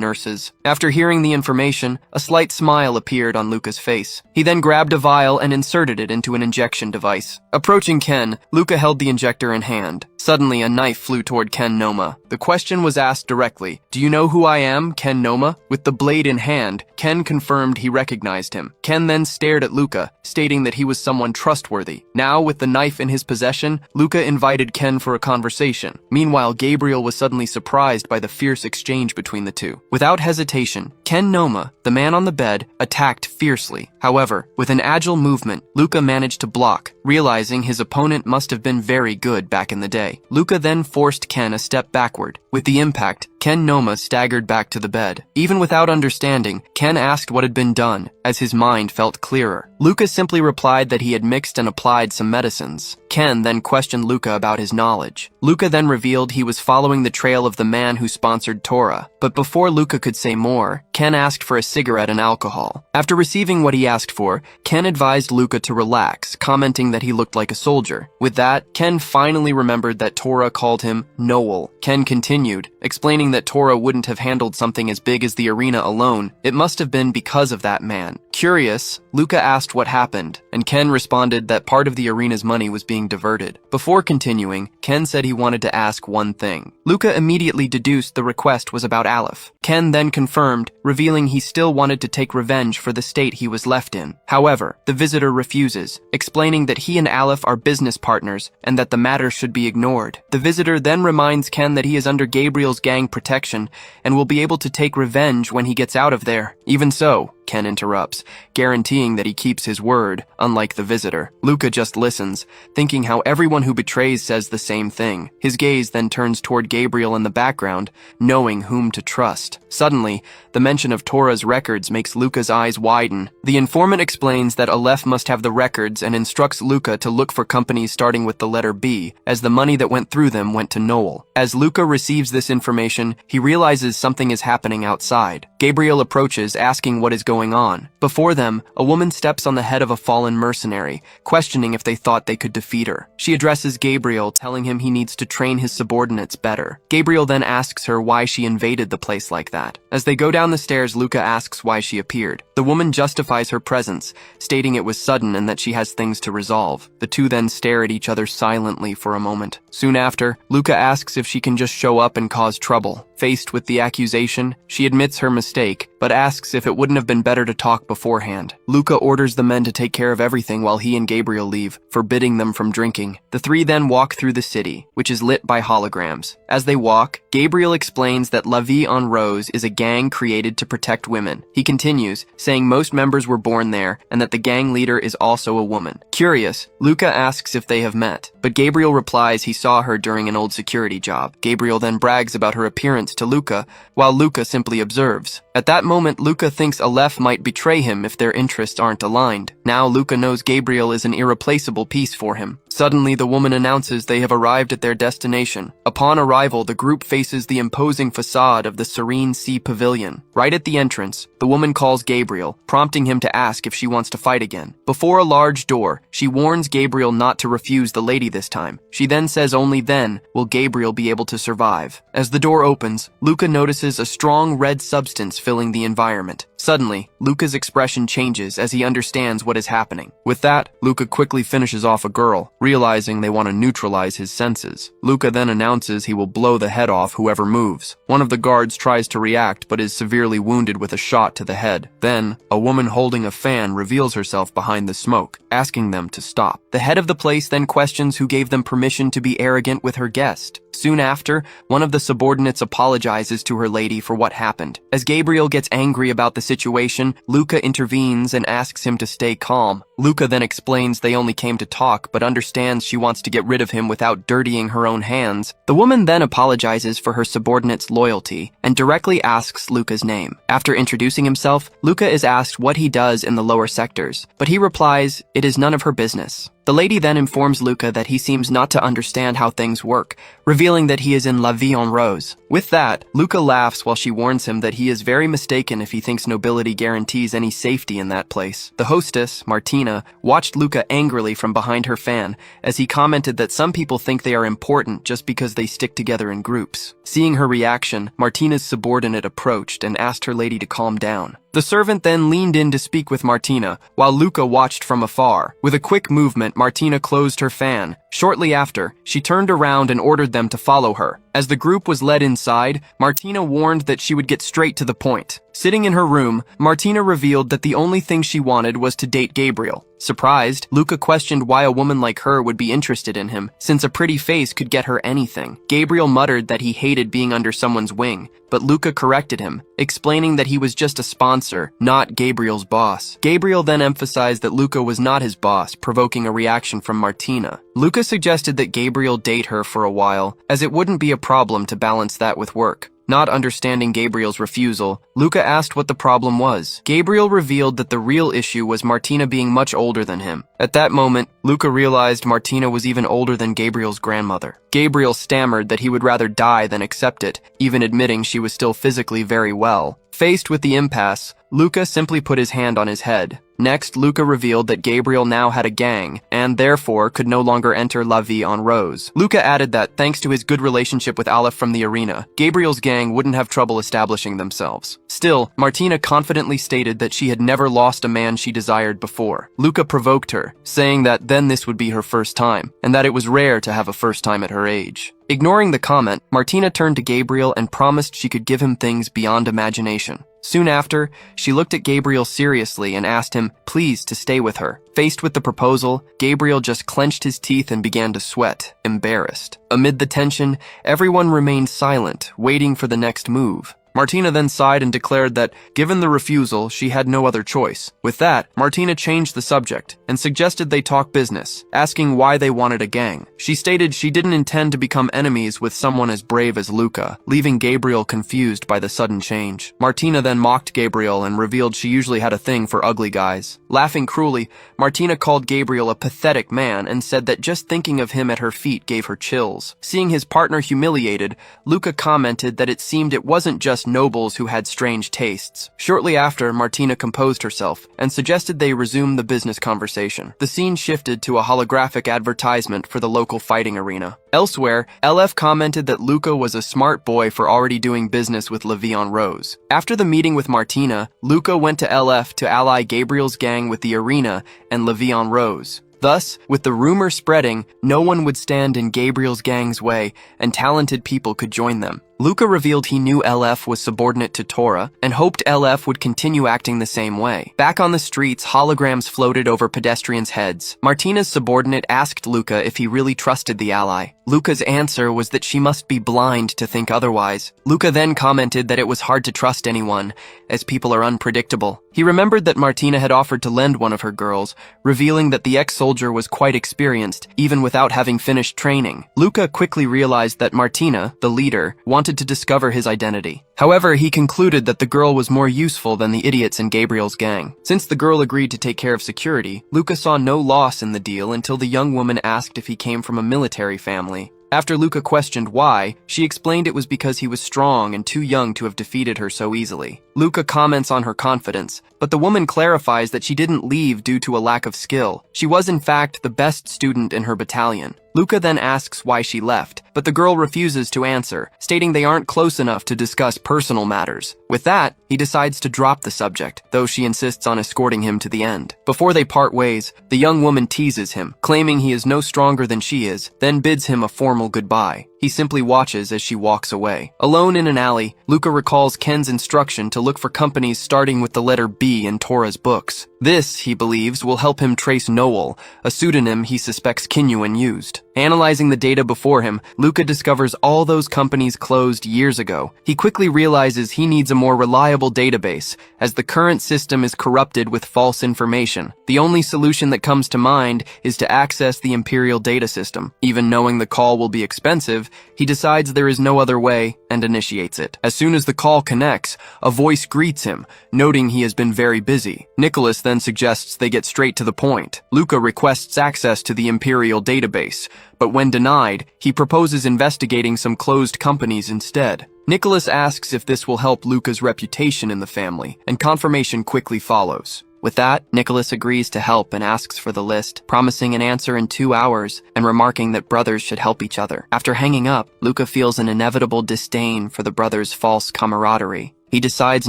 nurses. After hearing the information, a slight smile appeared on Luca's face. He then grabbed a vial and inserted it into an injection device. Approaching Ken, Luca held the injector in hand. Suddenly, a knife flew toward Ken Noma. The question was asked directly, "Do you know who I am, Ken Noma?" With the blade in hand, Ken confirmed he recognized him. Ken then stared at Luca, stating that he was someone trustworthy. Now, with the knife in his possession, Luca invited Ken for a conversation. Meanwhile, Gabriel was suddenly surprised by the fierce exchange between the two. Without hesitation, Ken Noma, the man on the bed, attacked fiercely. However, with an agile movement, Luca managed to block, realizing his opponent must have been very good back in the day. Luca then forced Ken a step backward. With the impact, Ken Noma staggered back to the bed. Even without understanding, Ken asked what had been done, as his mind felt clearer. Luca simply replied that he had mixed and applied some medicines. Ken then questioned Luca about his knowledge. Luca then revealed he was following the trail of the man who sponsored Tora. But before Luca could say more, Ken asked for a cigarette and alcohol. After receiving what he asked for, Ken advised Luca to relax, commenting that he looked like a soldier. With that, Ken finally remembered that Tora called him Noel. Ken continued, explaining that Tora wouldn't have handled something as big as the arena alone. It must have been because of that man. Curious, Luca asked what happened, and Ken responded that part of the arena's money was being diverted. Before continuing, Ken said he wanted to ask one thing. Luca immediately deduced the request was about Aleph. Ken then confirmed, revealing he still wanted to take revenge for the state he was left in. However, the visitor refuses, explaining that he and Aleph are business partners and that the matter should be ignored. The visitor then reminds Ken that he is under Gabriel's gang protection and will be able to take revenge when he gets out of there. Even so, Ken interrupts, guaranteeing that he keeps his word, unlike the visitor. Luca just listens, thinking how everyone who betrays says the same thing. His gaze then turns toward Gabriel in the background, knowing whom to trust. Suddenly, the mention of Tora's records makes Luca's eyes widen. The informant explains that Aleph must have the records and instructs Luca to look for companies starting with the letter B, as the money that went through them went to Noel. As Luca receives this information, he realizes something is happening outside. Gabriel approaches, asking what is going on. Before them, a woman steps on the head of a fallen mercenary, questioning if they thought they could defeat her. She addresses Gabriel, telling him he needs to train his subordinates better. Gabriel then asks her why she invaded the place like that. As they go down the stairs, Luca asks why she appeared. The woman justifies her presence, stating it was sudden and that she has things to resolve. The two then stare at each other silently for a moment. Soon after, Luca asks if she can just show up and cause trouble. Faced with the accusation, she admits her mistake, but asks if it wouldn't have been better to talk beforehand. Luca orders the men to take care of everything while he and Gabriel leave, forbidding them from drinking. The three then walk through the city, which is lit by holograms. As they walk, Gabriel explains that La Vie en Rose is a gang created to protect women. He continues, saying most members were born there and that the gang leader is also a woman. Curious, Luca asks if they have met, but Gabriel replies he saw her during an old security job. Gabriel then brags about her appearance to Luca, while Luca simply observes. At that moment, Luca thinks Aleph might betray him if their interests aren't aligned. Now Luca knows Gabriel is an irreplaceable piece for him. Suddenly, the woman announces they have arrived at their destination. Upon arrival, the group faces the imposing facade of the Serene Sea Pavilion. Right at the entrance, the woman calls Gabriel, prompting him to ask if she wants to fight again. Before a large door, she warns Gabriel not to refuse the lady this time. She then says only then will Gabriel be able to survive. As the door opens, Luca notices a strong red substance filling the environment. Suddenly, Luca's expression changes as he understands what is happening. With that, Luca quickly finishes off a girl, realizing they want to neutralize his senses. Luca then announces he will blow the head off whoever moves. One of the guards tries to react but is severely wounded with a shot to the head. Then, a woman holding a fan reveals herself behind the smoke, asking them to stop. The head of the place then questions who gave them permission to be arrogant with her guest. Soon after, one of the subordinates apologizes to her lady for what happened. As Gabriel gets angry about the situation, Luca intervenes and asks him to stay calm. Luca then explains they only came to talk, but understands she wants to get rid of him without dirtying her own hands. The woman then apologizes for her subordinate's loyalty and directly asks Luca's name. After introducing himself, Luca is asked what he does in the lower sectors, but he replies it is none of her business. The lady then informs Luca that he seems not to understand how things work, revealing that he is in La Vie en Rose. With that, Luca laughs while she warns him that he is very mistaken if he thinks nobility guarantees any safety in that place. The hostess, Martina, watched Luca angrily from behind her fan as he commented that some people think they are important just because they stick together in groups. Seeing her reaction, Martina's subordinate approached and asked her lady to calm down. The servant then leaned in to speak with Martina, while Luca watched from afar. With a quick movement, Martina closed her fan. Shortly after, she turned around and ordered them to follow her. As the group was led inside, Martina warned that she would get straight to the point. Sitting in her room, Martina revealed that the only thing she wanted was to date Gabriel. Surprised, Luca questioned why a woman like her would be interested in him, since a pretty face could get her anything. Gabriel muttered that he hated being under someone's wing, but Luca corrected him, explaining that he was just a sponsor, not Gabriel's boss. Gabriel then emphasized that Luca was not his boss, provoking a reaction from Martina. Luca suggested that Gabriel date her for a while, as it wouldn't be a problem to balance that with work. Not understanding Gabriel's refusal, Luca asked what the problem was. Gabriel revealed that the real issue was Martina being much older than him. At that moment, Luca realized Martina was even older than Gabriel's grandmother. Gabriel stammered that he would rather die than accept it, even admitting she was still physically very well. Faced with the impasse, Luca simply put his hand on his head. Next, Luca revealed that Gabriel now had a gang, and therefore could no longer enter La Vie en Rose. Luca added that, thanks to his good relationship with Aleph from the arena, Gabriel's gang wouldn't have trouble establishing themselves. Still, Martina confidently stated that she had never lost a man she desired before. Luca provoked her, saying that then this would be her first time, and that it was rare to have a first time at her age. Ignoring the comment, Martina turned to Gabriel and promised she could give him things beyond imagination. Soon after, she looked at Gabriel seriously and asked him, please, to stay with her. Faced with the proposal, Gabriel just clenched his teeth and began to sweat, embarrassed. Amid the tension, everyone remained silent, waiting for the next move. Martina then sighed and declared that, given the refusal, she had no other choice. With that, Martina changed the subject and suggested they talk business, asking why they wanted a gang. She stated she didn't intend to become enemies with someone as brave as Luca, leaving Gabriel confused by the sudden change. Martina then mocked Gabriel and revealed she usually had a thing for ugly guys. Laughing cruelly, Martina called Gabriel a pathetic man and said that just thinking of him at her feet gave her chills. Seeing his partner humiliated, Luca commented that it seemed it wasn't just nobles who had strange tastes. Shortly after, Martina composed herself and suggested they resume the business conversation. The scene shifted to a holographic advertisement for the local fighting arena. Elsewhere, LF commented that Luca was a smart boy for already doing business with La Vie en Rose. After the meeting with Martina, Luca went to LF to ally Gabriel's gang with the arena and La Vie en Rose. Thus, with the rumor spreading, no one would stand in Gabriel's gang's way, and talented people could join them. Luca revealed he knew LF was subordinate to Tora and hoped LF would continue acting the same way. Back on the streets, holograms floated over pedestrians' heads. Martina's subordinate asked Luca if he really trusted the ally. Luca's answer was that she must be blind to think otherwise. Luca then commented that it was hard to trust anyone, as people are unpredictable. He remembered that Martina had offered to lend one of her girls, revealing that the ex-soldier was quite experienced, even without having finished training. Luca quickly realized that Martina, the leader, wanted to discover his identity. However, he concluded that the girl was more useful than the idiots in Gabriel's gang. Since the girl agreed to take care of security, Luca saw no loss in the deal until the young woman asked if he came from a military family. After Luca questioned why, she explained it was because he was strong and too young to have defeated her so easily. Luca comments on her confidence, but the woman clarifies that she didn't leave due to a lack of skill. She was in fact the best student in her battalion. Luca then asks why she left, but the girl refuses to answer, stating they aren't close enough to discuss personal matters. With that, he decides to drop the subject, though she insists on escorting him to the end. Before they part ways, the young woman teases him, claiming he is no stronger than she is, then bids him a formal goodbye. He simply watches as she walks away. Alone in an alley, Luca recalls Ken's instruction to look for companies starting with the letter B in Tora's books. This, he believes, will help him trace Noel, a pseudonym he suspects Kinyuan used. Analyzing the data before him, Luca discovers all those companies closed years ago. He quickly realizes he needs a more reliable database, as the current system is corrupted with false information. The only solution that comes to mind is to access the Imperial data system. Even knowing the call will be expensive, he decides there is no other way and initiates it. As soon as the call connects, a voice greets him, noting he has been very busy. Nicholas then suggests they get straight to the point. Luca requests access to the Imperial database, but when denied, he proposes investigating some closed companies instead. Nicholas asks if this will help Luca's reputation in the family, and confirmation quickly follows. With that, Nicholas agrees to help and asks for the list, promising an answer in 2 hours and remarking that brothers should help each other. After hanging up, Luca feels an inevitable disdain for the brothers' false camaraderie. He decides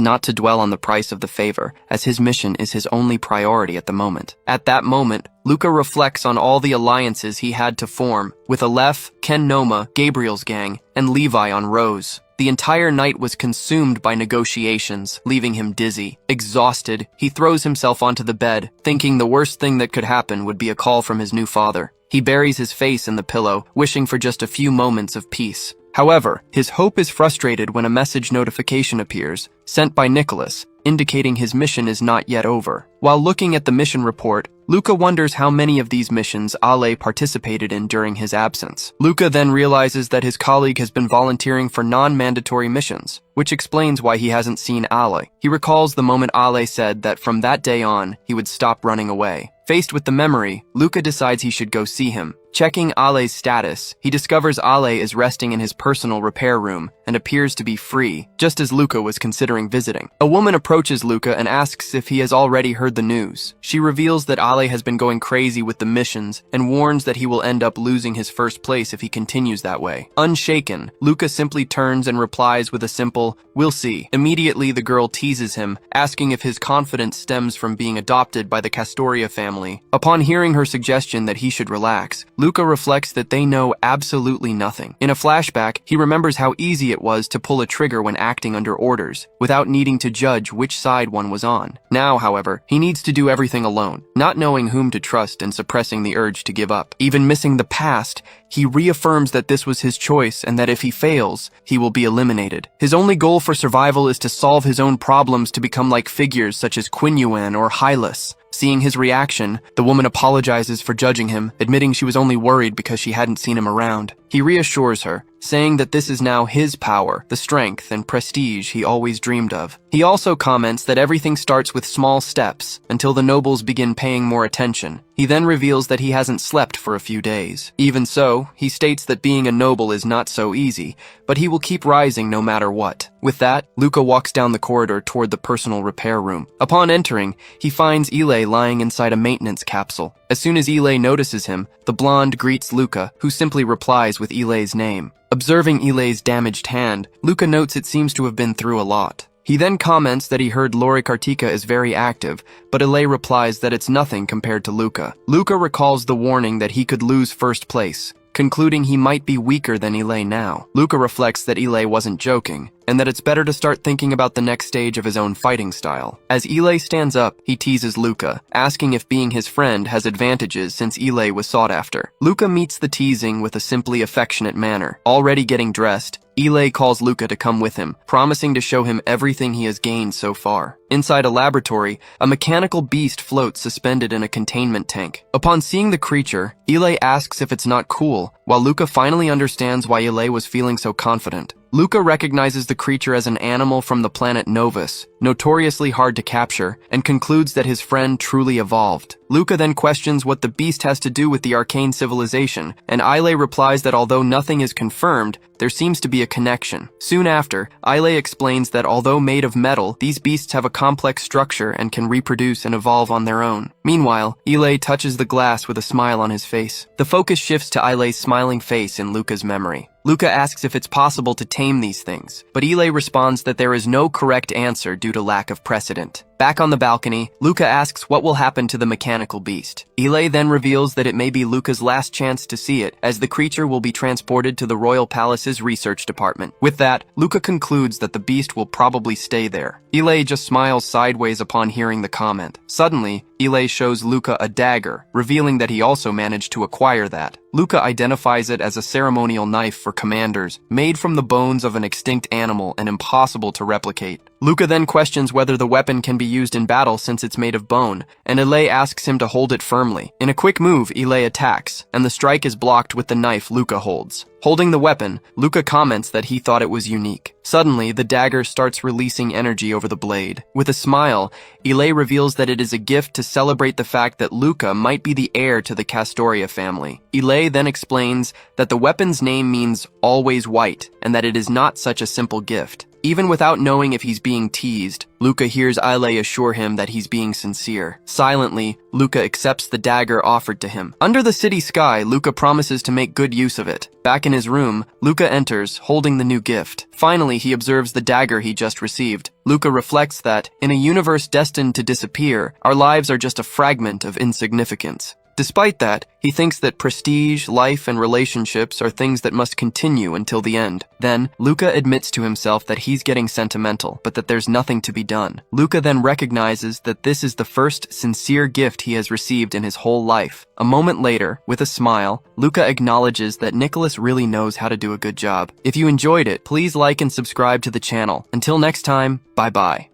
not to dwell on the price of the favor, as his mission is his only priority at the moment. At that moment, Luca reflects on all the alliances he had to form, with Aleph, Ken Noma, Gabriel's gang, and Levi on Rose. The entire night was consumed by negotiations, leaving him dizzy. Exhausted, he throws himself onto the bed, thinking the worst thing that could happen would be a call from his new father. He buries his face in the pillow, wishing for just a few moments of peace. However, his hope is frustrated when a message notification appears, sent by Nicholas, indicating his mission is not yet over. While looking at the mission report, Luca wonders how many of these missions Ale participated in during his absence. Luca then realizes that his colleague has been volunteering for non-mandatory missions, which explains why he hasn't seen Ale. He recalls the moment Ale said that from that day on, he would stop running away. Faced with the memory, Luca decides he should go see him. Checking Ale's status, he discovers Ale is resting in his personal repair room and appears to be free, just as Luca was considering visiting. A woman approaches Luca and asks if he has already heard the news. She reveals that Ale has been going crazy with the missions and warns that he will end up losing his first place if he continues that way. Unshaken, Luca simply turns and replies with a simple, "We'll see." Immediately, the girl teases him, asking if his confidence stems from being adopted by the Castoria family. Upon hearing her suggestion that he should relax, Luca reflects that they know absolutely nothing. In a flashback, he remembers how easy it was to pull a trigger when acting under orders, without needing to judge which side one was on. Now, however, he needs to do everything alone, not knowing whom to trust and suppressing the urge to give up. Even missing the past, he reaffirms that this was his choice and that if he fails, he will be eliminated. His only goal for survival is to solve his own problems to become like figures such as Qinyuan or Hylas. Seeing his reaction, the woman apologizes for judging him, admitting she was only worried because she hadn't seen him around. He reassures her, saying that this is now his power, the strength and prestige he always dreamed of. He also comments that everything starts with small steps until the nobles begin paying more attention. He then reveals that he hasn't slept for a few days. Even so, he states that being a noble is not so easy, but he will keep rising no matter what. With that, Luca walks down the corridor toward the personal repair room. Upon entering, he finds Ile lying inside a maintenance capsule. As soon as Ile notices him, the blonde greets Luca, who simply replies with Ile's name. Observing Ile's damaged hand, Luca notes it seems to have been through a lot. He then comments that he heard Lori Kartika is very active, but Ile replies that it's nothing compared to Luca. Luca recalls the warning that he could lose first place, concluding he might be weaker than Ile now. Luca reflects that Ile wasn't joking, and that it's better to start thinking about the next stage of his own fighting style. As Ile stands up, he teases Luca, asking if being his friend has advantages since Ile was sought after. Luca meets the teasing with a simply affectionate manner. Already getting dressed, Ile calls Luca to come with him, promising to show him everything he has gained so far. Inside a laboratory, a mechanical beast floats suspended in a containment tank. Upon seeing the creature, Ile asks if it's not cool, while Luca finally understands why Ile was feeling so confident. Luca recognizes the creature as an animal from the planet Novus, notoriously hard to capture, and concludes that his friend truly evolved. Luca then questions what the beast has to do with the arcane civilization, and Ile replies that although nothing is confirmed, there seems to be a connection. Soon after, Ile explains that although made of metal, these beasts have a complex structure and can reproduce and evolve on their own. Meanwhile, Ile touches the glass with a smile on his face. The focus shifts to Ile's smiling face in Luca's memory. Luca asks if it's possible to tame these things, but Ile responds that there is no correct answer due to lack of precedent. Back on the balcony, Luca asks what will happen to the mechanical beast. Ile then reveals that it may be Luca's last chance to see it, as the creature will be transported to the Royal Palace's research department. With that, Luca concludes that the beast will probably stay there. Ile just smiles sideways upon hearing the comment. Suddenly, Ile shows Luca a dagger, revealing that he also managed to acquire that. Luca identifies it as a ceremonial knife for commanders, made from the bones of an extinct animal and impossible to replicate. Luca then questions whether the weapon can be used in battle since it's made of bone, and Ile asks him to hold it firmly. In a quick move, Ile attacks, and the strike is blocked with the knife Luca holds. Holding the weapon, Luca comments that he thought it was unique. Suddenly, the dagger starts releasing energy over the blade. With a smile, Ile reveals that it is a gift to celebrate the fact that Luca might be the heir to the Castoria family. Ile then explains that the weapon's name means always white, and that it is not such a simple gift. Even without knowing if he's being teased, Luca hears Ile assure him that he's being sincere. Silently, Luca accepts the dagger offered to him. Under the city sky, Luca promises to make good use of it. Back in his room, Luca enters, holding the new gift. Finally, he observes the dagger he just received. Luca reflects that, in a universe destined to disappear, our lives are just a fragment of insignificance. Despite that, he thinks that prestige, life, and relationships are things that must continue until the end. Then, Luca admits to himself that he's getting sentimental, but that there's nothing to be done. Luca then recognizes that this is the first sincere gift he has received in his whole life. A moment later, with a smile, Luca acknowledges that Nicholas really knows how to do a good job. If you enjoyed it, please like and subscribe to the channel. Until next time, bye-bye.